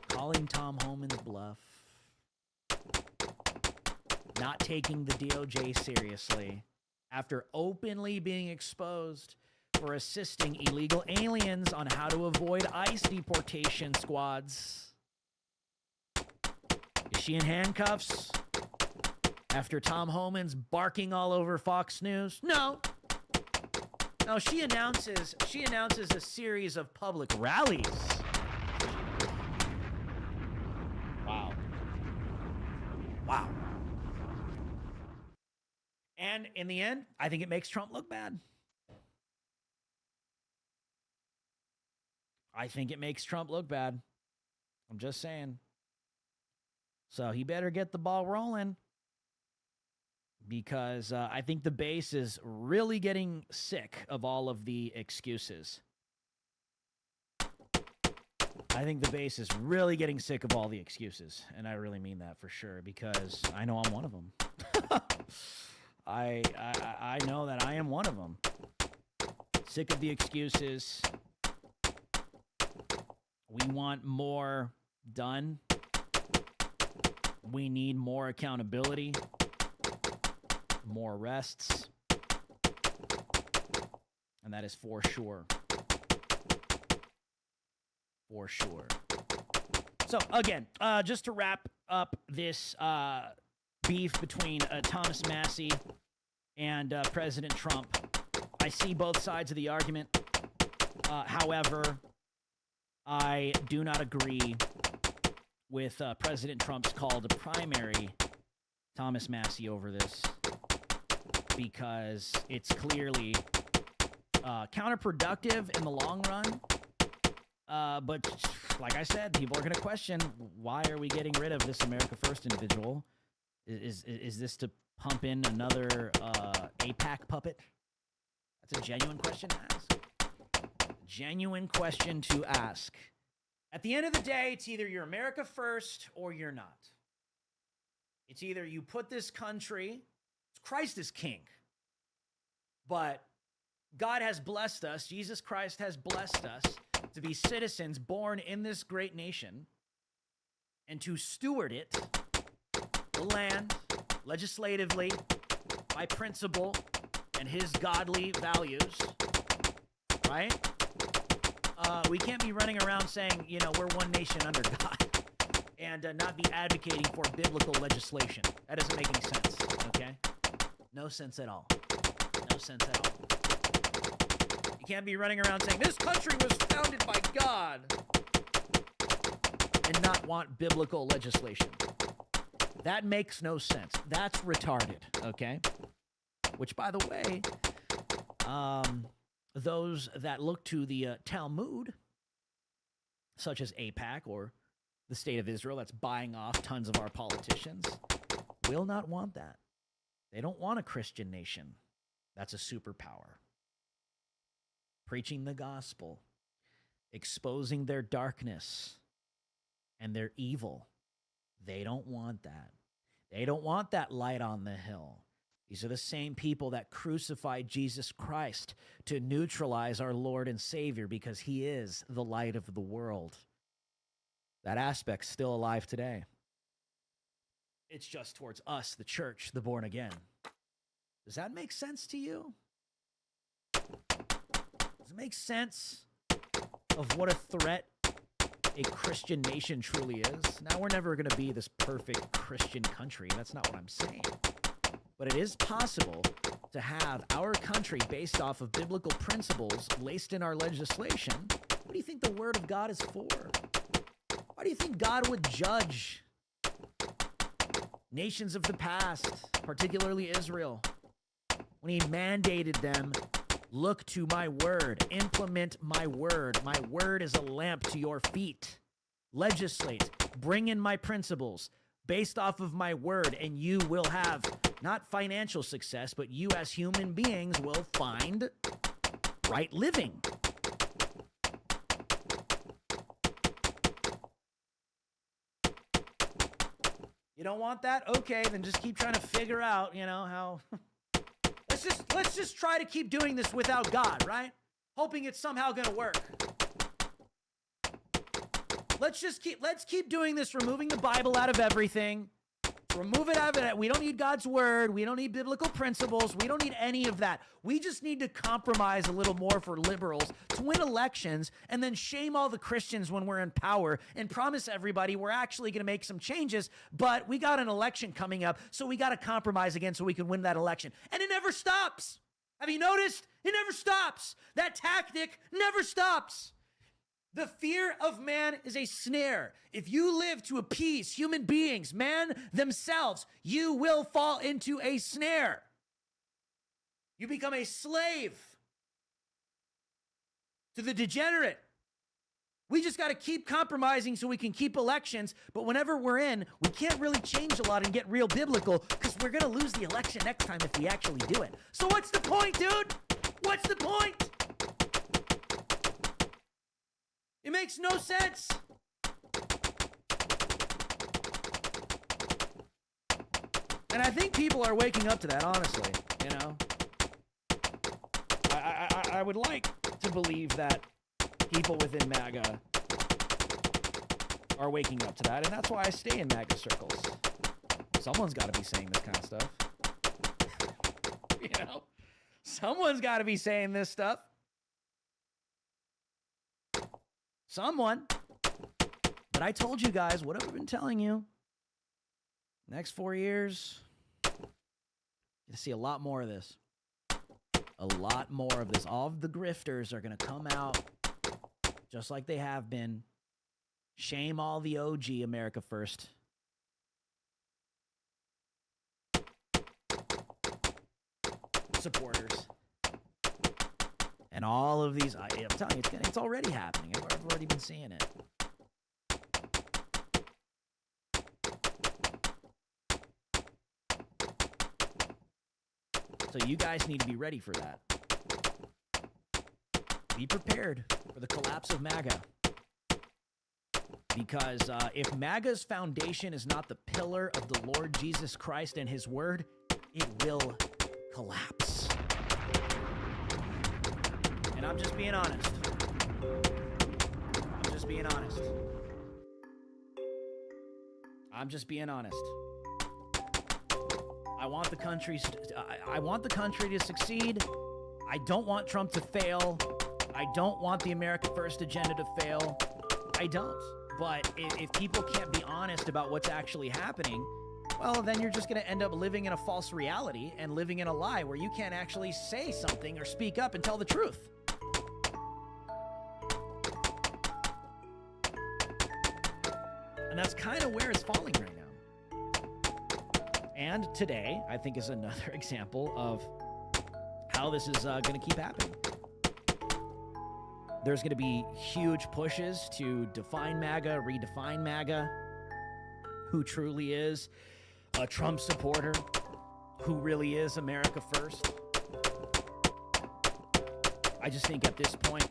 calling Tom Homan's bluff, not taking the DOJ seriously after openly being exposed for assisting illegal aliens on how to avoid ICE deportation squads. Is she in handcuffs after Tom Homan's barking all over Fox News? No. No, she announces a series of public rallies. Wow. Wow. And in the end, I think it makes Trump look bad. I think it makes Trump look bad. I'm just saying. So he better get the ball rolling, because I think the base is really getting sick of all of the excuses. I think the base is really getting sick of all the excuses, and I really mean that for sure, because I know I'm one of them. I know that I am one of them. Sick of the excuses. We want more done. We need more accountability, more arrests, and that is for sure. For sure. So, again, just to wrap up this beef between Thomas Massie and President Trump, I see both sides of the argument. However, I do not agree with President Trump's call to primary Thomas Massie over this, because it's clearly counterproductive in the long run. But like I said, people are going to question, why are we getting rid of this America First individual? Is this to pump in another AIPAC puppet? That's a genuine question to ask. Genuine question to ask. At the end of the day, it's either you're America First or you're not. It's either you put this country, Christ is king, but God has blessed us, Jesus Christ has blessed us to be citizens born in this great nation and to steward it, the land, legislatively, by principle and his godly values, right? We can't be running around saying, you know, we're one nation under God and not be advocating for biblical legislation. That doesn't make any sense, okay? No sense at all. No sense at all. You can't be running around saying, this country was founded by God, and not want biblical legislation. That makes no sense. That's retarded, okay? Which, by the way, those that look to the Talmud, such as AIPAC or the state of Israel that's buying off tons of our politicians, will not want that. They don't want a Christian nation that's a superpower. Preaching the gospel, exposing their darkness and their evil. They don't want that. They don't want that light on the hill. These are the same people that crucified Jesus Christ to neutralize our Lord and Savior, because he is the light of the world. That aspect's still alive today. It's just towards us, the church, the born again. Does that make sense to you? Does it make sense of what a threat a Christian nation truly is? Now, we're never going to be this perfect Christian country. That's not what I'm saying. But it is possible to have our country based off of biblical principles laced in our legislation. What do you think the Word of God is for? Why do you think God would judge nations of the past, particularly Israel, when he mandated them, look to my word, implement my word. My word is a lamp to your feet. Legislate, bring in my principles based off of my word, and you will have not financial success, but you as human beings will find right living. You don't want that? Okay, then just keep trying to figure out, you know, how let's just try to keep doing this without God, right? Hoping it's somehow going to work. Let's keep doing this, removing the Bible out of everything. Remove it out of it. We don't need God's word. We don't need biblical principles. We don't need any of that. We just need to compromise a little more for liberals to win elections and then shame all the Christians when we're in power and promise everybody we're actually going to make some changes, but we got an election coming up, so we got to compromise again so we can win that election. And it never stops. Have you noticed? It never stops. That tactic never stops. The fear of man is a snare. If you live to appease human beings, man themselves, you will fall into a snare. You become a slave to the degenerate. We just got to keep compromising so we can keep elections, but whenever we're in, we can't really change a lot and get real biblical because we're going to lose the election next time if we actually do it. So what's the point, dude? What's the point? It makes no sense. And I think people are waking up to that, honestly, you know. I would like to believe that people within MAGA are waking up to that, and that's why I stay in MAGA circles. Someone's got to be saying this kind of stuff. You know? Someone's got to be saying this stuff. Someone. But I told you guys, what have I been telling you? Next 4 years, you're going to see a lot more of this. A lot more of this. All of the grifters are going to come out just like they have been. Shame all the OG America First. Supporters. And all of these, I'm telling you, it's already happening. I've already been seeing it. So you guys need to be ready for that. Be prepared for the collapse of MAGA. Because if MAGA's foundation is not the pillar of the Lord Jesus Christ and his word, it will collapse. And I'm just being honest. I'm just being honest. I'm just being honest. I want the country to succeed. I don't want Trump to fail. I don't want the America First agenda to fail. I don't. But if people can't be honest about what's actually happening, well, then you're just going to end up living in a false reality and living in a lie where you can't actually say something or speak up and tell the truth. And that's kind of where it's falling right now. And today, I think, is another example of how this is going to keep happening. There's going to be huge pushes to define MAGA, redefine MAGA, who truly is a Trump supporter, who really is America First. I just think at this point,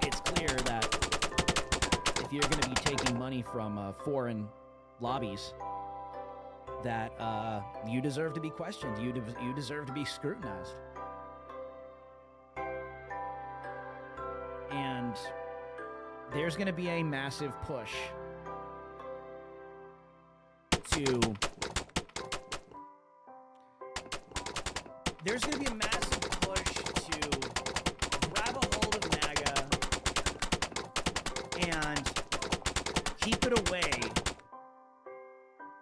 it's clear that if you're going to be taking money from foreign lobbies, that you deserve to be questioned. You deserve to be scrutinized. And there's going to be a massive push there's going to be a massive push to grab a hold of MAGA and keep it away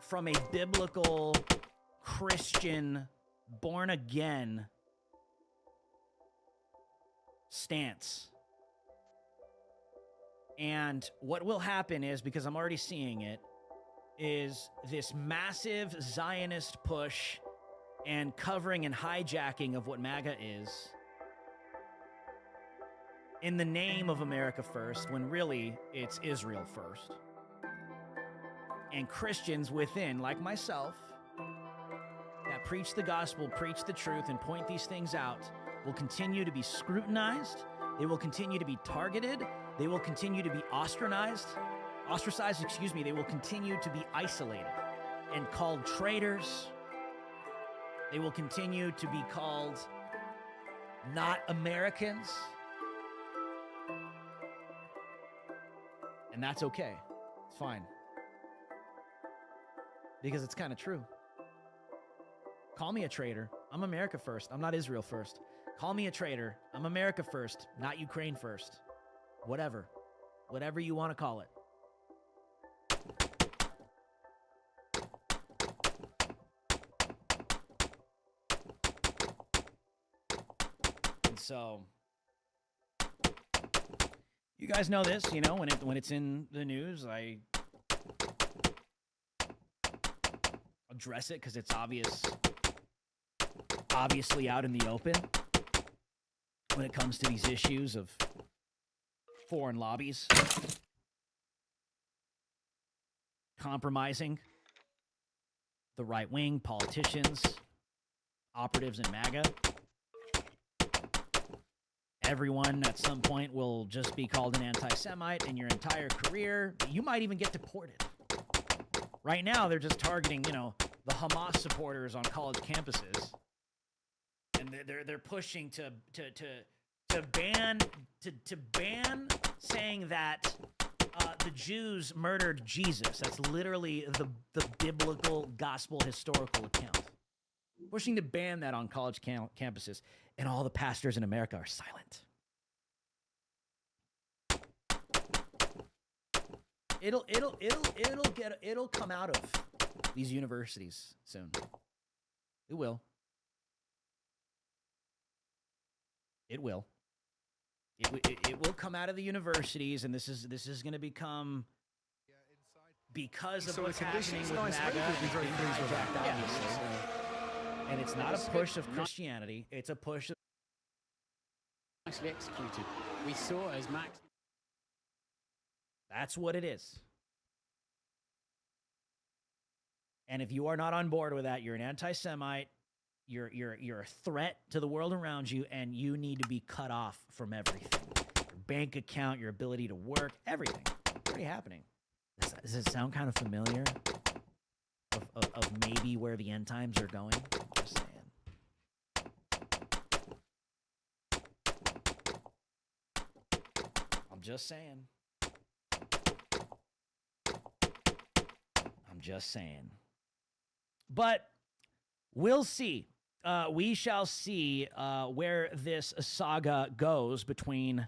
from a biblical, Christian, born-again stance. And what will happen is, because I'm already seeing it, is this massive Zionist push and covering and hijacking of what MAGA is in the name of America First, when really it's Israel first. And Christians within, like myself, that preach the gospel, preach the truth, and point these things out, will continue to be scrutinized. They will continue to be targeted. They will continue to be ostracized. Ostracized, excuse me, they will continue to be isolated and called traitors. They will continue to be called not Americans. And that's okay. It's fine. Because it's kind of true. Call me a traitor. I'm America first. I'm not Israel first. Call me a traitor. I'm America first, not Ukraine first. Whatever. Whatever you want to call it. And so, you guys know this, you know, when it's in the news, I address it because it's obviously out in the open when it comes to these issues of foreign lobbies compromising the right wing, politicians, operatives in MAGA. Everyone at some point will just be called an anti-Semite in your entire career. You might even get deported. Right now, they're just targeting, you know, the Hamas supporters on college campuses, and they're pushing to ban saying that the Jews murdered Jesus. That's literally the biblical gospel historical account. Pushing to ban that on college campuses, and all the pastors in America are silent. It'll come out of these universities soon. It will. It will. It will come out of the universities, and this is going to become, because of what's happening with MAGA, obviously. And it's not a push of Christianity; it's a push of nicely executed. We saw as Max. That's what it is. And if you are not on board with that, you're an anti-Semite. You're a threat to the world around you, and you need to be cut off from everything. Your bank account, your ability to work, everything. It's already happening. Does it sound kind of familiar? Of maybe where the end times are going? Just saying. I'm just saying. I'm just saying. But we'll see. We shall see where this saga goes between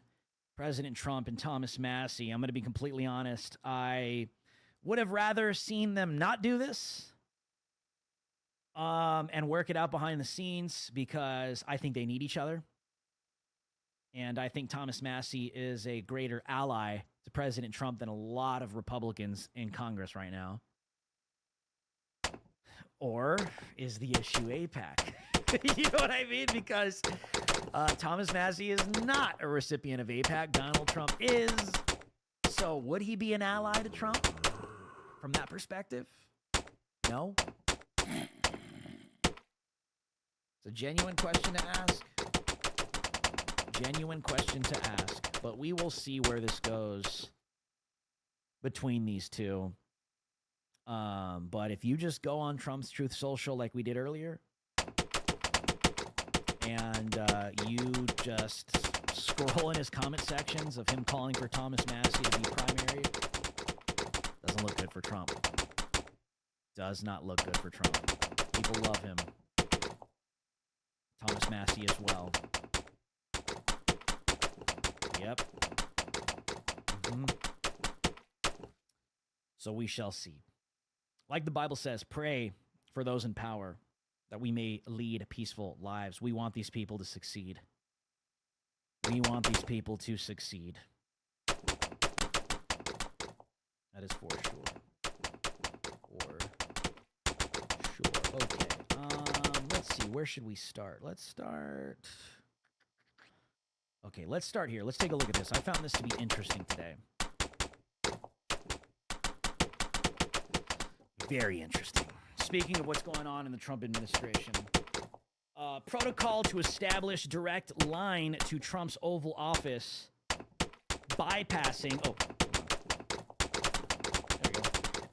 President Trump and Thomas Massie. I'm going to be completely honest. I would have rather seen them not do this and work it out behind the scenes, because I think they need each other. And I think Thomas Massie is a greater ally to President Trump than a lot of Republicans in Congress right now. Or is the issue AIPAC? You know what I mean? Because Thomas Massie is not a recipient of AIPAC. Donald Trump is. So would he be an ally to Trump from that perspective? No. It's a genuine question to ask. Genuine question to ask. But we will see where this goes between these two. But if you just go on Trump's Truth Social like we did earlier, and you just scroll in his comment sections of him calling for Thomas Massie to be primary, doesn't look good for Trump. Does not look good for Trump. People love him. Thomas Massie as well. Yep. So we shall see. Like the Bible says, pray for those in power, that we may lead peaceful lives. We want these people to succeed. We want these people to succeed. That is for sure. For sure. Okay. Let's see. Where should we start? Let's start. Okay, let's start here. Let's take a look at this. I found this to be interesting today. Very interesting. Speaking of what's going on in the Trump administration, protocol to establish direct line to Trump's Oval Office, bypassing. Oh,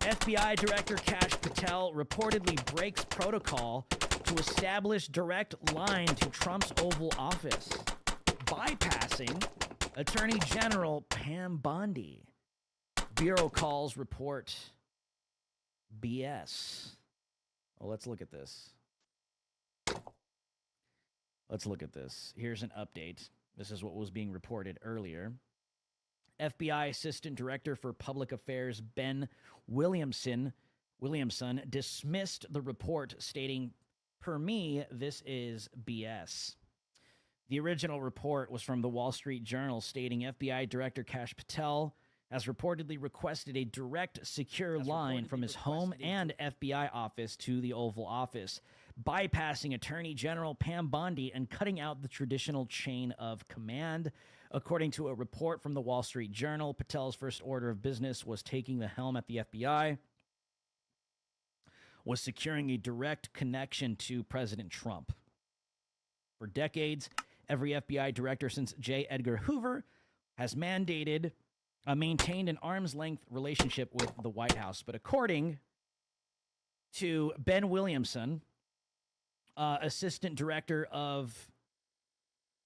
FBI Director Kash Patel reportedly breaks protocol to establish direct line to Trump's Oval Office, bypassing Attorney General Pam Bondi. Bureau calls report BS. Well, let's look at this. Here's an update. This is what was being reported earlier. FBI Assistant Director for Public Affairs Ben Williamson dismissed the report, stating, "Per me, this is BS." The original report was from the Wall Street Journal, stating FBI Director Kash Patel has reportedly requested a direct, secure line from his home and FBI office to the Oval Office, bypassing Attorney General Pam Bondi and cutting out the traditional chain of command. According to a report from the Wall Street Journal, Patel's first order of business was taking the helm at the FBI, was securing a direct connection to President Trump. For decades, every FBI director since J. Edgar Hoover has maintained an arm's-length relationship with the White House. But according to Ben Williamson, Assistant Director of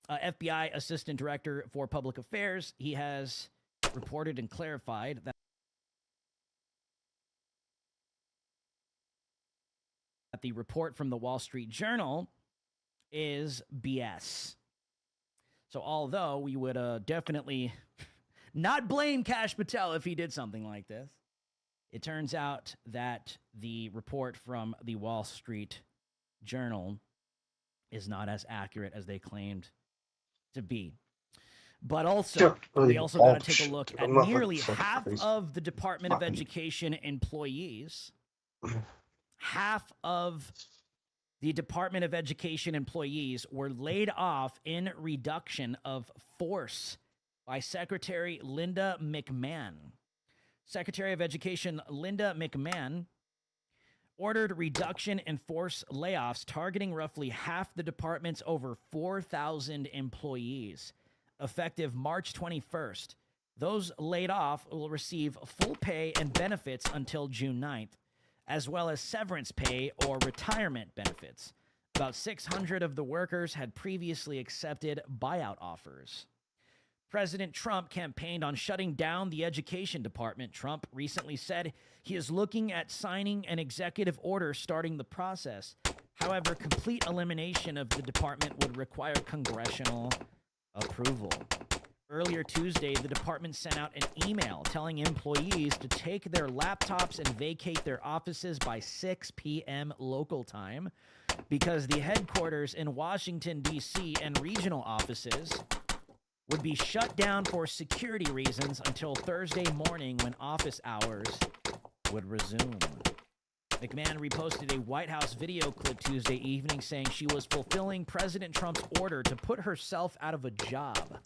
FBI Assistant Director for Public Affairs, he has reported and clarified that the report from the Wall Street Journal is BS. So although we would definitely not blame Kash Patel if he did something like this, it turns out that the report from the Wall Street Journal is not as accurate as they claimed to be. But also, we also got to take a look at nearly half of the Department of Education employees. Half of the Department of Education employees were laid off in reduction of force by Secretary Linda McMahon. Secretary of Education Linda McMahon ordered reduction in force layoffs targeting roughly half the department's over 4,000 employees. Effective March 21st, those laid off will receive full pay and benefits until June 9th, as well as severance pay or retirement benefits. About 600 of the workers had previously accepted buyout offers. President Trump campaigned on shutting down the education department. Trump recently said he is looking at signing an executive order starting the process. However, complete elimination of the department would require congressional approval. Earlier Tuesday, the department sent out an email telling employees to take their laptops and vacate their offices by 6 p.m. local time because the headquarters in Washington, D.C. and regional offices would be shut down for security reasons until Thursday morning when office hours would resume. McMahon reposted a White House video clip Tuesday evening saying she was fulfilling President Trump's order to put herself out of a job.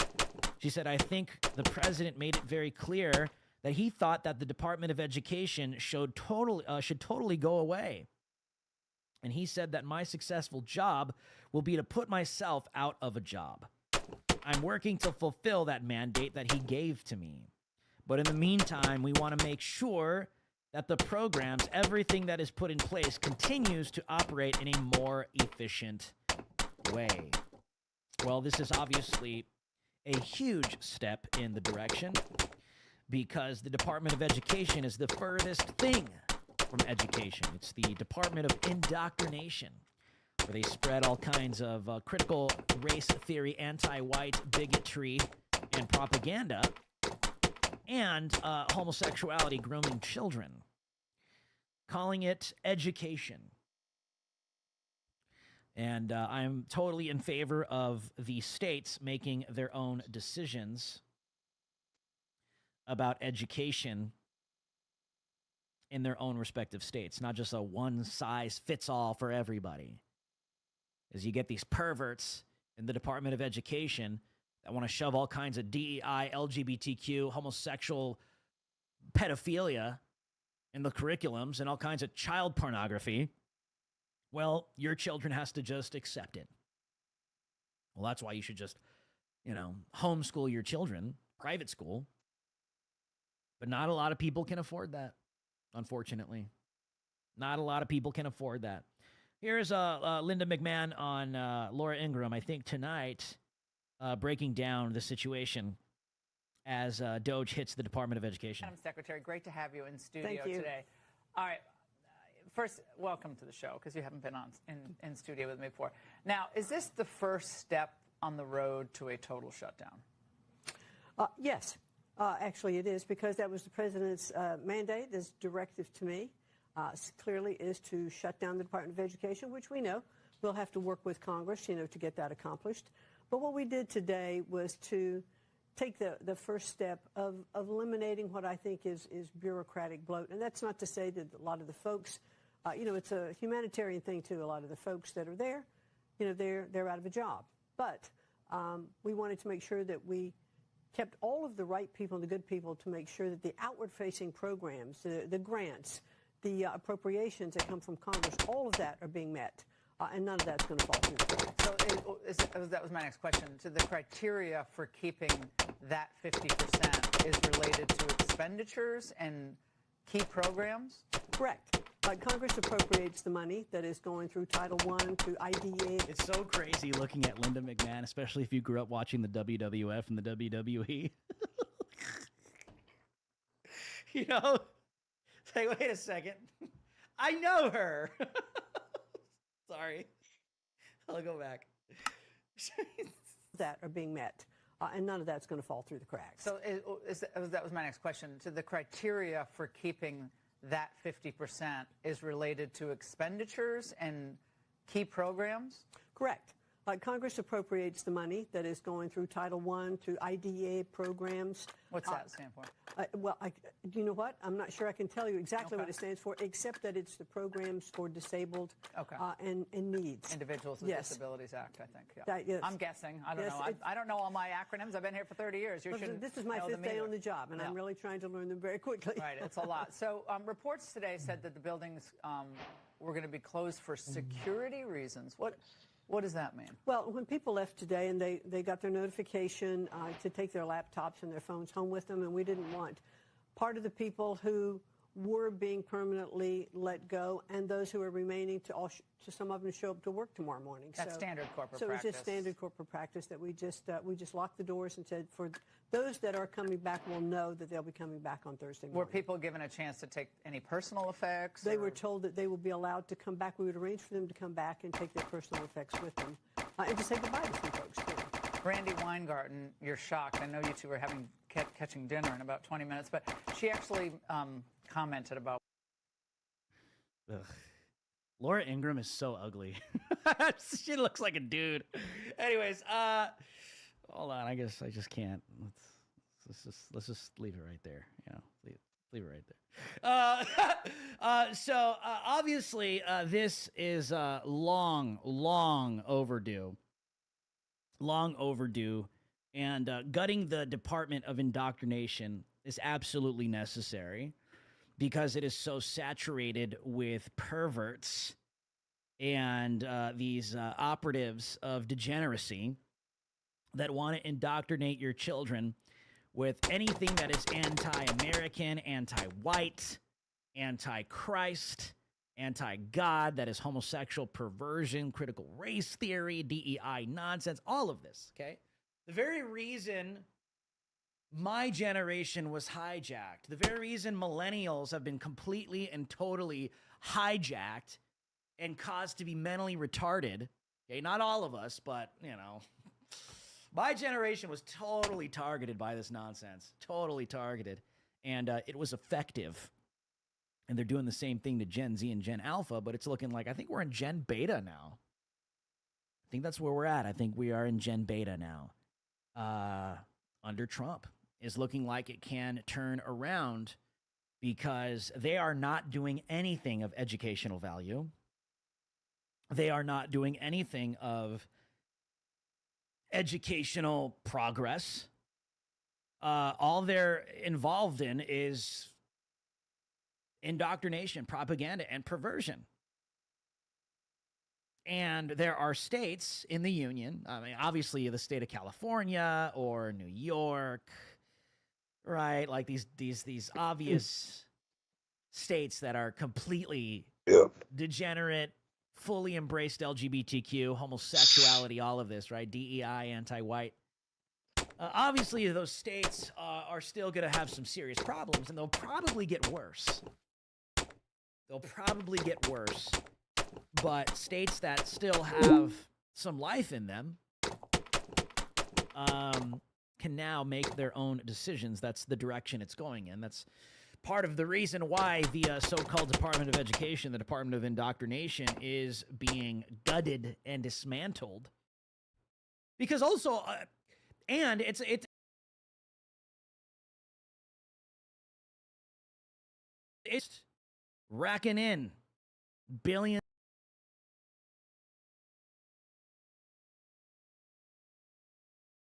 She said, "I think the president made it very clear that he thought that the Department of Education should totally go away. And he said that my successful job will be to put myself out of a job. I'm working to fulfill that mandate that he gave to me. But in the meantime, we want to make sure that the programs, everything that is put in place, continues to operate in a more efficient way." Well, this is obviously a huge step in the direction because the Department of Education is the furthest thing from education. It's the Department of Indoctrination, where they spread all kinds of critical race theory, anti-white bigotry, and propaganda, and homosexuality, grooming children, calling it education. And I'm totally in favor of the states making their own decisions about education in their own respective states, not just a one-size-fits-all for everybody. As you get these perverts in the Department of Education that want to shove all kinds of DEI, LGBTQ, homosexual pedophilia in the curriculums and all kinds of child pornography, well, your children has to just accept it. Well, that's why you should just, homeschool your children, private school. But not a lot of people can afford that. unfortunately. Not a lot of people can afford that. Here's Linda McMahon on Laura Ingraham, I think, tonight, breaking down the situation as Doge hits the Department of Education. Madam Secretary, great to have you in studio Thank you. today. All right. First, welcome to the show, because you haven't been on in studio with me before. Now, is this the first step on the road to a total shutdown? Yes, actually it is, because that was the president's mandate, his directive to me, clearly is to shut down the Department of Education, which we know we'll have to work with Congress, to get that accomplished. But what we did today was to take the first step of eliminating what I think is bureaucratic bloat. And that's not to say that a lot of the folks, it's a humanitarian thing too. A lot of the folks that are there, they're out of a job. But we wanted to make sure that we kept all of the right people and the good people to make sure that the outward-facing programs, the grants, the appropriations that come from Congress, all of that are being met. And none of that's going to fall through the cracks. So that was my next question. So the criteria for keeping that 50% is related to expenditures and key programs? Correct. Congress appropriates the money that is going through Title I to IDA. It's so crazy looking at Linda McMahon, especially if you grew up watching the WWF and the WWE. Say, wait a second. I know her. Sorry. I'll go back. That are being met. And none of that's going to fall through the cracks. So that was my next question. So the criteria for keeping that 50% is related to expenditures and key programs? Correct. Congress appropriates the money that is going through Title I to IDA programs. What's that stand for? You know what? I'm not sure I can tell you exactly what it stands for, except that it's the programs for disabled and needs. Individuals with Disabilities Act, I think. Yeah. Yes. I'm guessing. I don't know. I don't know all my acronyms. I've been here for 30 years. This is my fifth day on the job, and I'm really trying to learn them very quickly. Right. It's a lot. So reports today said that the buildings were going to be closed for security reasons. What does that mean? Well, when people left today and they got their notification to take their laptops and their phones home with them, and we didn't want part of the people who were being permanently let go and those who are remaining to some of them show up to work tomorrow morning. That's standard corporate practice. So it's just standard corporate practice that we just locked the doors and said for those that are coming back will know that they'll be coming back on Thursday morning. Were people given a chance to take any personal effects? They were told that they will be allowed to come back. We would arrange for them to come back and take their personal effects with them and to say goodbye to some folks too. Brandy Weingarten, you're shocked. I know you two were catching dinner in about 20 minutes, but she actually commented about. Ugh. Laura Ingraham is so ugly. She looks like a dude. Anyways, hold on. I guess I just can't. Let's just leave it right there. Leave it right there. So obviously, this is long overdue. Long overdue, and gutting the Department of Indoctrination is absolutely necessary because it is so saturated with perverts and these operatives of degeneracy that want to indoctrinate your children with anything that is anti-American, anti-white, anti-Christ, anti-God, that is homosexual perversion, critical race theory, DEI nonsense, all of this, okay? The very reason my generation was hijacked, the very reason millennials have been completely and totally hijacked and caused to be mentally retarded, okay? Not all of us, but, my generation was totally targeted by this nonsense, totally targeted, and it was effective. And they're doing the same thing to Gen Z and Gen Alpha, but it's looking like, I think we're in Gen Beta now. I think that's where we're at. I think we are in Gen Beta now. Under Trump. Is looking like it can turn around because they are not doing anything of educational value. They are not doing anything of educational progress. All they're involved in is indoctrination, propaganda, and perversion. And there are states in the union, I mean, obviously the state of California or New York, right? Like these obvious states that are completely degenerate, fully embraced LGBTQ, homosexuality, all of this, right? DEI, anti-white. Obviously, those states are still going to have some serious problems, and they'll probably get worse. They'll probably get worse. But states that still have some life in them can now make their own decisions. That's the direction it's going in. That's part of the reason why the so-called Department of Education, the Department of Indoctrination, is being gutted and dismantled. Because also, and it's racking in billions